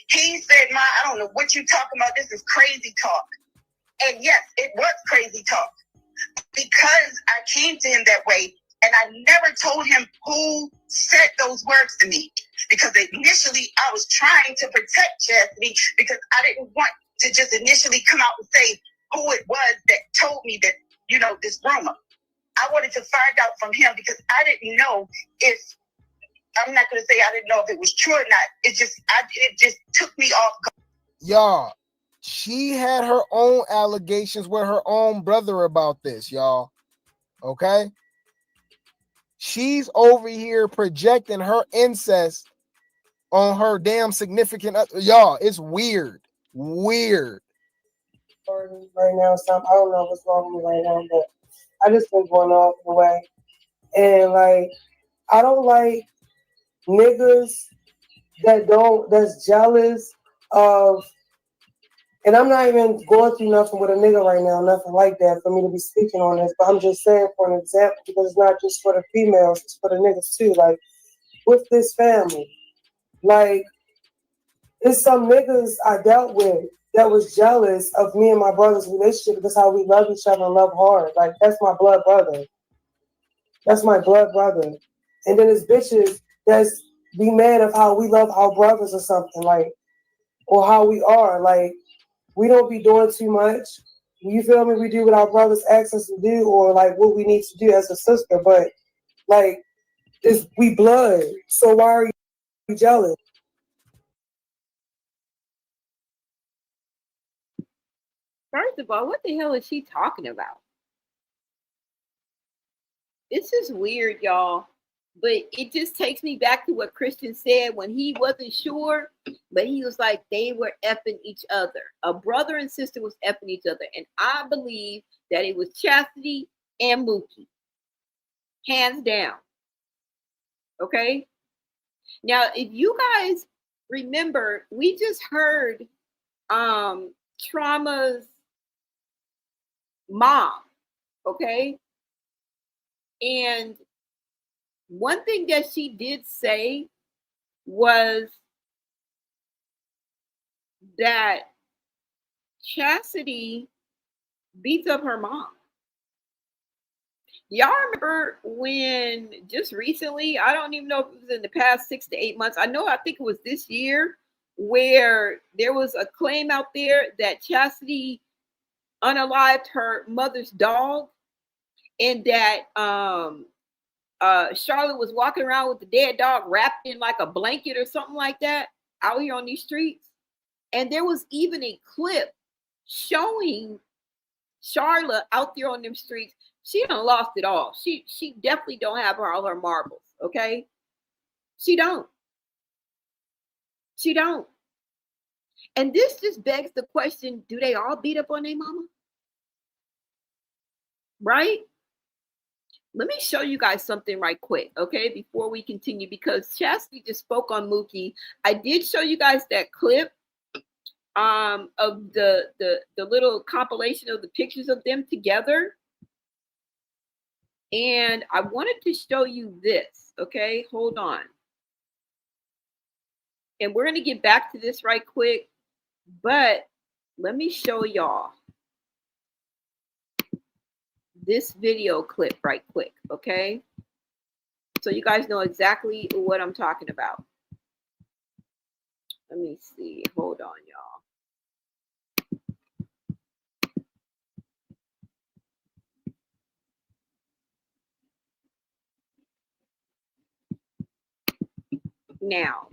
He said, Ma, I don't know what you're talking about. This is crazy talk. And yes, it was crazy talk because I came to him that way. And I never told him who said those words to me, because initially I was trying to protect Chasity because I didn't want to just initially come out and say who it was that told me that, this rumor. I wanted to find out from him because I didn't know if, I'm not going to say I didn't know if it was true or not. It just took me off guard. Y'all, she had her own allegations with her own brother about this, y'all. Okay? She's over here projecting her incest on her damn significant other. Y'all, it's weird. Weird. Right now, I don't know what's wrong with me right now, but I just been going off the way. And I don't like niggas that's jealous of, and I'm not even going through nothing with a nigga right now, nothing like that for me to be speaking on this, but I'm just saying for an example, because it's not just for the females, it's for the niggas too. With this family, it's some niggas I dealt with that was jealous of me and my brother's relationship because how we love each other and love hard. That's my blood brother. That's my blood brother. And then there's bitches that's be mad of how we love our brothers or something, or how we are. We don't be doing too much. You feel me? We do what our brothers ask us to do, or what we need to do as a sister. But we blood. So why are you jealous? First of all, what the hell is she talking about? This is weird, y'all. But it just takes me back to what Chrisean said when he wasn't sure, but he was like, they were effing each other. A brother and sister was effing each other. And I believe that it was Chasity and Mookie. Hands down. Okay? Now, if you guys remember, we just heard Trauma's mom, okay? And one thing that she did say was that Chasity beats up her mom. Y'all remember when just recently, I don't even know if it was in the past 6 to 8 months, I think it was this year, where there was a claim out there that Chasity unalived her mother's dog, and that Charlotte was walking around with the dead dog wrapped in like a blanket or something like that out here on these streets. And there was even a clip showing Charlotte out there on them streets. She done lost it all. She definitely don't have all her marbles, okay? She don't. And this just begs the question, do they all beat up on their mama? Right? Let me show you guys something right quick, okay, before we continue, because Chasity just spoke on Mookie. I did show you guys that clip of the little compilation of the pictures of them together. And I wanted to show you this, okay? Hold on. And we're going to get back to this right quick, but let me show y'all this video clip right quick, okay? So you guys know exactly what I'm talking about. Let me see. Hold on, y'all. Now,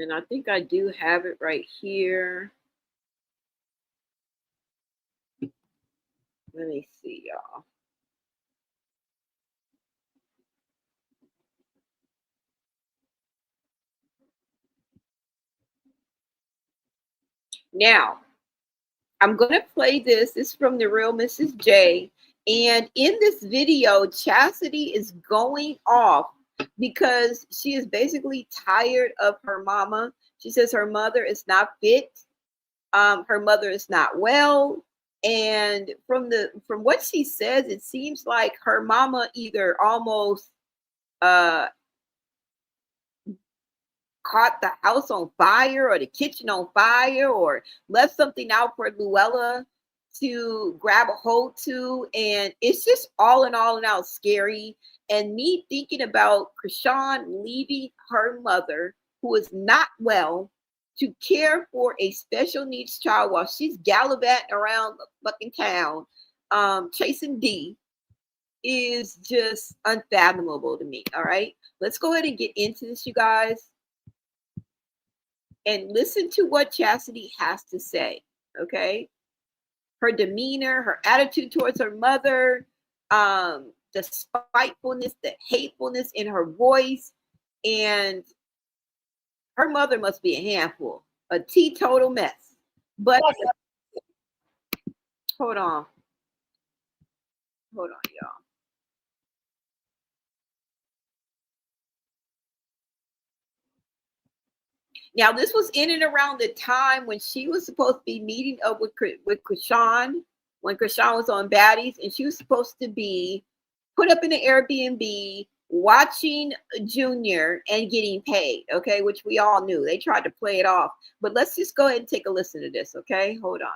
And I think I do have it right here. Let me see, y'all. Now, I'm going to play this. This is from The Real Mrs. J. And in this video, Chasity is going off because she is basically tired of her mama. She says her mother is not fit. Her mother is not well. And from what she says, it seems like her mama either almost caught the house on fire or the kitchen on fire or left something out for Luella to grab a hold to. And it's just all in all scary. And me thinking about Chrisean leaving her mother, who is not well, to care for a special needs child while she's gallivanting around the fucking town, chasing D, is just unfathomable to me. All right, let's go ahead and get into this, you guys, and listen to what Chasity has to say. Okay, her demeanor, her attitude towards her mother, the spitefulness, the hatefulness in her voice, and her mother must be a handful, a teetotal mess. But hold on, y'all. Now, this was in and around the time when she was supposed to be meeting up with Chrisean, when Chrisean was on Daddies, and she was supposed to be put up in an Airbnb watching Junior and getting paid, okay, which we all knew. They tried to play it off. But let's just go ahead and take a listen to this, okay? Hold on.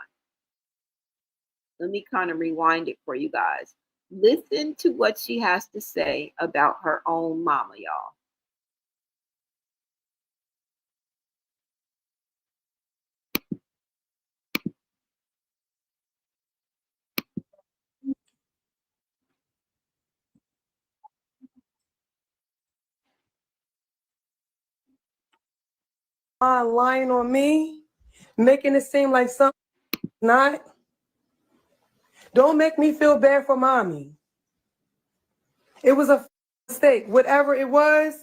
Let me kind of rewind it for you guys. Listen to what she has to say about her own mama, y'all. Lying on me, making it seem like something not. Don't make me feel bad for mommy. It was a mistake. Whatever it was,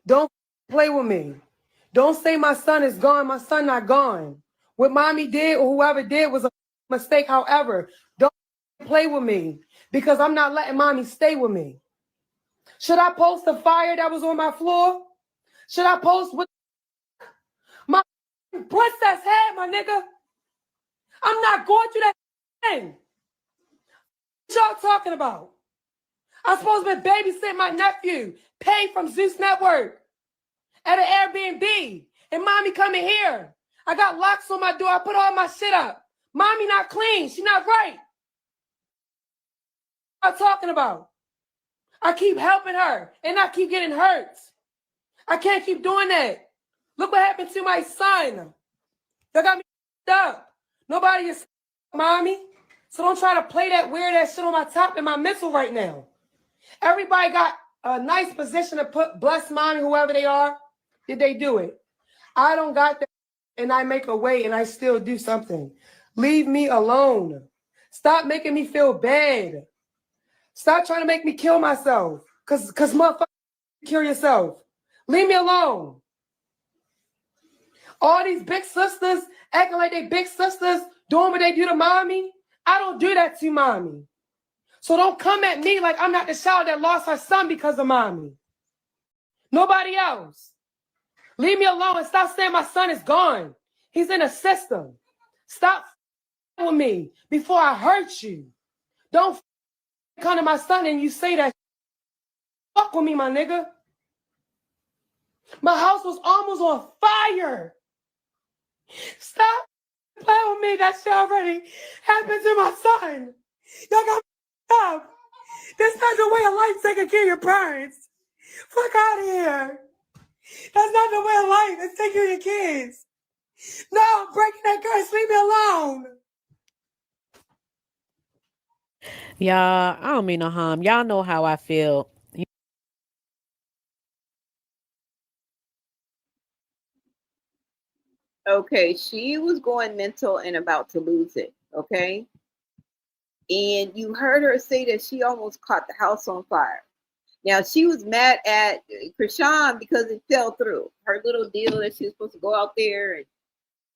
don't play with me. Don't say my son is gone. My son not gone. What mommy did or whoever did was a mistake. However, don't play with me because I'm not letting mommy stay with me. Should I post the fire that was on my floor? Should I post what my princess had, my nigga? I'm not going through that thing. What y'all talking about? I'm supposed to be babysitting my nephew, paid from Zeus Network at an Airbnb, and mommy coming here. I got locks on my door. I put all my shit up. Mommy not clean. She not right. What I'm talking about? I keep helping her, and I keep getting hurt. I can't keep doing that. Look what happened to my son. They got me up. Nobody is mommy. So don't try to play that weird ass shit on my top and my missile right now. Everybody got a nice position to put bless mommy, whoever they are. Did they do it? I don't got that, and I make a way, and I still do something. Leave me alone. Stop making me feel bad. Stop trying to make me kill myself. Cause motherfucker, kill yourself. Leave me alone. All these big sisters acting like they big sisters, doing what they do to mommy. I don't do that to mommy. So don't come at me like I'm not the child that lost her son because of mommy. Nobody else. Leave me alone and stop saying my son is gone. He's in a system. Stop with me before I hurt you. Don't come to my son and you say that. Fuck with me, my nigga. My house was almost on fire. Stop playing with me. That shit already happened to my son. Y'all got me up. That's not the way of life taking care of your parents. Fuck out of here. That's not the way of life. It's taking care of your kids. No, I'm breaking that curse. Leave me alone. Y'all, I don't mean no harm. Y'all know how I feel. Okay, she was going mental and about to lose it. Okay. And you heard her say that she almost caught the house on fire. Now, she was mad at Chrisean because it fell through. Her little deal that she was supposed to go out there and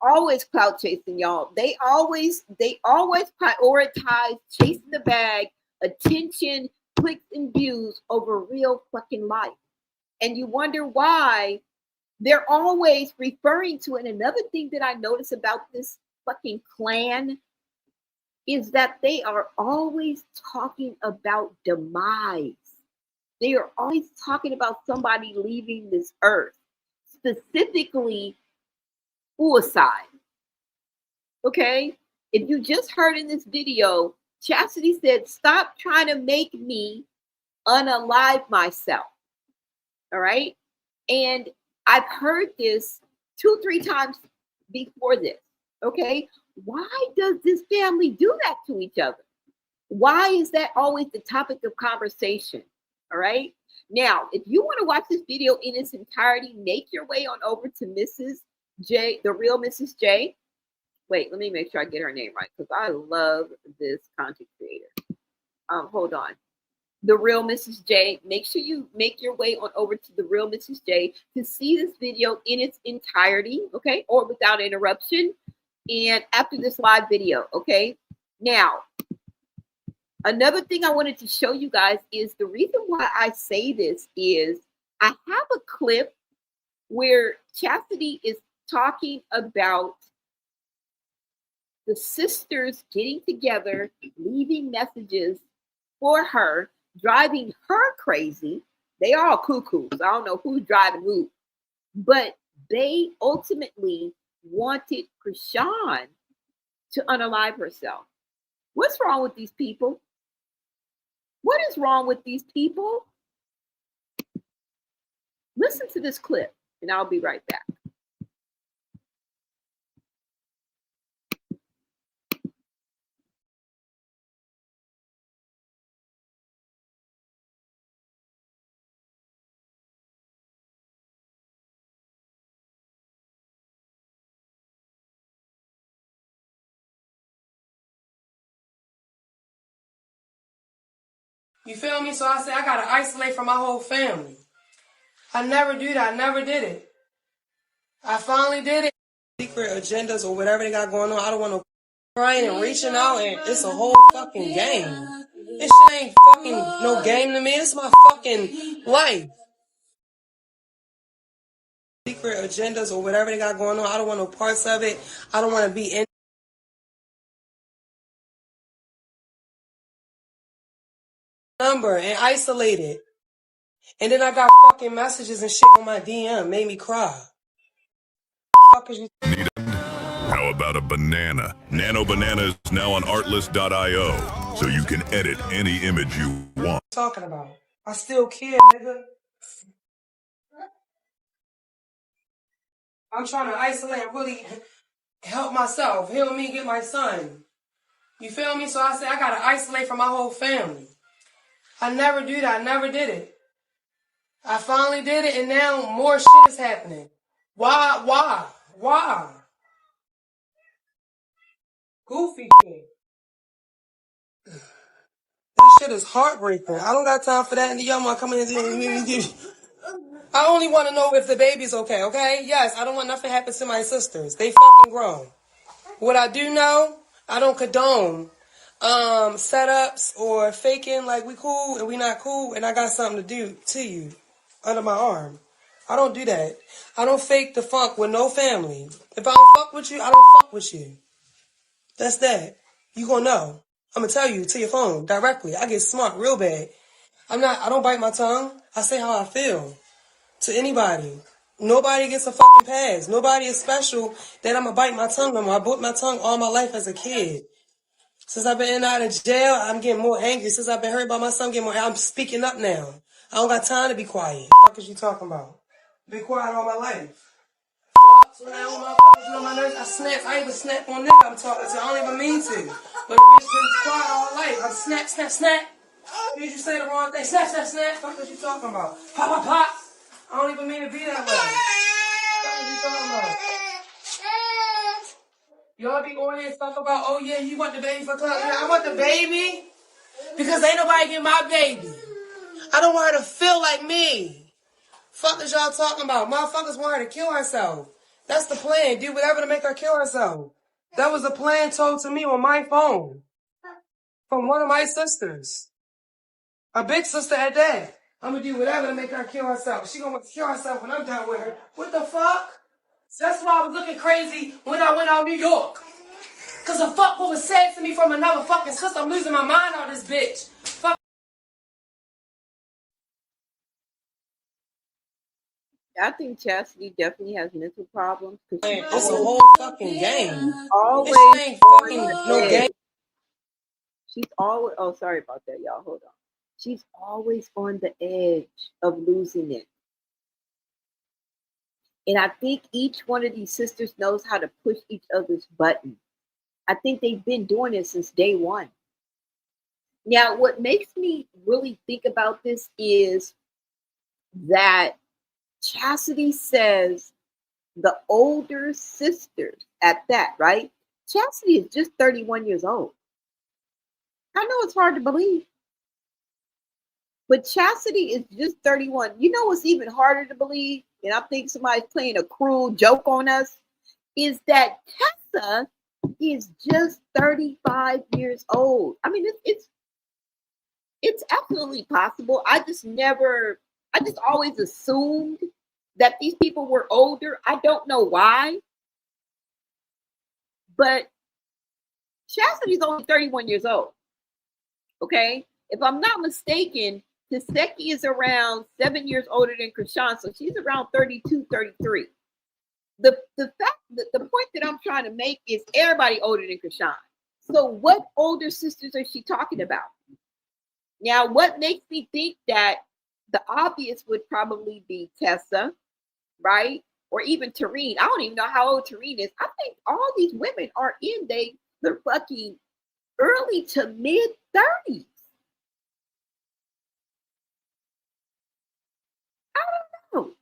always clout chasing, y'all. They always prioritize chasing the bag, attention, clicks, and views over real fucking life. And you wonder why they're always referring to it. And another thing that I notice about this fucking clan is that they are always talking about demise. They are always talking about somebody leaving this earth, specifically suicide. Okay? If you just heard in this video, Chasity said, stop trying to make me unalive myself. All right? And I've heard this 2-3 times before this. Okay? Why does this family do that to each other? Why is that always the topic of conversation? All right. Now, if you want to watch this video in its entirety, make your way on over to Mrs. J, the real Mrs. J. Wait, let me make sure I get her name right because I love this content creator. Hold on. The real Mrs. J. Make sure you make your way on over to the real Mrs. J to see this video in its entirety, okay, or without interruption. And after this live video, okay. Now, another thing I wanted to show you guys is the reason why I say this is I have a clip where Chasity is talking about the sisters getting together, leaving messages for her, driving her crazy. They are all cuckoos. I don't know who's driving who, but they ultimately wanted Chrisean to unalive herself. What's wrong with these people? What is wrong with these people? Listen to this clip, and I'll be right back. You feel me? So I said I gotta isolate from my whole family. I never do that. I never did it. I finally did it. Secret agendas or whatever they got going on. I don't want no crying and reaching out, and it's a whole fucking game. This shit ain't fucking no game to me. It's my fucking life. Secret agendas or whatever they got going on. I don't want no parts of it. I don't want to be in number and isolated. And then I got fucking messages and shit on my DM. Made me cry. Fuck is you? How about a banana? Nano Banana is now on artlist.io, so you can edit any image you want. Talking about? I still care, nigga. I'm trying to isolate and really help myself, heal me, get my son. You feel me? So I said I gotta isolate from my whole family. I never do that. I never did it. I finally did it, and now more shit is happening. Why? Goofy shit. That shit is heartbreaking. I don't got time for that. And the young one coming in. I only want to know if the baby's okay, okay? Yes, I don't want nothing to happen to my sisters. They fucking grown. What I do know, I don't condone setups or faking like we cool and we not cool and I got something to do to you under my arm. I don't do that. I don't fake the funk with no family. If I don't fuck with you, I don't fuck with you. That's that. You gonna know. I'm gonna tell you to your phone directly. I get smart real bad. I don't bite my tongue. I say how I feel to anybody. Nobody gets a fucking pass. Nobody is special that I'm gonna bite my tongue no more. I bit my tongue all my life as a kid. Since I've been in and out of jail, I'm getting more angry. Since I've been hurt by my son, I'm speaking up now. I don't got time to be quiet. What the fuck is you talking about? Been quiet all my life. So now when motherfuckers know my nerves, I snap. I even snap on nigga I'm talking to. I don't even mean to. But the bitch been quiet all my life. I'm snap. Did you say the wrong thing? Snap. What is you talking about? Pop. I don't even mean to be that way. What are you talking about? Y'all be on here talk about, oh yeah, you want the baby for club. Yeah, I want the baby because ain't nobody get my baby. I don't want her to feel like me. Fuck is y'all talking about? Motherfuckers want her to kill herself. That's the plan. Do whatever to make her kill herself. That was the plan told to me on my phone from one of my sisters. A big sister at that. I'm gonna do whatever to make her kill herself. She gonna kill herself when I'm done with her. What the fuck? That's why I was looking crazy when I went out New York. Cause the fuck what was said to me from another fucking sister. I'm losing my mind on this bitch. Fuck. I think Chastity definitely has mental problems. It's a whole fucking game. Always This ain't fucking no game. She's always, oh, sorry about that, y'all. Hold on. She's always on the edge of losing it. And I think each one of these sisters knows how to push each other's button. I think they've been doing it since day one. Now, what makes me really think about this is that Chasity says the older sisters at that, right? Chasity is just 31 years old. I know it's hard to believe. But Chasity is just 31. You know what's even harder to believe? And I think somebody's playing a cruel joke on us, is that Tessa is just 35 years old. I mean, it's absolutely possible. I just always assumed that these people were older. I don't know why. But Chastity's only 31 years old. Okay? If I'm not mistaken, Chasity is around 7 years older than Chrisean, so she's around 32, 33. The point that I'm trying to make is everybody older than Chrisean. So what older sisters is she talking about? Now, what makes me think that the obvious would probably be Tessa, right? Or even Tareen. I don't even know how old Tareen is. I think all these women are in their fucking early to mid 30s. I don't know.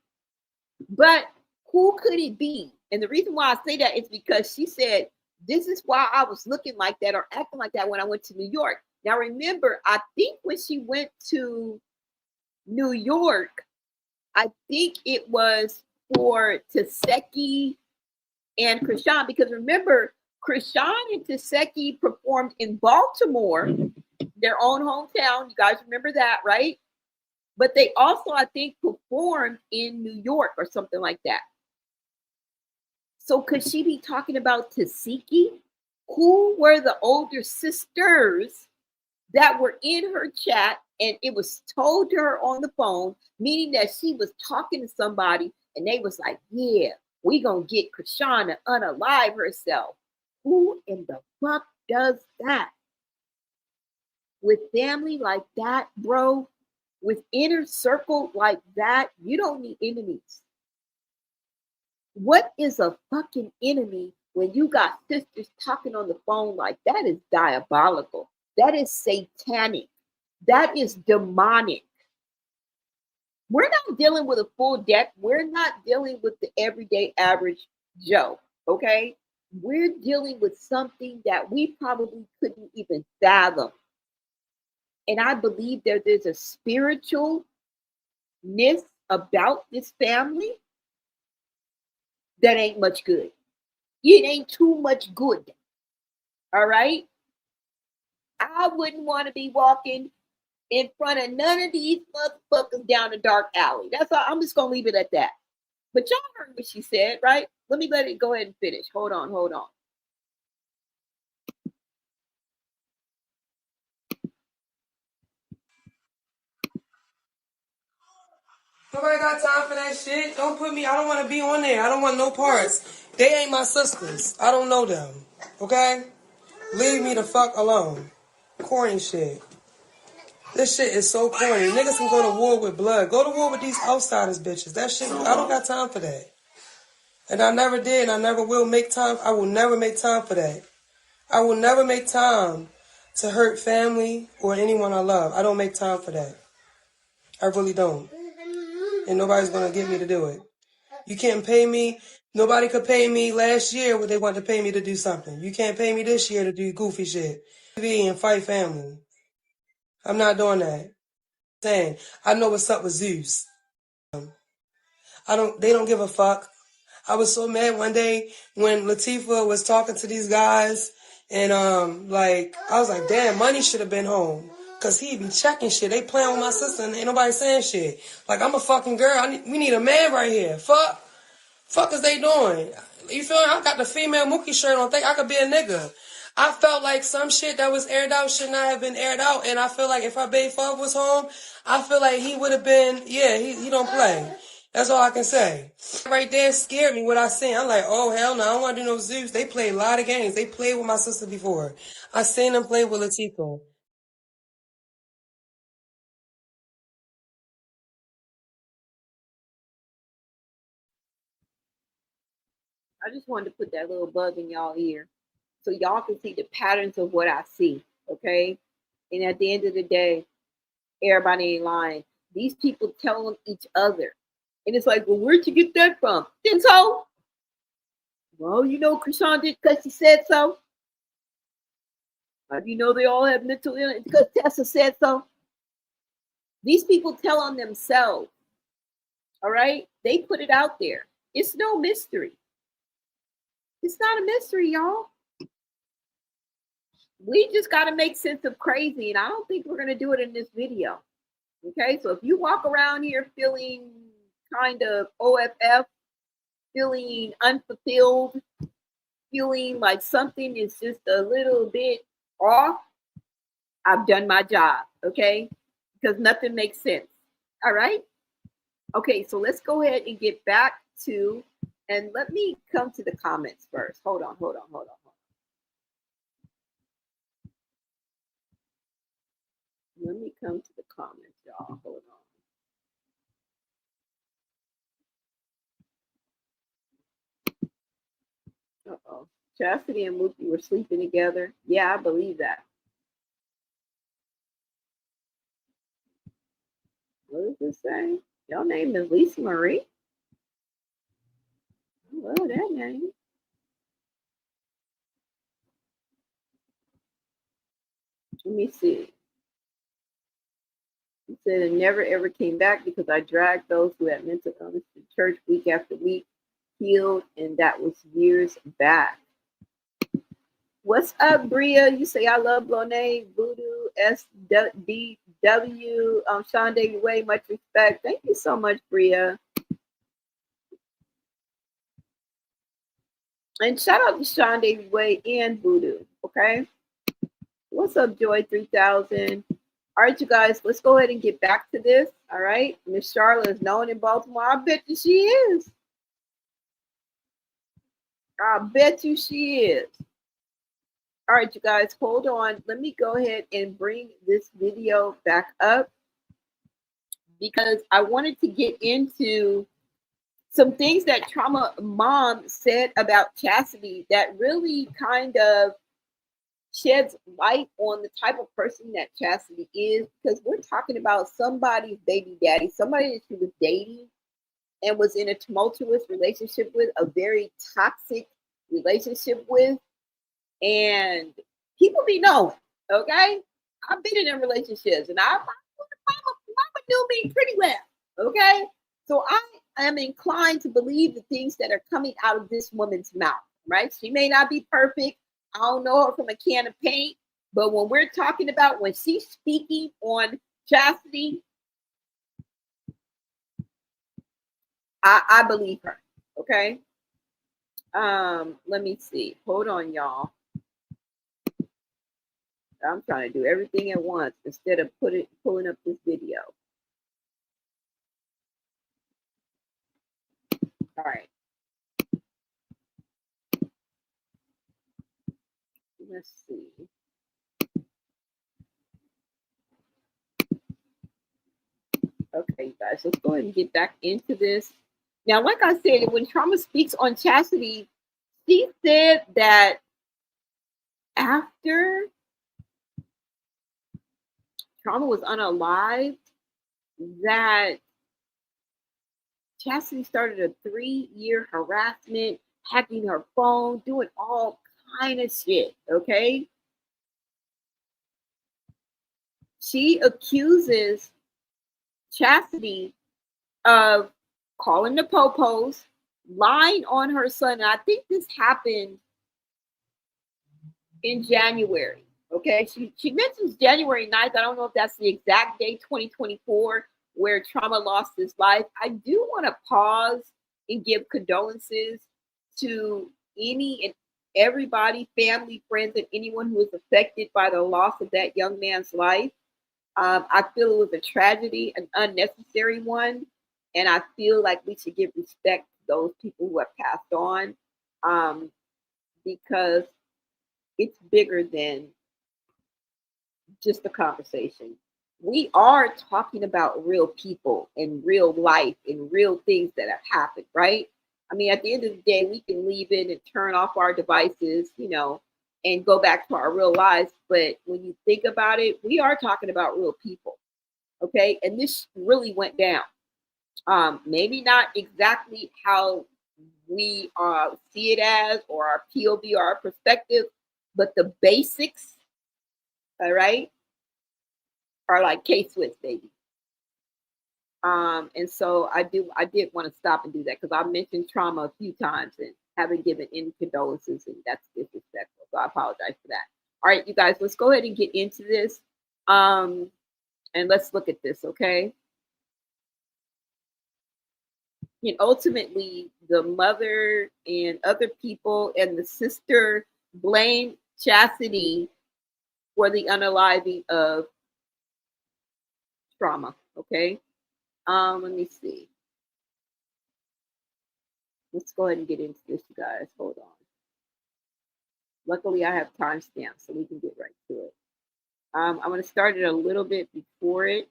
But who could it be? And the reason why I say that is because she said, this is why I was looking like that or acting like that when I went to New York. Now, remember, I think when she went to New York, I think it was for Chasity and Chrisean, because remember, Chrisean and Chasity performed in Baltimore, their own hometown. You guys remember that, right? But they also, I think, performed in New York or something like that. So could she be talking about Chasity? Who were the older sisters that were in her chat and it was told to her on the phone, meaning that she was talking to somebody and they was like, yeah, we gonna get Chrisean to unalive herself. Who in the fuck does that? With family like that, bro, with inner circle like that, you don't need enemies. What is a fucking enemy when you got sisters talking on the phone like that? Is diabolical. That is satanic. That is demonic. We're not dealing with a full deck. We're not dealing with the everyday average Joe, okay? We're dealing with something that we probably couldn't even fathom. And I believe that there's a spiritualness about this family that ain't much good. It ain't too much good. All right? I wouldn't want to be walking in front of none of these motherfuckers down a dark alley. That's all. I'm just going to leave it at that. But y'all heard what she said, right? Let it go ahead and finish. Hold on. Nobody got time for that shit. Don't put me, I don't want to be on there. I don't want no parts. They ain't my sisters. I don't know them. Okay? Leave me the fuck alone. Corny shit. This shit is so corny. Niggas can go to war with blood. Go to war with these outsiders, bitches. That shit, I don't got time for that. And I never did, and I never will make time. I will never make time for that. I will never make time to hurt family or anyone I love. I don't make time for that. I really don't. And nobody's going to get me to do it. You can't pay me. Nobody could pay me last year what they wanted to pay me to do something. You can't pay me this year to do goofy shit. TV and fight family. I'm not doing that. Saying, I know what's up with Zeus. They don't give a fuck. I was so mad one day when Latifah was talking to these guys and like I was like, damn, Money should have been home. Cause he be checking shit. They playing with my sister and ain't nobody saying shit. Like I'm a fucking girl. We need a man right here. Fuck is they doing? You feel me? I got the female Mookie shirt on. Think I could be a nigga. I felt like some shit that was aired out should not have been aired out. And I feel like if our baby father was home, I feel like he would have been, yeah, he don't play. That's all I can say. Right there scared me what I seen. I'm like, oh, hell no, I don't want to do no Zeus. They play a lot of games. They played with my sister before. I seen them play with Latifah. I just wanted to put that little bug in y'all ear so y'all can see the patterns of what I see, okay? And at the end of the day, everybody ain't lying. These people telling each other. And it's like, well, where'd you get that from? Then so? Well, you know Chrisean did because she said so. How do you know they all have mental illness? Because Tessa said so. These people tell on themselves, all right? They put it out there. It's no mystery. It's not a mystery, y'all. We just got to make sense of crazy, and I don't think we're going to do it in this video. Okay, so if you walk around here feeling kind of OFF, feeling unfulfilled, feeling like something is just a little bit off, I've done my job, okay? Because nothing makes sense, all right? Okay, so let's go ahead and get back to, and let me come to the comments first. Hold on. Let me come to the comments, y'all. Hold on. Uh-oh. Chasity and Mookie were sleeping together. Yeah, I believe that. What does this say? Your name is Lisa Marie? I love that name. Let me see. He said it never ever came back because I dragged those who had mental illness to church week after week, healed, and that was years back. What's up, Bria? You say I love Blonay, Voodoo, SDW, Sean David Way, much respect. Thank you so much, Bria. And shout out to Sean David Way and Voodoo, okay? What's up, Joy 3000? All right, you guys, let's go ahead and get back to this, all right? Miss Charlotte is known in Baltimore. I bet you she is. I bet you she is. All right, you guys, hold on. Let me go ahead and bring this video back up because I wanted to get into some things that Trauma Mom said about Chasity that really kind of sheds light on the type of person that Chasity is, because we're talking about somebody's baby daddy, somebody that she was dating and was in a tumultuous relationship with, a very toxic relationship with. And people be knowing, okay? I've been in them relationships and mama knew me pretty well, okay? So I am inclined to believe the things that are coming out of this woman's mouth, right? She may not be perfect. I don't know her from a can of paint, but when we're talking about when she's speaking on Chasity, I believe her, okay? Let me see. Hold on, y'all. I'm trying to do everything at once instead of pulling up this video. All right. Let's see. Okay, guys, let's go ahead and get back into this. Now, like I said, when Trauma speaks on Chasity, she said that after Trauma was unalived, that Chastity started a 3-year harassment, hacking her phone, doing all kind of shit, okay? She accuses Chastity of calling the popos, lying on her son. And I think this happened in January. Okay, she mentions January 9th. I don't know if that's the exact date, 2024, where Trauma lost his life. I do want to pause and give condolences to any and everybody, family, friends, and anyone who was affected by the loss of that young man's life. I feel it was a tragedy, an unnecessary one, and I feel like we should give respect to those people who have passed on, because it's bigger than just a conversation. We are talking about real people and real life and real things that have happened, right? I mean, at the end of the day, we can leave it and turn off our devices, and go back to our real lives. But when you think about it, we are talking about real people, okay? And this really went down. Maybe not exactly how we see it as, or our POV or our perspective, but the basics, all right, are like K-Swiss, baby. And so I did want to stop and do that, because I mentioned trauma a few times and haven't given any condolences, and that's disrespectful. So I apologize for that. All right, you guys, let's go ahead and get into this. And let's look at this, okay? And ultimately, the mother and other people and the sister blame Chasity for the unaliving of Trauma, okay? Let me see. Let's go ahead and get into this, you guys. Hold on. Luckily, I have timestamps, so we can get right to it. I'm going to start it a little bit before it,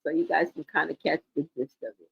so you guys can kind of catch the gist of it.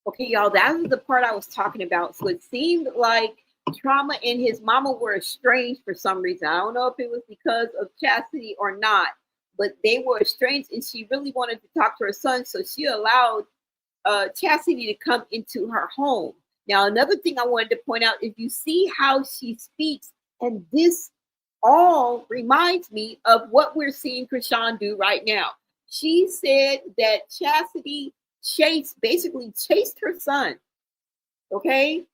Okay, y'all, that was the part I was talking about. So it seemed like Trauma and his mama were estranged for some reason. I don't know if it was because of Chasity or not, but they were estranged, and she really wanted to talk to her son, so she allowed Chasity to come into her home. Now, another thing I wanted to point out, if you see how she speaks, and this all reminds me of what we're seeing Chrisean do right now. She said that Chasity basically chased her son, okay,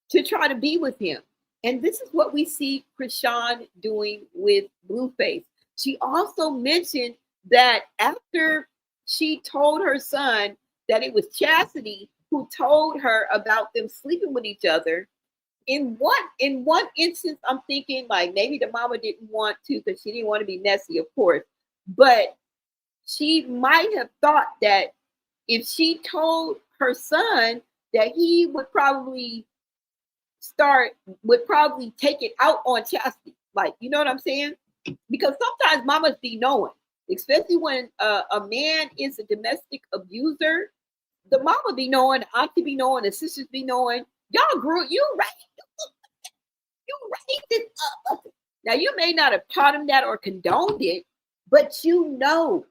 to try to be with him. And this is what we see Chrisean doing with Blueface. She also mentioned that after she told her son that it was Chasity who told her about them sleeping with each other, in one instance, I'm thinking like maybe the mama didn't want to because she didn't want to be messy, of course, but she might have thought that if she told her son that he would probably take it out on Chasity. Like, you know what I'm saying? Because sometimes mamas be knowing, especially when a man is a domestic abuser, the mama be knowing, the auntie be knowing, the sisters be knowing. Y'all grew, you raised it up. Now, you may not have taught him that or condoned it, but you know.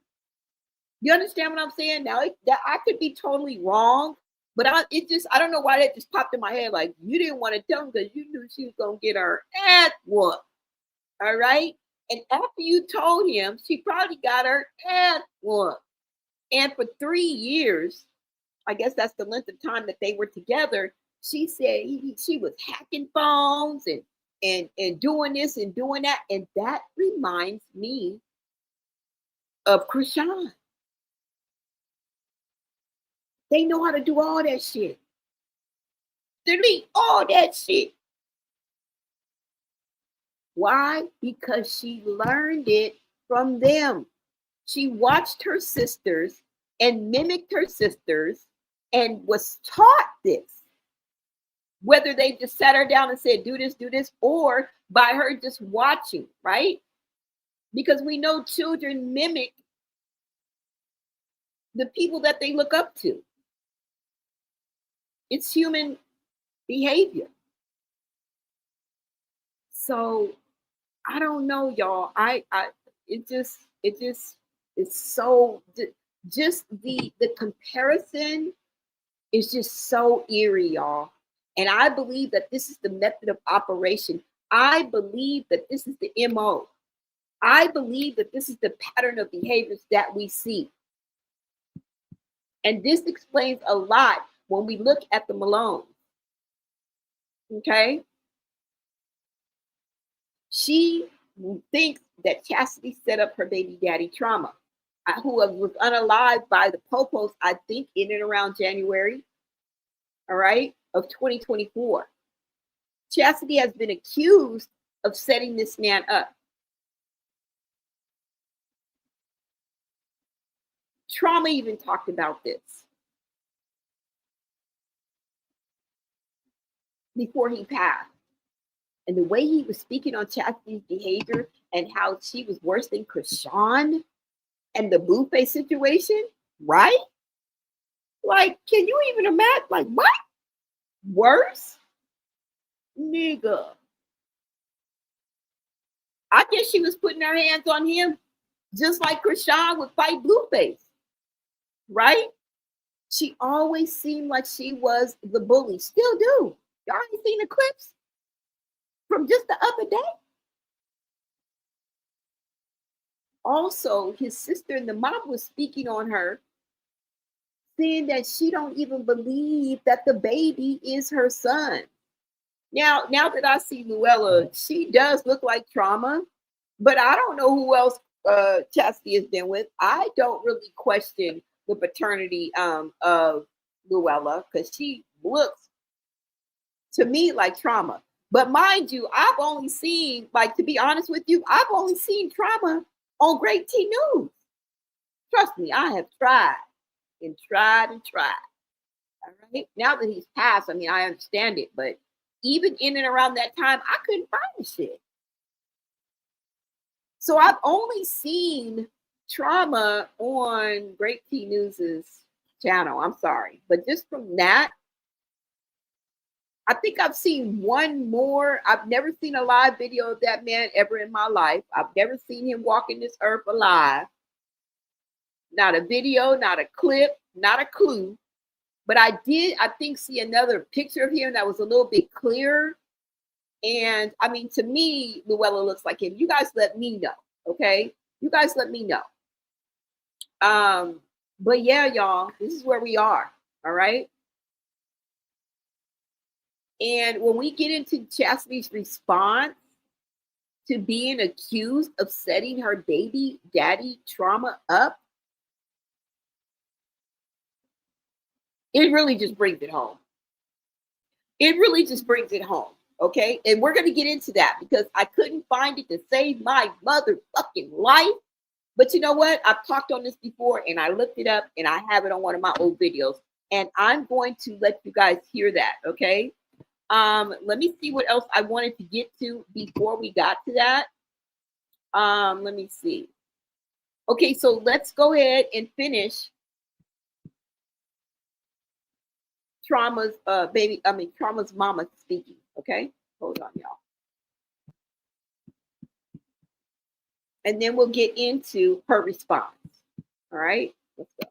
You understand what I'm saying? Now, that I could be totally wrong, but I don't know why that just popped in my head. Like, you didn't want to tell him because you knew she was going to get her ass whooped. All right? And after you told him, she probably got her ass whooped. And for 3 years, I guess that's the length of time that they were together, she said she was hacking phones and doing this and doing that. And that reminds me of Chrisean. They know how to do all that shit. Delete all that shit. Why? Because she learned it from them. She watched her sisters and mimicked her sisters and was taught this. Whether they just sat her down and said, do this, or by her just watching, right? Because we know children mimic the people that they look up to. It's human behavior. So I don't know, y'all. It's so, just the comparison is just so eerie, y'all. And I believe that this is the method of operation. I believe that this is the MO. I believe that this is the pattern of behaviors that we see. And this explains a lot when we look at the Malone. Okay? She thinks that Chasity set up her baby daddy Trauma, who was unalived by the Popos, I think, in and around January, all right, of 2024. Chasity has been accused of setting this man up. Trauma even talked about this before he passed. And the way he was speaking on Chastity's behavior and how she was worse than Chrisean and the Blueface situation, right? Like, can you even imagine? Like, what? Worse? Nigga. I guess she was putting her hands on him just like Chrisean would fight Blueface, right? She always seemed like she was the bully. Still do. Y'all ain't seen the clips from just the other day? Also, his sister and the mom was speaking on her, saying that she don't even believe that the baby is her son. Now that I see Luella, she does look like Trauma, but I don't know who else Chasity has been with. I don't really question the paternity of Luella because she looks to me like Trauma. But mind you, I've only seen, like, to be honest with you, I've only seen Trauma on Great T News. Trust me, I have tried and tried and tried. All right. Now that he's passed, I mean, I understand it, but even in and around that time, I couldn't find the shit. So I've only seen Trauma on Great T News's channel. I'm sorry. But just from that, I think I've seen one more. I've never seen a live video of that man ever in my life. I've never seen him walking this earth alive. Not a video, not a clip, not a clue. But I did, I think, see another picture of him that was a little bit clearer. And I mean, to me, Luella looks like him. You guys let me know, okay? You guys let me know. But yeah, y'all, this is where we are, all right? And when we get into Chastity's response to being accused of setting her baby daddy trauma up, it really just brings it home. It really just brings it home, okay? And we're going to get into that because I couldn't find it to save my motherfucking life. But you know what? I've talked on this before and I looked it up and I have it on one of my old videos. And I'm going to let you guys hear that, okay? Let me see what else I wanted to get to before we got to that. Let me see. Okay, so let's go ahead and finish Trauma's Trauma's mama speaking. Okay, hold on, y'all. And then we'll get into her response. All right, let's go.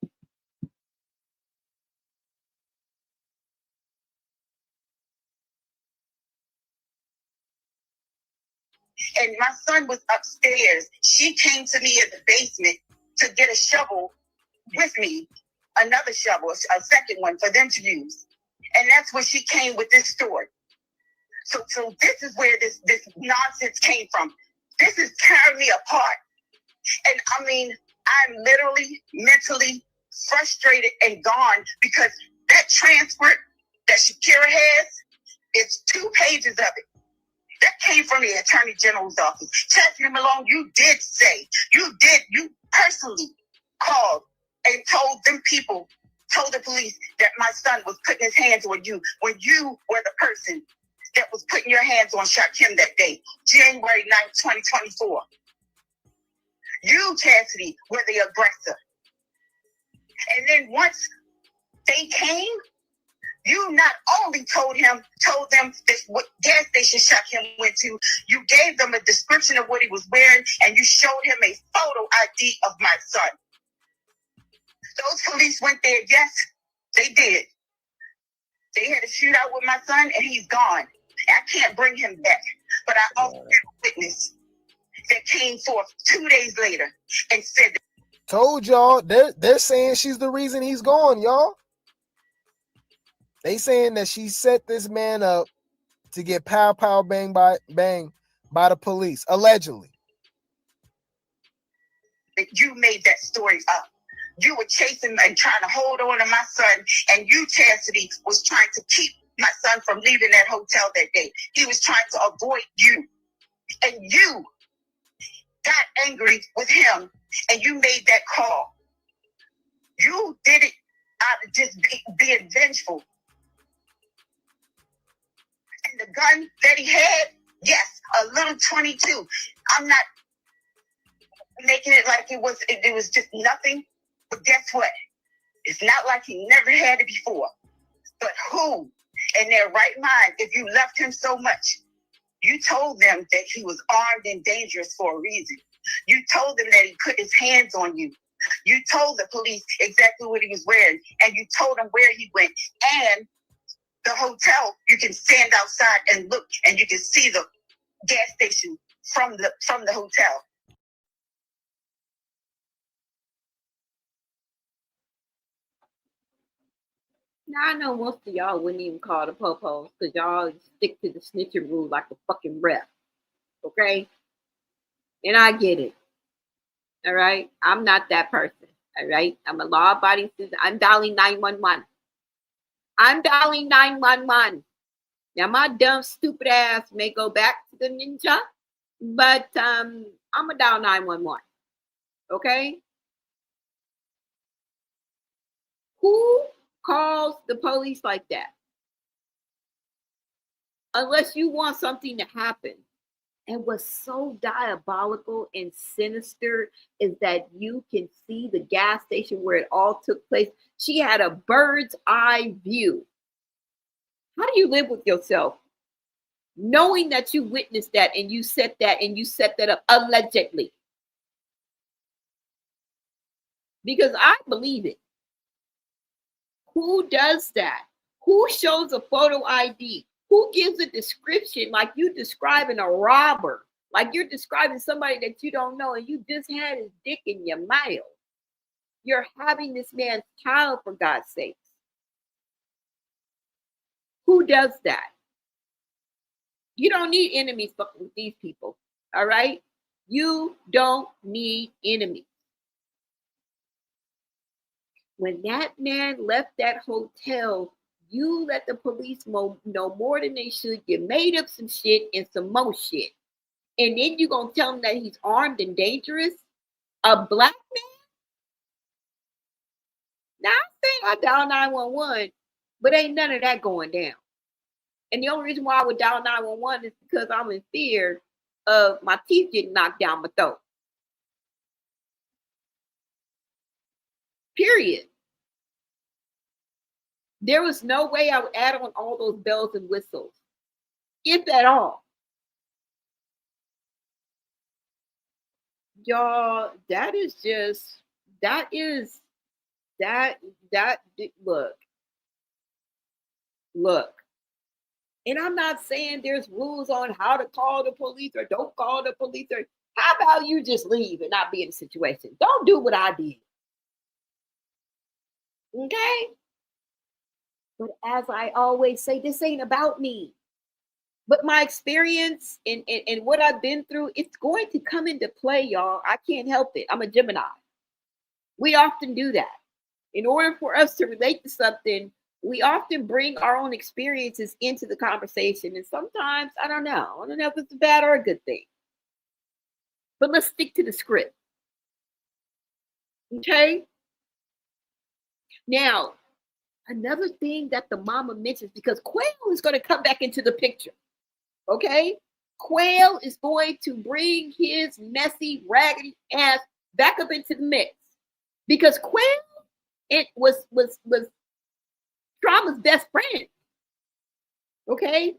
And my son was upstairs. She came to me in the basement to get a shovel with me, another shovel, a second one for them to use. And that's where she came with this story. So this is where this nonsense came from. This is tearing me apart. And I mean, I'm literally mentally frustrated and gone because that transcript that Shakira has, it's 2 pages of it. That came from the Attorney General's office. Chasity Malone, you personally called and told the police that my son was putting his hands on you when you were the person that was putting your hands on Shakim that day, January 9th, 2024. You, Chasity, were the aggressor. And then once they came, you not only told them this what gas station Shakim went to, you gave them a description of what he was wearing, and you showed him a photo ID of my son. Those police went there, yes, they did. They had a shootout with my son, and he's gone. I can't bring him back. But I also have a witness that came forth 2 days later and said that. Told y'all, they're saying she's the reason he's gone, y'all. They saying that she set this man up to get pow bang by the police, allegedly. You made that story up. You were chasing and trying to hold on to my son, and you, Chasity, was trying to keep my son from leaving that hotel that day. He was trying to avoid you. And you got angry with him, and you made that call. You did it out of just being vengeful. And the gun that he had, yes, a little 22. I'm not making it like it was just nothing. But guess what? It's not like he never had it before. But who in their right mind, if you loved him so much, you told them that he was armed and dangerous for a reason. You told them that he put his hands on you. You told the police exactly what he was wearing, and you told them where he went. And the hotel, you can stand outside and look, and you can see the gas station from the hotel. Now I know most of y'all wouldn't even call the popos because y'all stick to the snitching rule like a fucking rep. Okay? And I get it. All right? I'm not that person. All right? I'm a law-abiding citizen. I'm dialing 911. I'm dialing 911. Now my dumb, stupid ass may go back to the ninja, but I'm going to dial 911. Okay? Who calls the police like that? Unless you want something to happen. And what's so diabolical and sinister is that you can see the gas station where it all took place. She had a bird's eye view. How do you live with yourself knowing that you witnessed that and you set that up allegedly? Because I believe it. Who does that? Who shows a photo ID? Who gives a description like you describing a robber? Like you're describing somebody that you don't know and you just had his dick in your mouth. You're having this man's child, for God's sakes. Who does that? You don't need enemies fucking with these people, all right? You don't need enemies. When that man left that hotel, you let the police know more than they should. You made up some shit and some more shit. And then you're going to tell him that he's armed and dangerous? A black man? Now, I think I dial 911, but ain't none of that going down. And the only reason why I would dial 911 is because I'm in fear of my teeth getting knocked down my throat. Period. There was no way I would add on all those bells and whistles, if at all. Y'all, look. And I'm not saying there's rules on how to call the police or don't call the police. Or how about you just leave and not be in a situation? Don't do what I did. Okay? But as I always say, this ain't about me. But my experience and what I've been through, it's going to come into play, y'all. I can't help it. I'm a Gemini. We often do that. In order for us to relate to something, we often bring our own experiences into the conversation. And sometimes, I don't know if it's a bad or a good thing. But let's stick to the script. Okay? Now, another thing that the mama mentions, because Quail is going to come back into the picture. Okay? Quail is going to bring his messy, raggedy ass back up into the mix. Because Quail, it was Drama's best friend. Okay?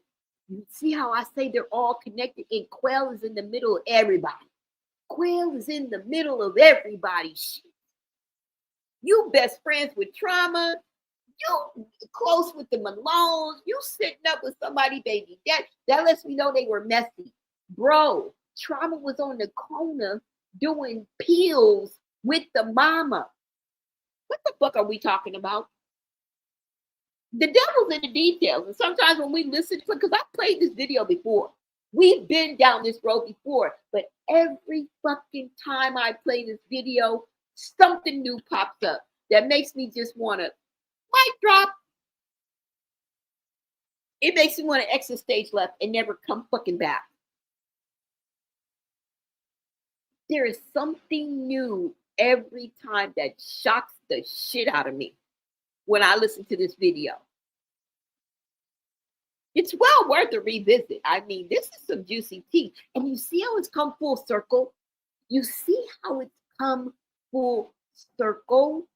You see how I say they're all connected, and Quail is in the middle of everybody. Quail is in the middle of everybody. You best friends with Trauma. You close with the Malones. You sitting up with somebody, baby. That lets me know they were messy. Bro, Trauma was on the corner doing pills with the mama. What the fuck are we talking about? The devil's in the details. And sometimes when we listen to it, because I've played this video before. We've been down this road before. But every fucking time I play this video, something new pops up that makes me just want to mic drop. It makes me want to exit stage left and never come fucking back. There is something new every time that shocks the shit out of me when I listen to this video. It's well worth a revisit. I mean, this is some juicy tea. And you see how it's come full circle? You see how it's come full circle?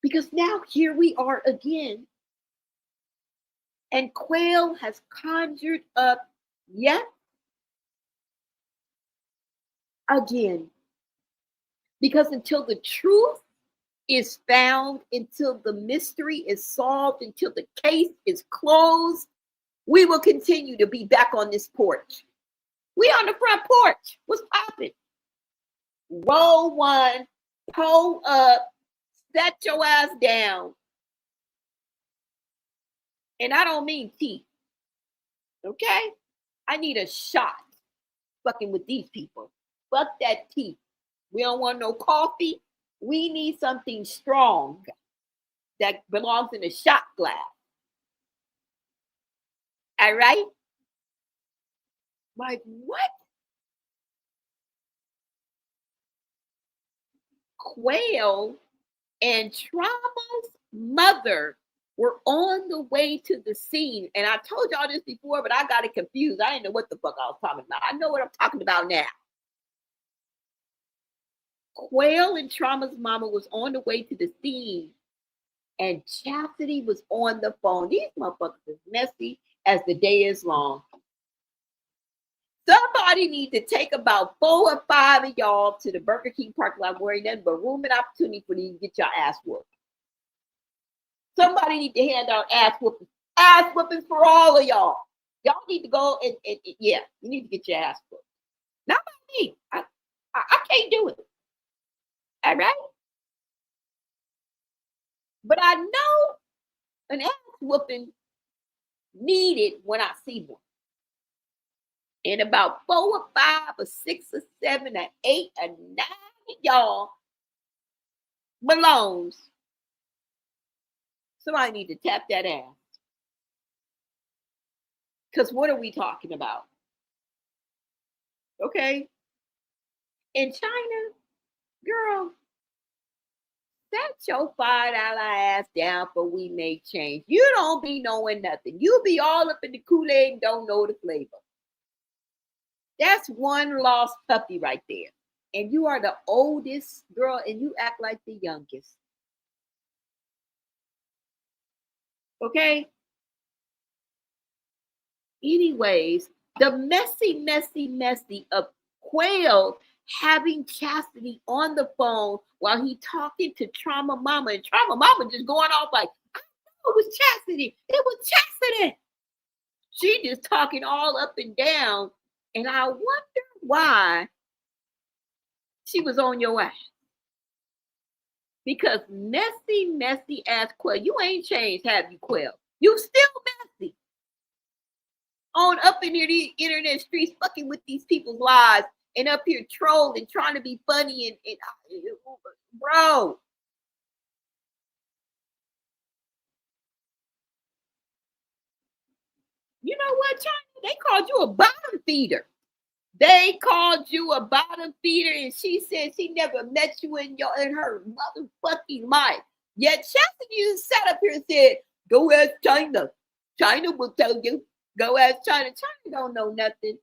Because now here we are again. And Quail has conjured up yet again. Because until the truth is found, until the mystery is solved, until the case is closed, we will continue to be back on this porch. We on the front porch. What's popping? Roll one, pull up, set your ass down. And I don't mean tea. Okay? I need a shot fucking with these people. Fuck that tea. We don't want no coffee. We need something strong that belongs in a shot glass. All right? Like, what? Quail and Trauma's mother were on the way to the scene. And I told y'all this before, but I got it confused. I didn't know what the fuck I was talking about. I know what I'm talking about now. Quail and Trauma's mama was on the way to the scene, and Chasity was on the phone. These motherfuckers is messy as the day is long. Somebody need to take about 4 or 5 of y'all to the Burger King parking lot where ain't nothing but room and opportunity for you to get your ass whooped. Somebody need to hand out ass whoopings for all of y'all. Y'all need to go and yeah, you need to get your ass whooped. Not by me. I can't do it. All right? But I know an ass whooping needed when I see one. And about 4 or 5 or 6 or 7 or 8 or 9 of y'all Malones. Somebody need to tap that ass. Because what are we talking about? Okay? In China, girl, set your $5 ass down for we make change. You don't be knowing nothing. You be all up in the Kool-Aid and don't know the flavor. That's one lost puppy right there. And you are the oldest girl and you act like the youngest. Okay? Anyways, the messy of Quail having Chasity on the phone while he talking to Trauma Mama, and Trauma Mama just going off like, I know it was Chasity. It was Chasity. She just talking all up and down. And I wonder why she was on your ass. Because messy ass Quail. You ain't changed, have you, Quail? You still messy. On up in here, the internet streets, fucking with these people's lives, and up here trolling, trying to be funny, and bro. You know what, China? They called you a bottom feeder. They called you a bottom feeder, and she said she never met you in her motherfucking life. Yet Chasity sat up here and said, "Go ask China. China will tell you. Go ask China." China don't know nothing.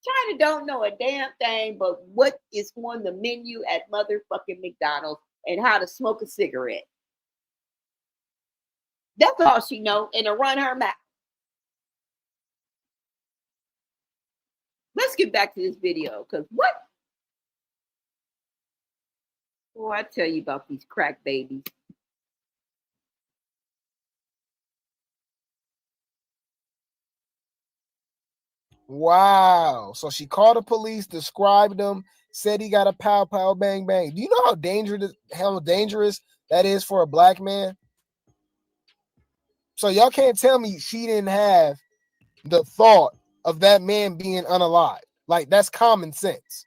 China don't know a damn thing but what is on the menu at motherfucking McDonald's and how to smoke a cigarette. That's all she know, and to run her mouth. Let's get back to this video, because what? Oh, I tell you about these crack babies. Wow. So she called the police, described him, said he got a pow pow bang bang. Do you know how dangerous that is for a black man? So y'all can't tell me she didn't have the thought of that man being unalive. Like, that's common sense.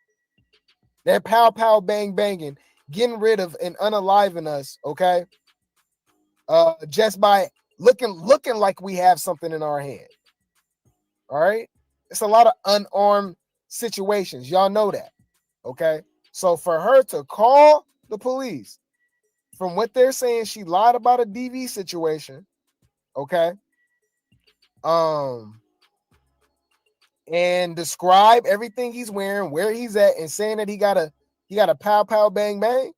That pow pow bang banging, getting rid of and unaliving us, okay? Just by looking like we have something in our hand. All right? It's a lot of unarmed situations. Y'all know that. Okay? So for her to call the police, from what they're saying, she lied about a DV situation. Okay? And describe everything he's wearing, where he's at, and saying that he got a pow pow bang bang.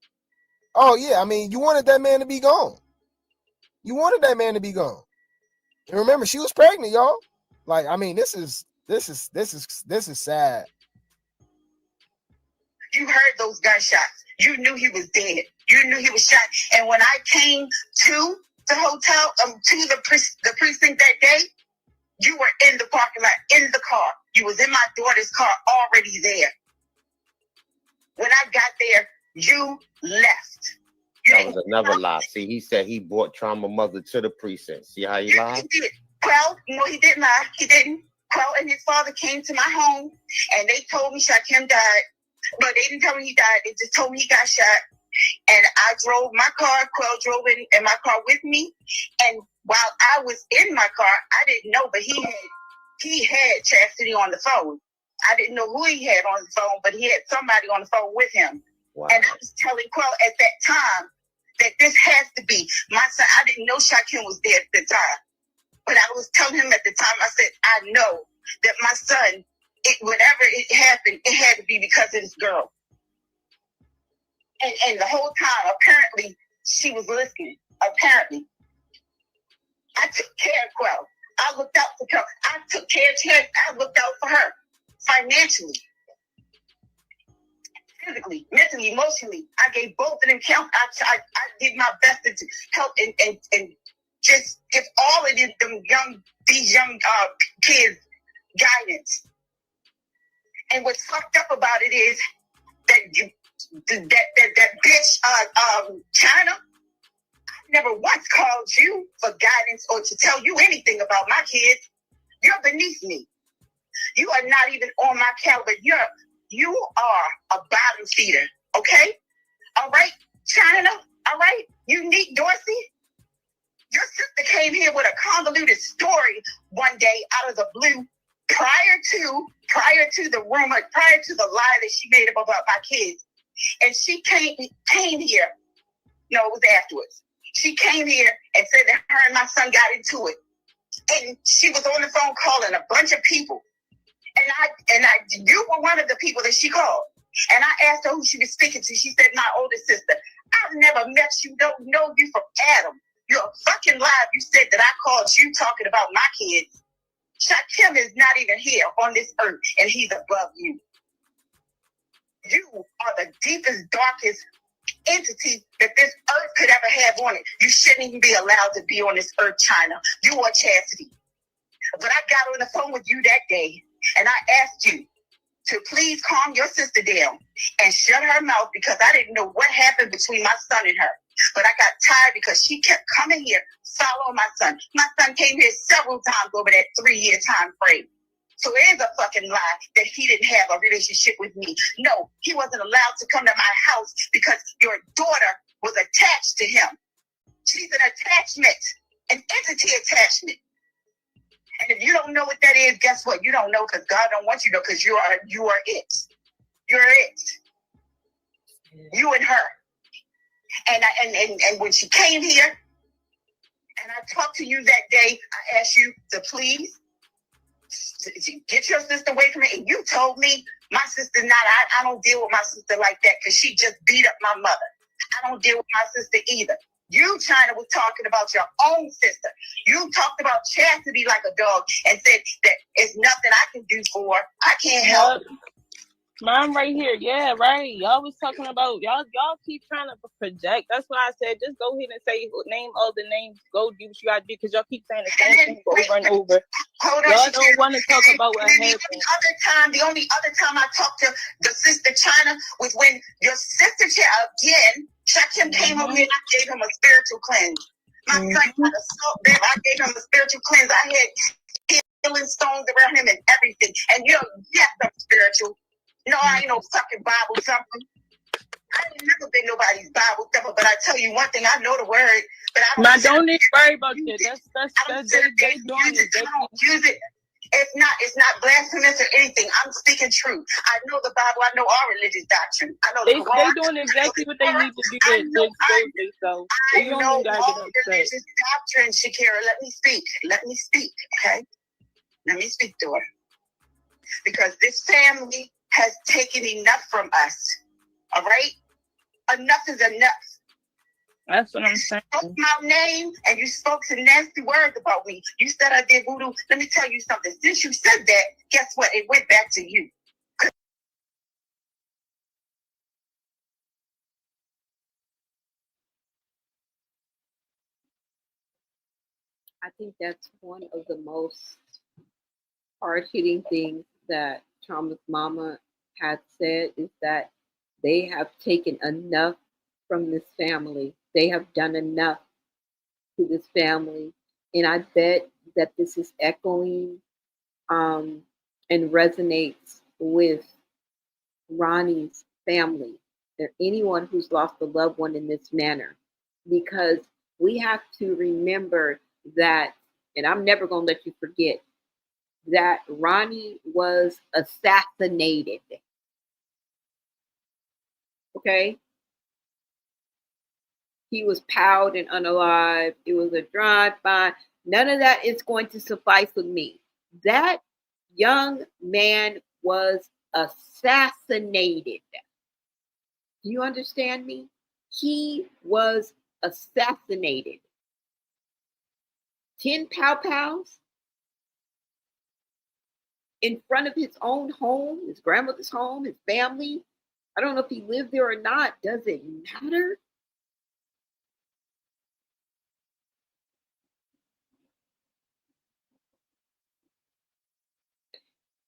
Oh yeah, I mean, you wanted that man to be gone. You wanted that man to be gone. And remember, she was pregnant, y'all. Like, I mean, this is sad. You heard those gunshots. You knew he was dead. You knew he was shot. And when I came to the hotel, to the precinct that day, you were in the parking lot, in the car. You was in my daughter's car, already there. When I got there, you left. That was another lie. See, he said he brought Trauma Mother to the precinct. See how he lied? He did. Well, no, he didn't lie. He didn't. Quell and his father came to my home, and they told me Shakim died. But they didn't tell me he died. They just told me he got shot. And I drove my car. Quell drove in my car with me. And while I was in my car, I didn't know, but he had Chasity on the phone. I didn't know who he had on the phone, but he had somebody on the phone with him. Wow. And I was telling Quell at that time that this has to be my son. I didn't know Shaquem was there at the time, but I was telling him at the time, I said, I know that my son, whatever it happened, it had to be because of this girl. And the whole time, apparently, she was listening. Apparently. I took care of Quell. I looked out for her. I took care of her. I looked out for her financially, physically, mentally, emotionally. I gave both of them count. I did my best to help and just give all of these young kids guidance. And what's fucked up about it is that bitch China never once called you for guidance or to tell you anything about my kids. You're beneath me. You are not even on my caliber. You are a bottom feeder, okay? All right, China, all right? Unique Dorsey, your sister came here with a convoluted story one day out of the blue prior to the rumor, prior to the lie that she made about my kids. And she came here. No, it was afterwards. She came here and said that her and my son got into it. And she was on the phone calling a bunch of people. And you were one of the people that she called. And I asked her who she was speaking to. She said, my older sister. I've never met you, don't know you from Adam. You're a fucking liar. You said that I called you talking about my kids. Shaquem is not even here on this earth, and he's above you. You are the deepest, darkest entity that this earth could ever have on it. You shouldn't even be allowed to be on this earth, China. You are Chasity. But I got on the phone with you that day, and I asked you to please calm your sister down and shut her mouth because I didn't know what happened between my son and her. But I got tired because she kept coming here, following my son. My son came here several times over that 3-year time frame. So it is a fucking lie that he didn't have a relationship with me. No, he wasn't allowed to come to my house because your daughter was attached to him. She's an attachment, an entity attachment. And if you don't know what that is, guess what? You don't know because God don't want you to know because you are it. You're it. You and her. And when she came here and I talked to you that day, I asked you to please get your sister away from me. And you told me my sister's not, I don't deal with my sister like that because she just beat up my mother. I don't deal with my sister either. You, China, was talking about your own sister. You talked about Chasity like a dog and said that it's nothing I can do for her. I can't help. Mine right here, yeah, right. Y'all was talking about y'all keep trying to project. That's why I said just go ahead and say name all the names. Go do what you gotta do because y'all keep saying the same thing over and over. Y'all don't want to talk about what happened. The only other time I talked to the sister China was when your sister again, Shaquem came over here and I gave him a spiritual cleanse. My son got assault there. I gave him a spiritual cleanse. I had healing stones around him and everything. And yes, I'm spiritual. No, I ain't no fucking Bible thumper. I ain't never been nobody's Bible thumper, but I tell you one thing, I know the word, but I don't need to worry about that. That's they doing it. Use it. It's not blasphemous or anything. I'm speaking truth. I know the Bible. I know our religious doctrine. I know they doing exactly what they need to do. I know all religious doctrine, Shakira. Let me speak. Okay, let me speak to her because this family has taken enough from us. All right? Enough is enough. That's what I'm saying. You spoke my name and you spoke some nasty words about me. You said I did voodoo. Let me tell you something. Since you said that, guess what? It went back to you. I think that's one of the most hard-hitting things that Trauma's mama had said is that they have taken enough from this family. They have done enough to this family. And I bet that this is echoing and resonates with Ronnie's family or anyone who's lost a loved one in this manner. Because we have to remember that, and I'm never going to let you forget, that Ronnie was assassinated. Okay? He was powed and unalive. It was a drive-by. None of that is going to suffice with me. That young man was assassinated. Do you understand me? He was assassinated. 10 pow-pows in front of his own home, his grandmother's home, his family. I don't know if he lived there or not. Does it matter?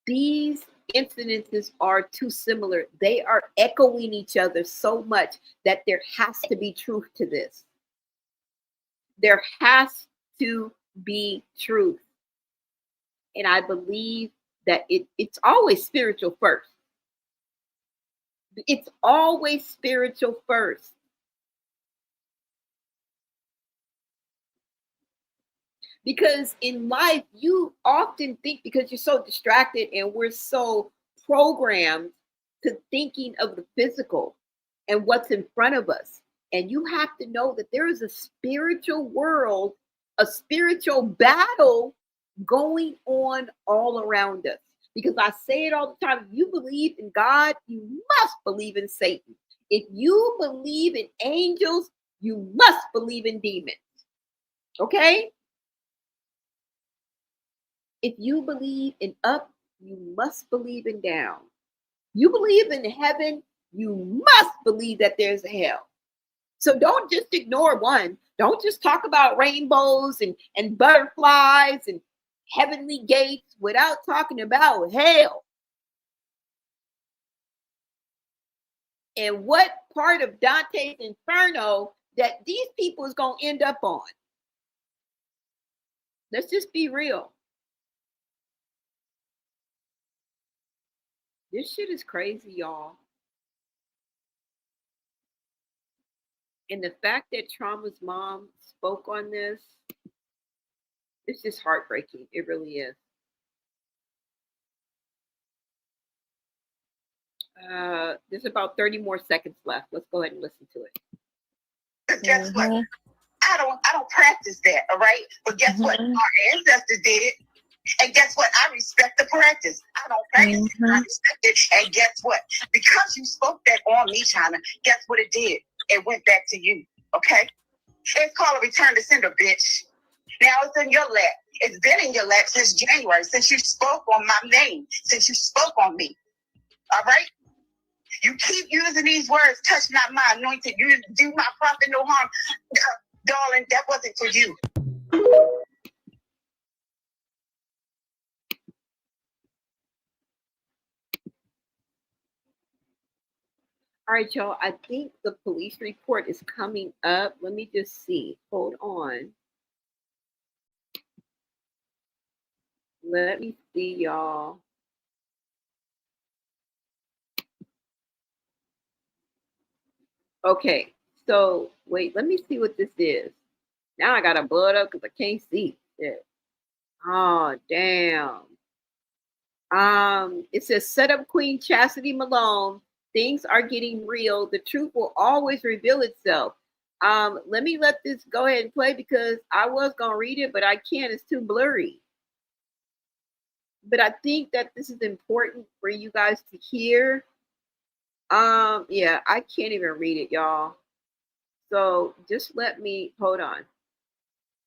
These incidences are too similar. They are echoing each other so much that there has to be truth to this. There has to be truth. And I believe that it's always spiritual first. It's always spiritual first. Because in life, you often think, because you're so distracted and we're so programmed to thinking of the physical and what's in front of us. And you have to know that there is a spiritual world, a spiritual battle going on all around us. Because I say it all the time, if you believe in God, you must believe in Satan. If you believe in angels, you must believe in demons. Okay? If you believe in up, you must believe in down. You believe in heaven, you must believe that there's a hell. So don't just ignore one. Don't just talk about rainbows and butterflies and heavenly gates without talking about hell. And what part of Dante's Inferno that these people is going to end up on. Let's just be real. This shit is crazy, y'all. And the fact that Trauma's mom spoke on this, it's just heartbreaking. It really is. There's about 30 more seconds left. Let's go ahead and listen to it. Guess what? I don't practice that, all right? But guess what? Our ancestors did it. And guess what? I respect the practice. I don't practice it, I respect it. And guess what? Because you spoke that on me, China, guess what it did? It went back to you, okay? It's called a return to sender, bitch. Now it's in your lap. It's been in your lap since January, since you spoke on my name, since you spoke on me, all right? You keep using these words, touch not my anointed, you do my prophet no harm. Darling, that wasn't for you. All right, y'all. I think the police report is coming up. Let me just see. Hold on. Let me see, y'all. Okay, so wait, let me see what this is. Now I gotta blow it up because I can't see it. Oh, damn. It says set up Queen Chasity Malone. Things are getting real. The truth will always reveal itself. Let me let this go ahead and play because I was gonna read it, but I can't. It's too blurry. But I think that this is important for you guys to hear. Yeah, I can't even read it, y'all. So just let me hold on.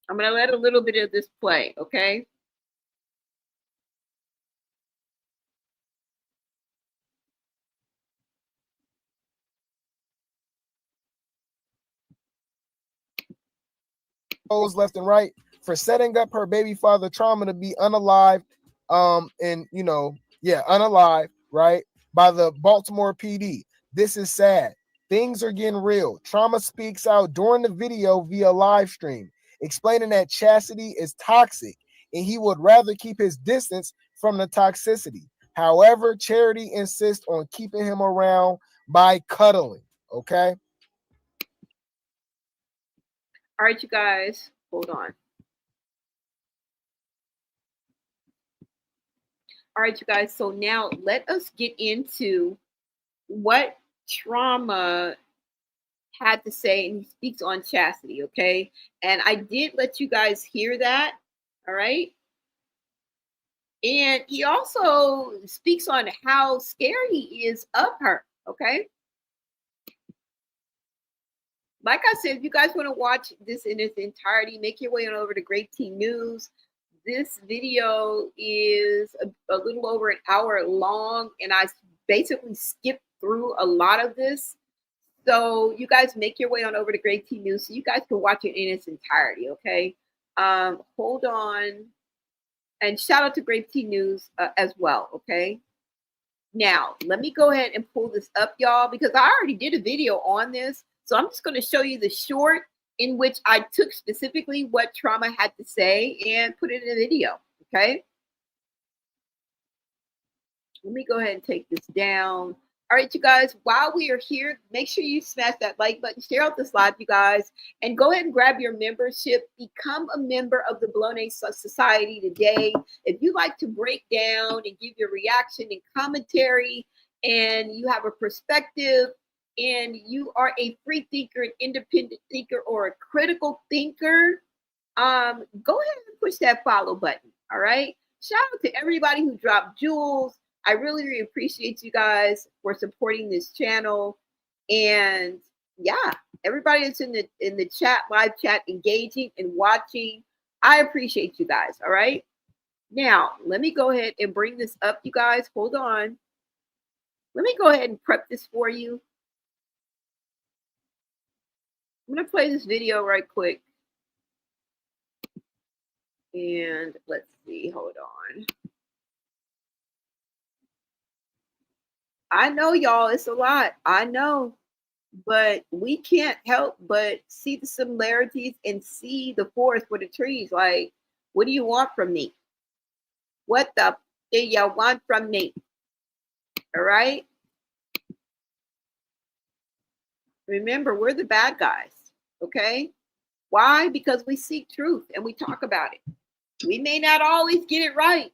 I'm gonna let a little bit of this play, okay? Left and right for setting up her baby father Trauma to be unalived, and unalived, right, by the Baltimore PD. This is sad. Things are getting real. Trauma speaks out during the video via live stream, explaining that Chasity is toxic and he would rather keep his distance from the toxicity. However, Charity insists on keeping him around by cuddling. Okay. All right, you guys, hold on. All right, you guys, so now let us get into what Trauma had to say, and he speaks on chastity, okay? And I did let you guys hear that, all right? And he also speaks on how scared he is of her, okay? Like I said, if you guys want to watch this in its entirety, make your way on over to Great T News. This video is a little over an hour long, and I basically skipped through a lot of this. So you guys make your way on over to Great T News so you guys can watch it in its entirety, okay? Hold on. And shout out to Great T News as well, okay? Now, let me go ahead and pull this up, y'all, because I already did a video on this. So I'm just going to show you the short in which I took specifically what Trauma had to say and put it in a video, okay? Let me go ahead and take this down. All right, you guys, while we are here, make sure you smash that like button, share out this live, you guys, and go ahead and grab your membership. Become a member of the MALONE Society today. If you like to break down and give your reaction and commentary, and you have a perspective, and you are a free thinker, an independent thinker, or a critical thinker, go ahead and push that follow button, all right? Shout out to everybody who dropped jewels. I really, really appreciate you guys for supporting this channel. And yeah, everybody that's in the chat, live chat, engaging and watching, I appreciate you guys, all right? Now, let me go ahead and bring this up, you guys. Hold on. Let me go ahead and prep this for you. I'm going to play this video right quick. And let's see, hold on. I know, y'all, it's a lot. I know. But we can't help but see the similarities and see the forest for the trees. Like, what do you want from me? What the do you want from me? All right? Remember, we're the bad guys, okay? Why? Because we seek truth and we talk about it. We may not always get it right,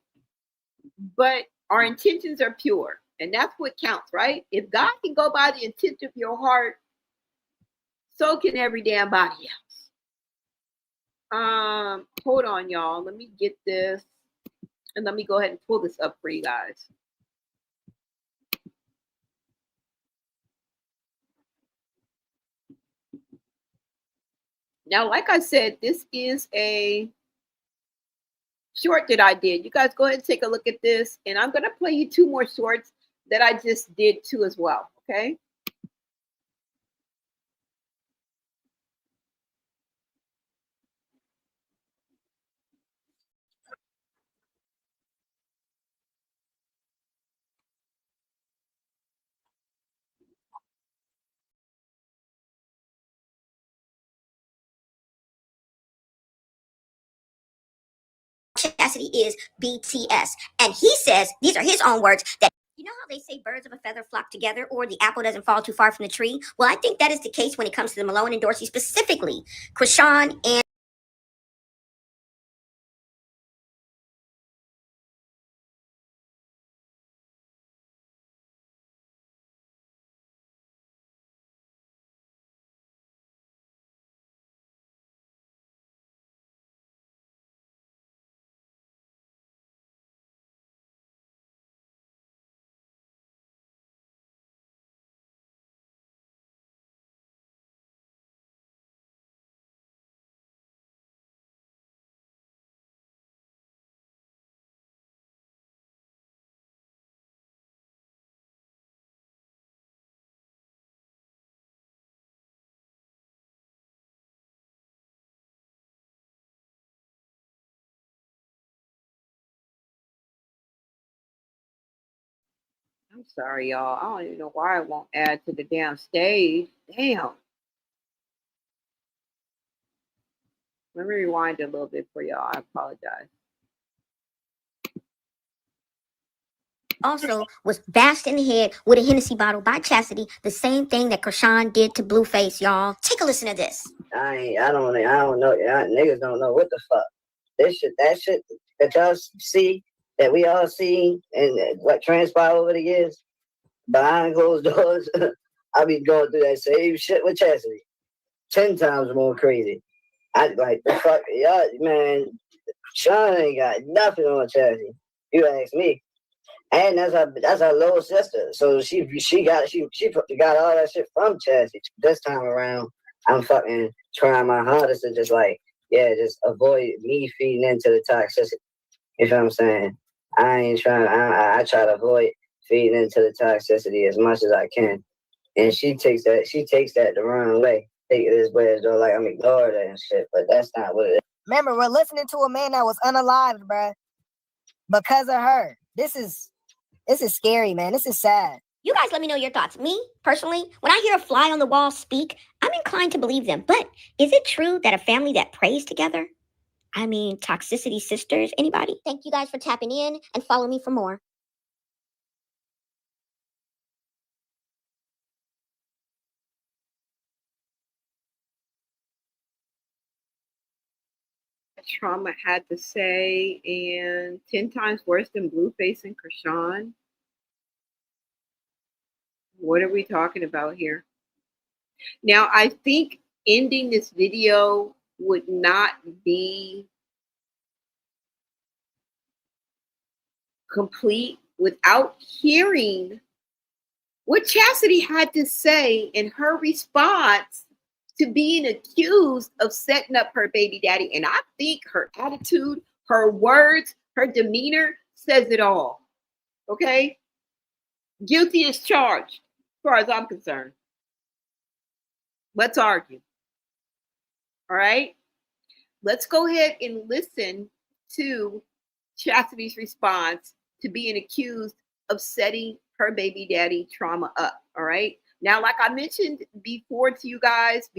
but our intentions are pure. And that's what counts, right? If God can go by the intent of your heart, so can every damn body else. Hold on, y'all. Let me get this. And let me go ahead and pull this up for you guys. Now, like I said, this is a short that I did. You guys go ahead and take a look at this. And I'm going to play you 2 more shorts that I just did too as well, okay? Chasity is BTS. And he says, these are his own words, that you know how they say birds of a feather flock together or the apple doesn't fall too far from the tree? Well, I think that is the case when it comes to the Malone and Dorsey, specifically Chrisean and I'm sorry, y'all. I don't even know why it won't add to the damn stage. Damn. Let me rewind it a little bit for y'all. I apologize. also was bashed in the head with a Hennessy bottle by Chasity, the same thing that Chrisean did to Blueface, y'all. Take a listen to this. I don't know. Niggas don't know what the fuck. That shit that y'all see, that we all see, and what transpired over the years behind closed doors. I be going through that same shit with Chasity. 10 times more crazy. I like the fuck, y'all, man. Sean ain't got nothing on Chasity. You ask me. And that's her little sister. So she got all that shit from Chasity. This time around, I'm fucking trying my hardest to just avoid me feeding into the toxicity. You know what I'm saying? I try to avoid feeding into the toxicity as much as I can. And she takes that the wrong way. Take it as way as though like I'm ignoring her and shit, but that's not what it is. Remember, we're listening to a man that was unalived, bruh, because of her. This is scary, man. This is sad. You guys let me know your thoughts. Me, personally, when I hear a fly on the wall speak, I'm inclined to believe them. But is it true that a family that prays together? I mean, toxicity sisters, anybody? Thank you guys for tapping in and follow me for more. Trauma had to say, and 10 times worse than Blueface and Chrisean. What are we talking about here? Now, I think ending this video would not be complete without hearing what Chasity had to say in her response to being accused of setting up her baby daddy. And I think her attitude, her words, her demeanor says it all. Okay? Guilty as charged, as far as I'm concerned. Let's argue. All right? Let's go ahead and listen to Chastity's response to being accused of setting her baby daddy Trauma up. All right? Now, like I mentioned before to you guys,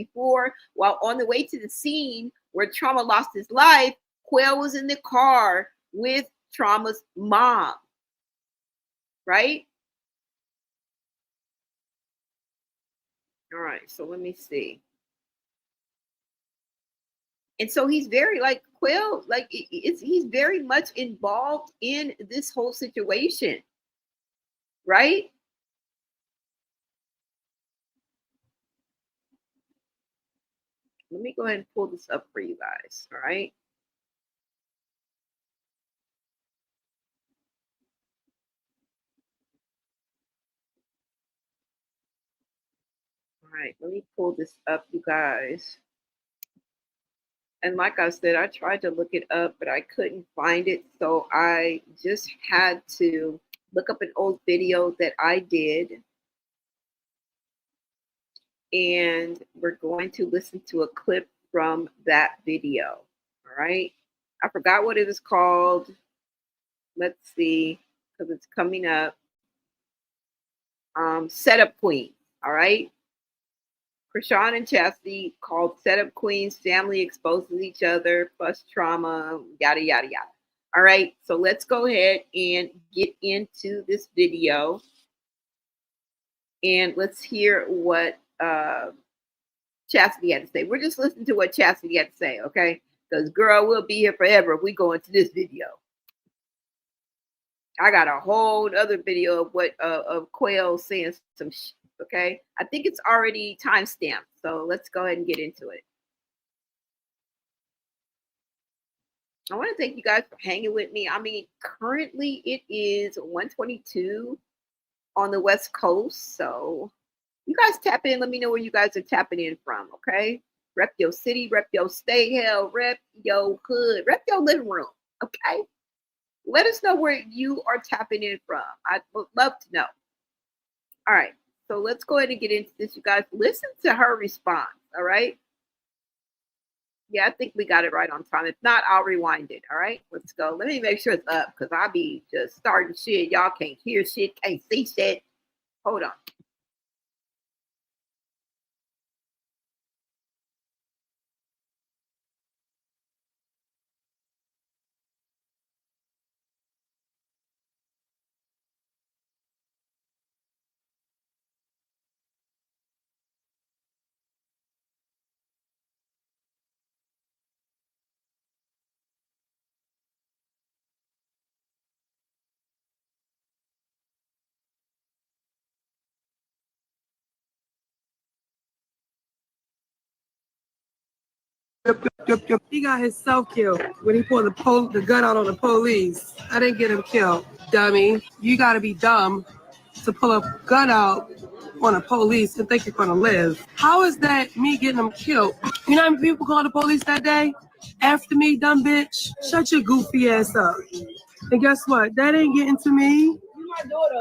while on the way to the scene where Trauma lost his life, Quail was in the car with Trauma's mom. Right? All right, so let me see. And so he's very like Quail, like he's very much involved in this whole situation. Right? Let me go ahead and pull this up for you guys. All right. All right, let me pull this up, you guys. And like I said, I tried to look it up, but I couldn't find it. So I just had to look up an old video that I did. And we're going to listen to a clip from that video. All right. I forgot what it was called. Let's see, because it's coming up. Setup Queen. All right. Chrisean and Chasity called Setup Queens, family exposes each other, plus trauma, yada, yada, yada. All right, so let's go ahead and get into this video. And let's hear what Chasity had to say. We're just listening to what Chasity had to say, okay? Because, girl, we'll be here forever if we go into this video. I got a whole other video of what of Quail saying some shit. Okay, I think it's already timestamped, so let's go ahead and get into it. I want to thank you guys for hanging with me. I mean, currently it is 1:22 on the West Coast, so you guys tap in. Let me know where you guys are tapping in from, okay? Rep your city, rep your state, hell, rep your hood, rep your living room, okay? Let us know where you are tapping in from. I would love to know. All right. So let's go ahead and get into this, you guys. Listen to her response, all right? Yeah, I think we got it right on time. If not, I'll rewind it, all right? Let's go. Let me make sure it's up because I'll be just starting shit. Y'all can't hear shit, can't see shit. Hold on. He got himself killed when he pulled the gun out on the police. I didn't get him killed, dummy. You gotta be dumb to pull a gun out on a police and think you're gonna live. How is that me getting him killed? You know how many people called the police that day? After me, dumb bitch. Shut your goofy ass up. And guess what? That ain't getting to me.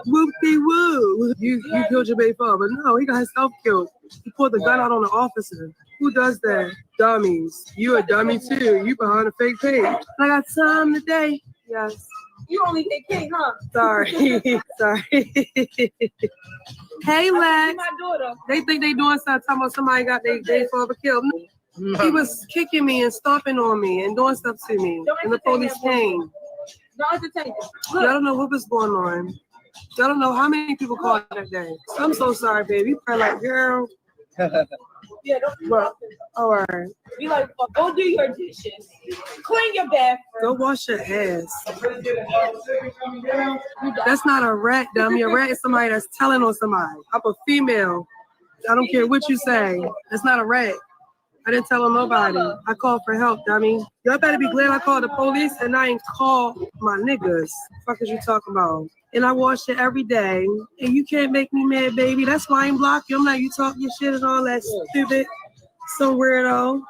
Whoop-de-woo. You killed your baby father. No, he got himself killed. He pulled the gun out on the officer. Who does that? Dummies. You a dummy too. You behind a fake page. I got time today. Yes. You only hit King, huh? Sorry. Sorry. Hey, Lex. They think they doing something, talking about somebody got their father killed. No. He was kicking me and stomping on me and doing stuff to me. And the police came. Y'all don't know what was going on. Y'all don't know how many people called that day. I'm so sorry, baby. You probably like, girl. Yeah, don't all right. Be like, go do your dishes. Clean your bathroom. Go wash your ass. That's not a rat, dummy. A rat is somebody that's telling on somebody. I'm a female. I don't care what you say. That's not a rat. I didn't tell on nobody. I called for help, dummy. Y'all better be glad I called the police and I ain't called my niggas. Fuck is you talking about? And I wash it every day. And you can't make me mad, baby. That's why I ain't block you. I'm like, you talk your shit and all that stupid. So weirdo.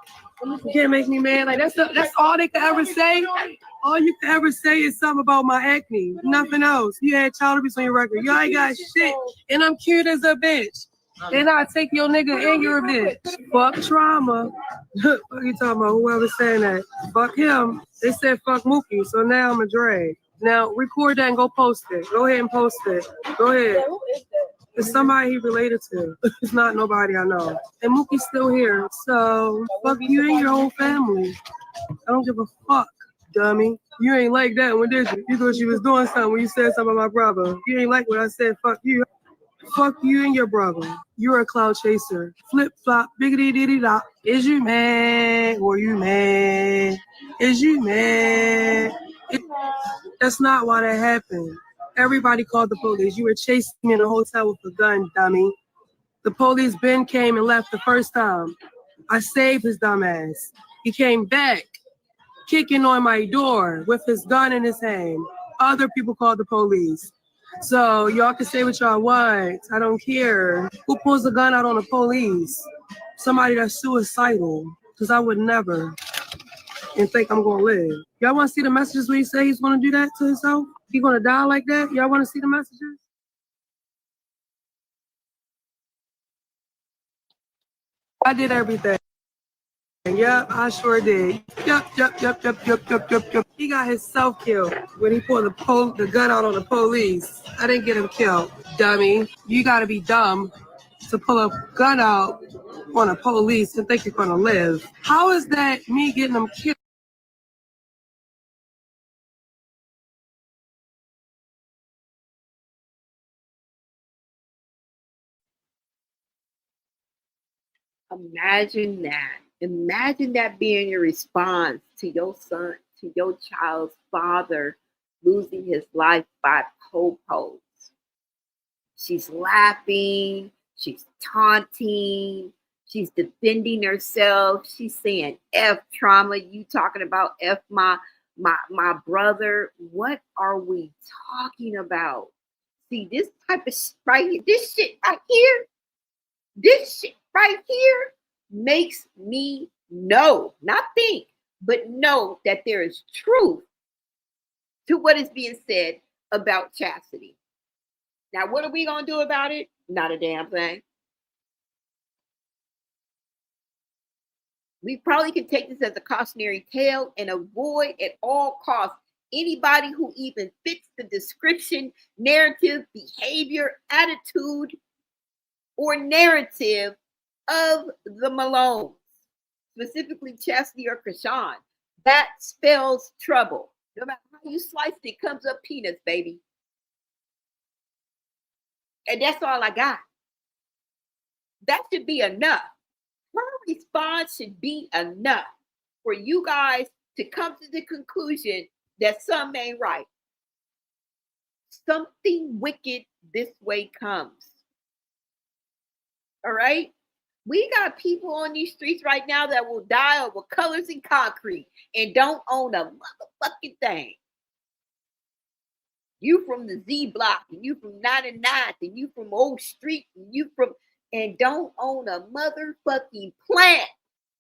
You can't make me mad. Like that's all they could ever say. All you could ever say is something about my acne. Nothing else. You had child abuse on your record. Y'all ain't got shit. And I'm cute as a bitch. And I take your nigga and you're a bitch. Fuck trauma. What you talking about? Whoever saying that. Fuck him. They said fuck Mookie, so now I'm a drag. Now record that and go post it. Go ahead and post it. Go ahead. Who is that? It's somebody he related to. It's not nobody I know. And Mookie's still here. So fuck you and your whole family. I don't give a fuck, dummy. You ain't like that one, did you? You thought you was doing something when you said something about my brother. You ain't like what I said, fuck you. Fuck you and your brother. You're a cloud chaser. Flip flop, biggity diddy dot. Is you mad or you mad? Is you mad? That's not why that happened. Everybody called the police. You were chasing me in a hotel with a gun, dummy. The police came and left the first time. I saved his dumb ass. He came back, kicking on my door with his gun in his hand. Other people called the police. So y'all can say what y'all want. I don't care. Who pulls a gun out on the police? Somebody that's suicidal. Because I would never. And think I'm going to live. Y'all want to see the messages when he say he's going to do that to himself? He going to die like that? Y'all want to see the messages? I did everything. Yep, I sure did. Yep. He got himself killed when he pulled the gun out on the police. I didn't get him killed, dummy. You got to be dumb to pull a gun out on a police and think you're going to live. How is that me getting him killed? Imagine that. Imagine that being your response to your son, to your child's father losing his life by po-pos. She's laughing, she's taunting, she's defending herself, she's saying F trauma, you talking about F my brother. What are we talking about? See, this type of right here, this shit right here makes me know, not think, but know that there is truth to what is being said about Chasity. Now, what are we going to do about it? Not a damn thing. We probably can take this as a cautionary tale and avoid at all costs anybody who even fits the description, narrative, behavior, attitude, or narrative of the Malones, specifically Chasity or Chrisean. That spells trouble. No matter how you slice it, it comes up peanuts, baby. And that's all I got. That should be enough. Her response should be enough for you guys to come to the conclusion that something ain't right. Something wicked this way comes. All right? We got people on these streets right now that will die over colors and concrete and don't own a motherfucking thing. You from the Z block, and you from 99th, and you from Old Street, and you from, and don't own a motherfucking plant.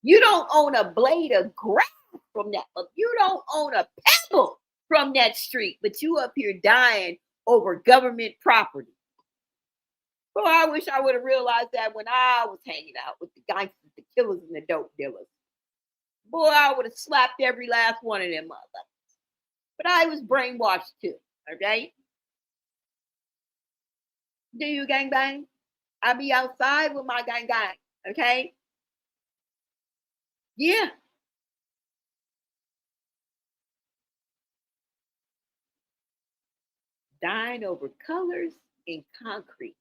You don't own a blade of grass from that. You don't own a pebble from that street, but you up here dying over government property. Boy, I wish I would have realized that when I was hanging out with the gangsters, the killers, and the dope dealers. Boy, I would have slapped every last one of them motherfuckers. But I was brainwashed too, okay? Do you gangbang? I be outside with my gang, okay? Yeah. Dying over colors and concrete.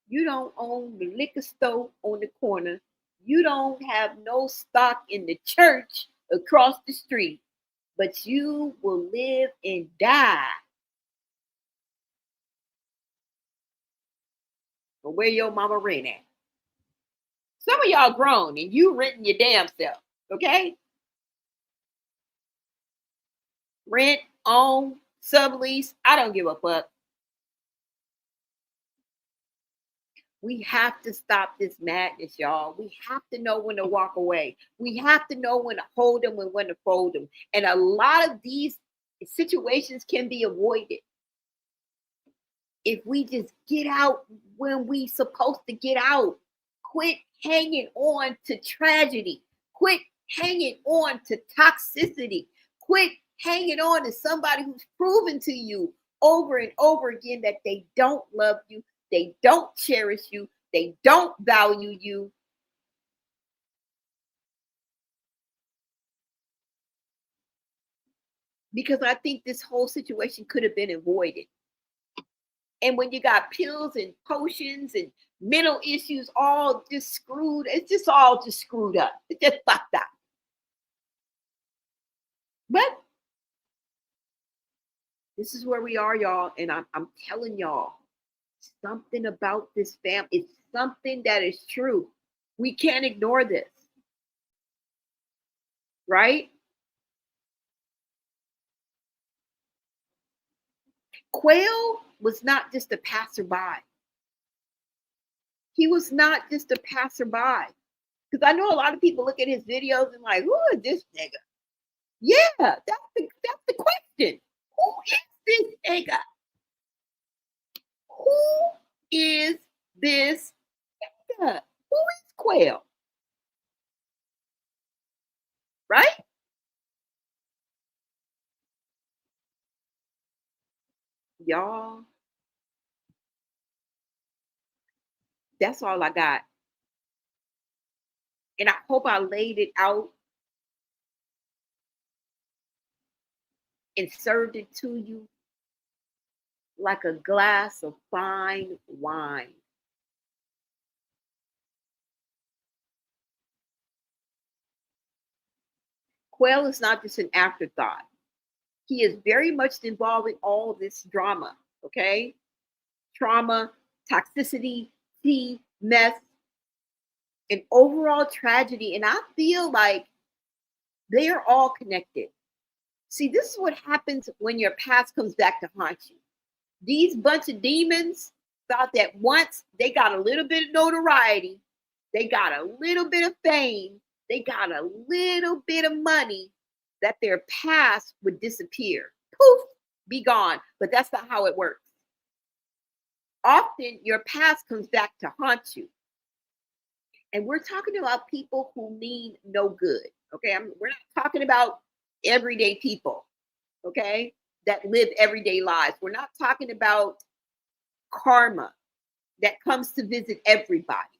You don't own the liquor store on the corner. You don't have no stock in the church across the street, but you will live and die for where your mama rent at. Some of y'all grown and you renting your damn self, okay? Rent, own, sublease, I don't give a fuck. We have to stop this madness, y'all. We have to know when to walk away. We have to know when to hold them and when to fold them. And a lot of these situations can be avoided if we just get out when we supposed to get out. Quit hanging on to tragedy. Quit hanging on to toxicity. Quit hanging on to somebody who's proven to you over and over again that they don't love you. They don't cherish you. They don't value you. Because I think this whole situation could have been avoided. And when you got pills and potions and mental issues all just screwed, it's just all just screwed up. It's just fucked up. But this is where we are, y'all. And I'm telling y'all, something about this family, it's something that is true. We can't ignore this. Right? Quail was not just a passerby. He was not just a passerby. Because I know a lot of people look at his videos and like, who is this nigga? Yeah, that's the question. Who is this nigga? Who is this nigga? Who is Quail? Right? Y'all, that's all I got. And I hope I laid it out and served it to you like a glass of fine wine. Quail is not just an afterthought. He is very much involved in all this drama, okay? Trauma, toxicity, tea, mess, and overall tragedy. And I feel like they are all connected. See, this is what happens when your past comes back to haunt you. These bunch of demons thought that once they got a little bit of notoriety, they got a little bit of fame, they got a little bit of money, that their past would disappear. Poof, be gone. But that's not how it works. Often your past comes back to haunt you. And we're talking about people who mean no good. Okay, we're not talking about everyday people, okay, that live everyday lives. We're not talking about karma that comes to visit everybody.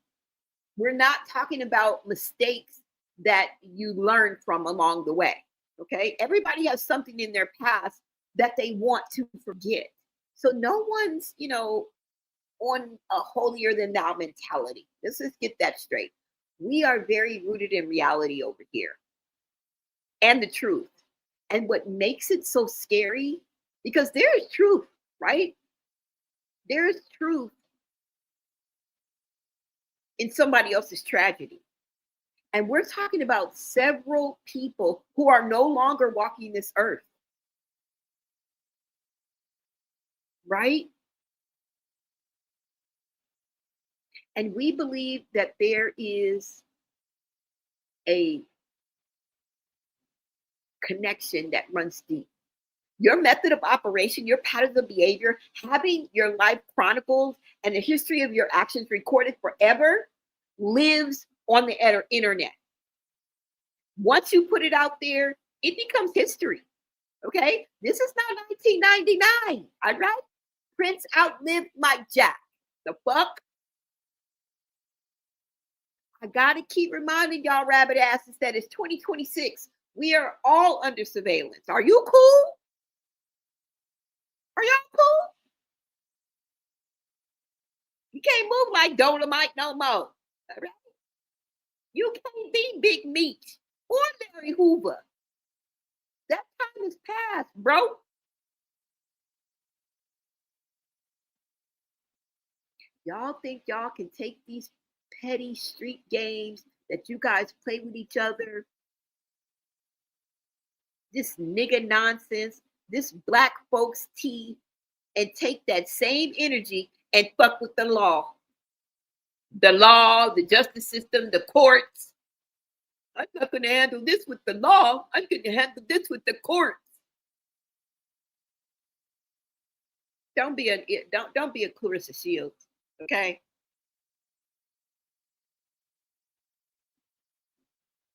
We're not talking about mistakes that you learn from along the way. Okay, everybody has something in their past that they want to forget. So no one's, on a holier than thou mentality. Let's just get that straight. We are very rooted in reality over here and the truth. And what makes it so scary, because there is truth, right? There is truth in somebody else's tragedy. And we're talking about several people who are no longer walking this earth. Right? And we believe that there is a connection that runs deep. Your method of operation, your patterns of behavior, having your life chronicled and the history of your actions recorded forever lives on the internet. Once you put it out there, it becomes history. Okay? This is not 1999. All right? Prince outlived Mike Jack. The fuck? I gotta keep reminding y'all rabbit asses that it's 2026. We are all under surveillance. Are you cool? Are y'all cool? You can't move like Dolomite no more. All right? You can't be Big Meat or Larry Hoover. That time is past, bro. Y'all think y'all can take these petty street games that you guys play with each other, this nigga nonsense, this black folks tea, and take that same energy and fuck with the law? The law, the justice system, the courts. I'm not going to handle this with the law. I'm going to handle this with the courts. Don't be a Clarissa Shields, okay?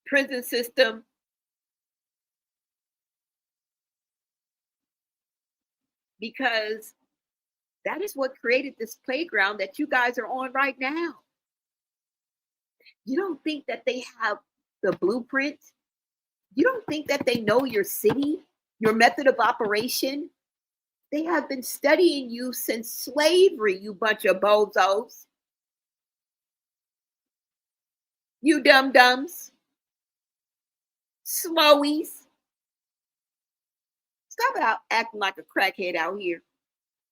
Prison system. Because that is what created this playground that you guys are on right now. You don't think that they have the blueprint? You don't think that they know your city, your method of operation? They have been studying you since slavery, you bunch of bozos. You dum-dums. Slowies. Stop out acting like a crackhead out here.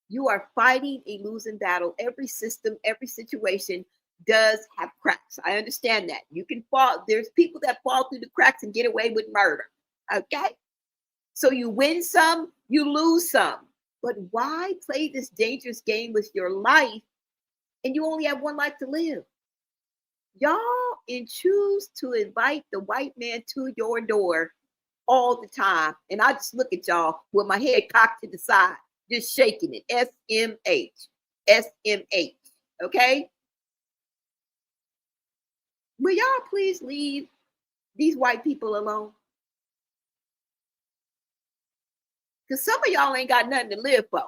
You are fighting a losing battle. Every system, every situation does have cracks. I understand that. You can fall. There's people that fall through the cracks and get away with murder. Okay? So you win some, you lose some. But why play this dangerous game with your life and you only have one life to live? Y'all choose to invite the white man to your door all the time. And I just look at y'all with my head cocked to the side, just shaking it. SMH. SMH. Okay? Will y'all please leave these white people alone? Because some of y'all ain't got nothing to live for.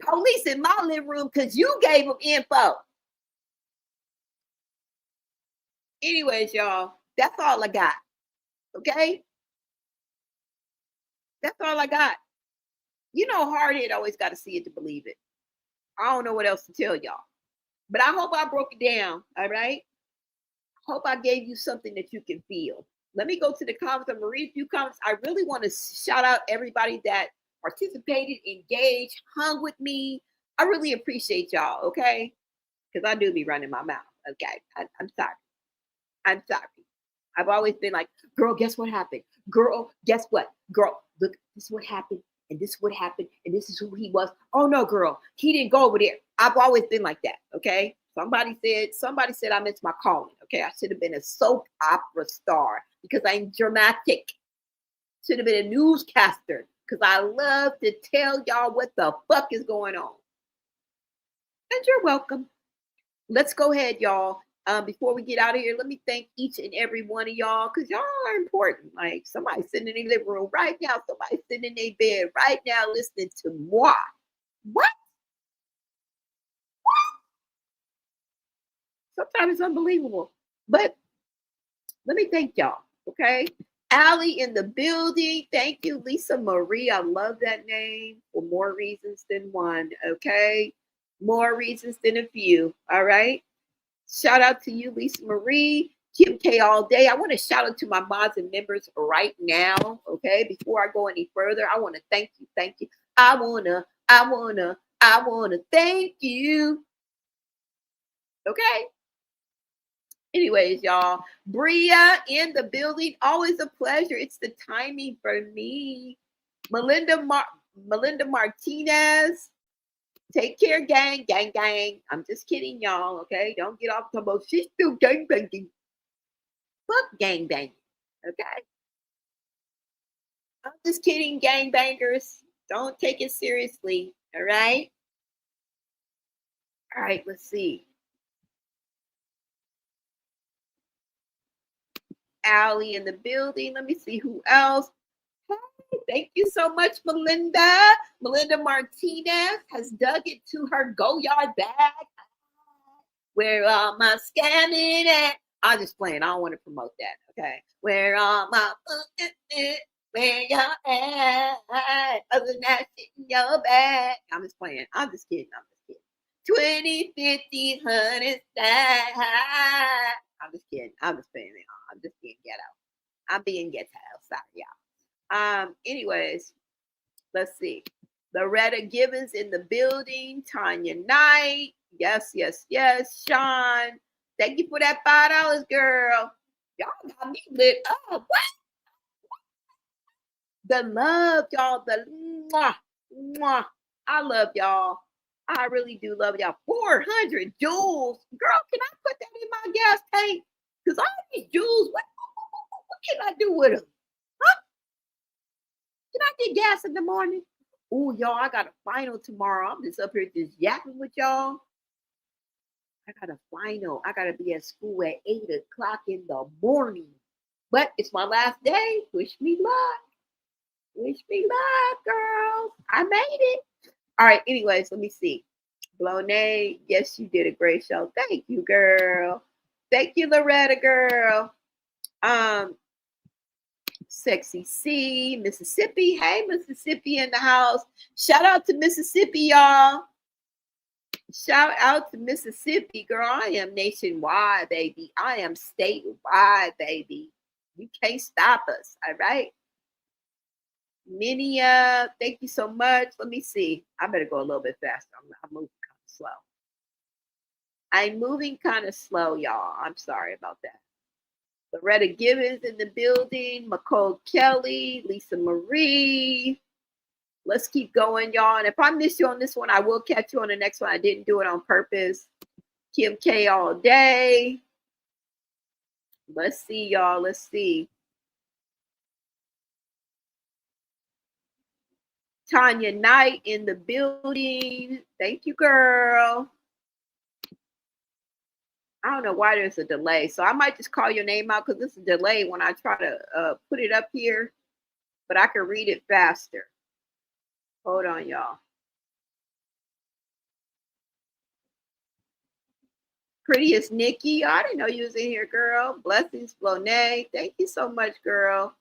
Police in my living room because you gave them info. Anyways, y'all, that's all I got. Okay? That's all I got. You know, hardhead always got to see it to believe it. I don't know what else to tell y'all. But I hope I broke it down, all right? Hope I gave you something that you can feel. Let me go to the comments. I'm going to read a few comments. I really want to shout out everybody that participated, engaged, hung with me. I really appreciate y'all, okay? Because I do be running my mouth, okay? I'm sorry. I'm sorry. I've always been like, girl, guess what happened? Girl, guess what? Girl, look, this is what happened. And this is what happened. And this is who he was. Oh, no, girl. He didn't go over there. I've always been like that, okay? Somebody said I missed my calling, okay? I should have been a soap opera star because I'm dramatic. Should have been a newscaster because I love to tell y'all what the fuck is going on. And you're welcome. Let's go ahead, y'all. Before we get out of here, let me thank each and every one of y'all because y'all are important. Like somebody sitting in their living room right now, somebody sitting in their bed right now listening to moi. What? Sometimes it's unbelievable. But let me thank y'all, okay? Allie in the building. Thank you, Lisa Marie. I love that name for more reasons than one, okay? More reasons than a few, all right? Shout out to you, Lisa Marie. Kim K all day. I want to shout out to my mods and members right now, okay? Before I go any further, I want to thank you. Thank you. I want to thank you. Okay? Anyways, y'all, Bria in the building. Always a pleasure. It's the timing for me. Melinda Martinez. Take care, gang. Gang, gang. I'm just kidding, y'all. Okay. Don't get off talking about she's still gang banging. Fuck gang banging. Okay. I'm just kidding, gang bangers. Don't take it seriously. All right. All right. Let's see. Allie in the building. Let me see who else. Hey, thank you so much, Melinda. Melinda Martinez has dug into her Go Yard bag. Where am I scamming at? I'm just playing. I don't want to promote that. Okay. Where am I? Where y'all at? Other than that shit in your bag. I'm just playing. I'm just kidding. 20, 50, 100 style. I'm just kidding. I'm just playing. I'm just being ghetto. I'm being ghetto. Sorry, y'all. Anyways, let's see. Loretta Gibbons in the building. Tanya Knight. Yes, yes, yes. Sean. Thank you for that $5, girl. Y'all got me lit up. What? The love, y'all. The mwah, mwah. I love y'all. I really do love y'all. 400 joules. Girl, can I put that in my gas tank? Because all these joules, what can I do with them? Huh? Can I get gas in the morning? Oh, y'all, I got a final tomorrow. I'm just up here just yapping with y'all. I got a final. I got to be at school at 8 o'clock in the morning. But it's my last day. Wish me luck. Wish me luck, girls. I made it. All right, anyways, let me see. Blonay, yes, you did a great show. Thank you, girl. Thank you, Loretta, girl. Sexy C, Mississippi. Hey, Mississippi in the house. Shout out to Mississippi, y'all. Shout out to Mississippi, girl. I am nationwide, baby. I am statewide, baby. You can't stop us, all right? Minia, thank you so much. Let me see. I better go a little bit faster. I'm moving kind of slow. I'm moving kind of slow, y'all. I'm sorry about that. Loretta Gibbons in the building. McCole Kelly, Lisa Marie. Let's keep going, y'all. And if I miss you on this one, I will catch you on the next one. I didn't do it on purpose. Kim K all day. Let's see, y'all. Let's see. Tanya Knight in the building. Thank you, girl. I don't know why there's a delay. So I might just call your name out because there's a delay when I try to put it up here. But I can read it faster. Hold on, y'all. Prettiest Nikki. I didn't know you was in here, girl. Blessings, Blonay. Thank you so much, girl.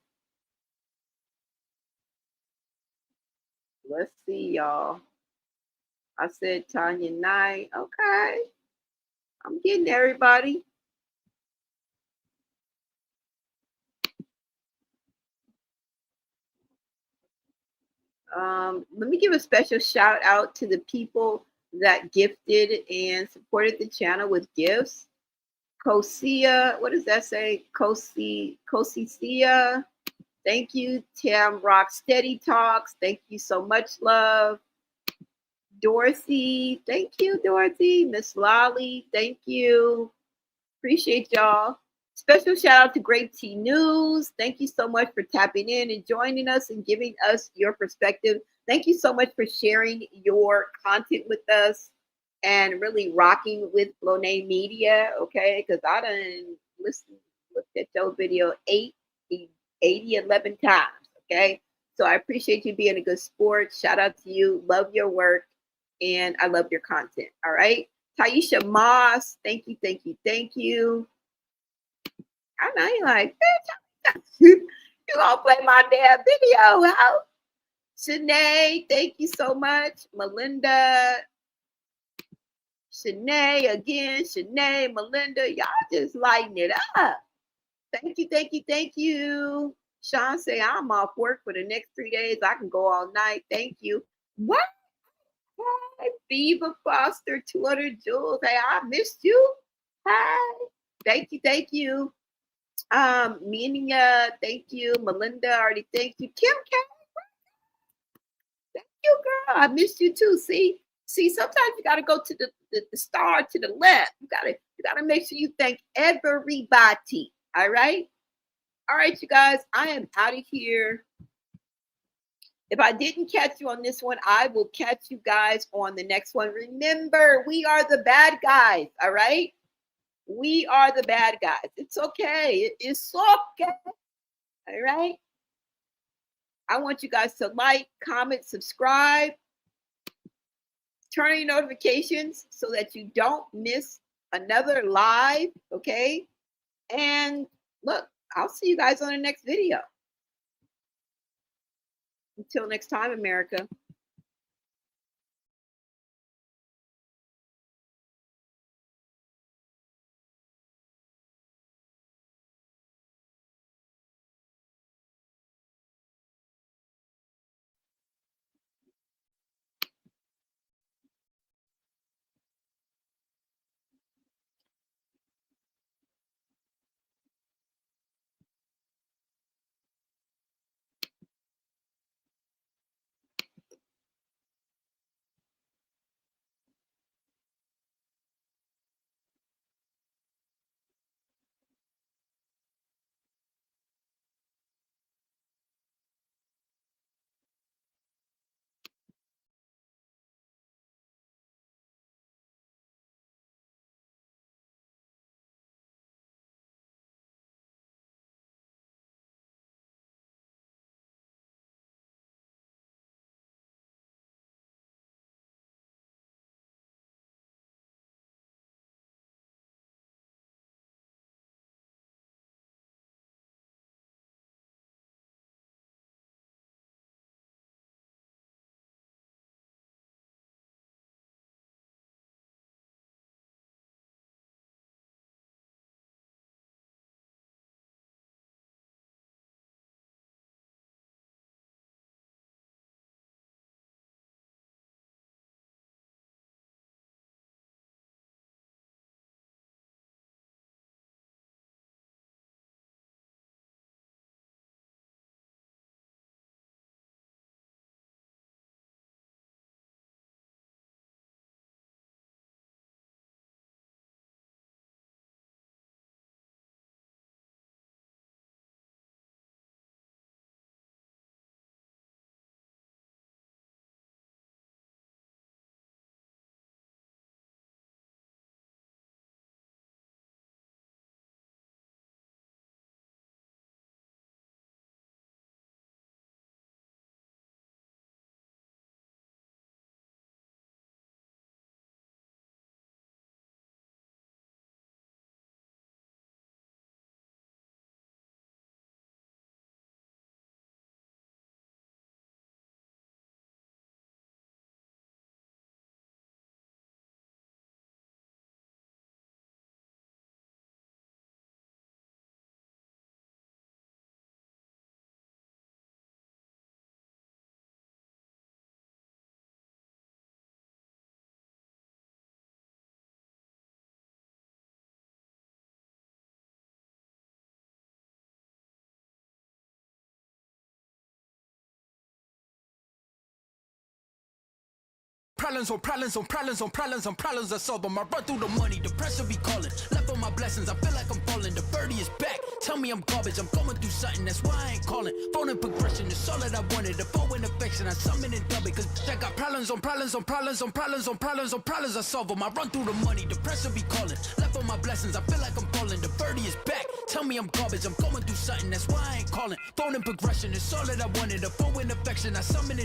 Let's see, y'all. I said Tanya Knight. Okay. I'm getting everybody. Let me give a special shout out to the people that gifted and supported the channel with gifts. Kosia, what does that say? Kosisia. Thank you. Tam Rock Steady Talks. Thank you so much, love. Dorothy. Thank you, Dorothy. Miss Lolly. Thank you. Appreciate y'all. Special shout out to Great T News. Thank you so much for tapping in and joining us and giving us your perspective. Thank you so much for sharing your content with us and really rocking with Blonay Media, okay? Because I done looked at your video 11 times, okay? So I appreciate you being a good sport. Shout out to you. Love your work. And I love your content, all right? Taisha Moss, thank you, thank you, thank you. I know you're like, bitch, you gonna play my damn video, huh? Shanae, thank you so much. Melinda, Shanae again, Shanae, Melinda, y'all just lighting it up. Thank you, thank you, thank you. Sean say I'm off work for the next 3 days. I can go all night. Thank you. What? Hi, Beaver Foster, 200 joules. Hey, I missed you. Hi. Thank you. Menia, thank you. Melinda, already thank you. Kim K, thank you, girl. I missed you too. See, sometimes you gotta go to the star to the left. You gotta make sure you thank everybody. All right, you guys. I am out of here. If I didn't catch you on this one, I will catch you guys on the next one. Remember, we are the bad guys. All right. We are the bad guys. It's okay. It's okay. All right. I want you guys to like, comment, subscribe, turn on your notifications so that you don't miss another live. Okay. And look, I'll see you guys on the next video. Until next time, America. Problems I solve them. I run through the money, the pressure be calling. Left on my blessings, I feel like I'm falling. The birdie is back. Tell me I'm garbage, I'm going through something, that's why I ain't calling. Phone in progression, it's all that I wanted. The phone in affection, I summon and dub it. Cause I got problems I solve them. I run through the money, the pressure be calling. Left on my blessings, I feel like I'm falling. The birdie is back. Tell me I'm garbage, I'm going through something, that's why I ain't calling. Phone in progression, it's all that I wanted. The phone in affection, I summon and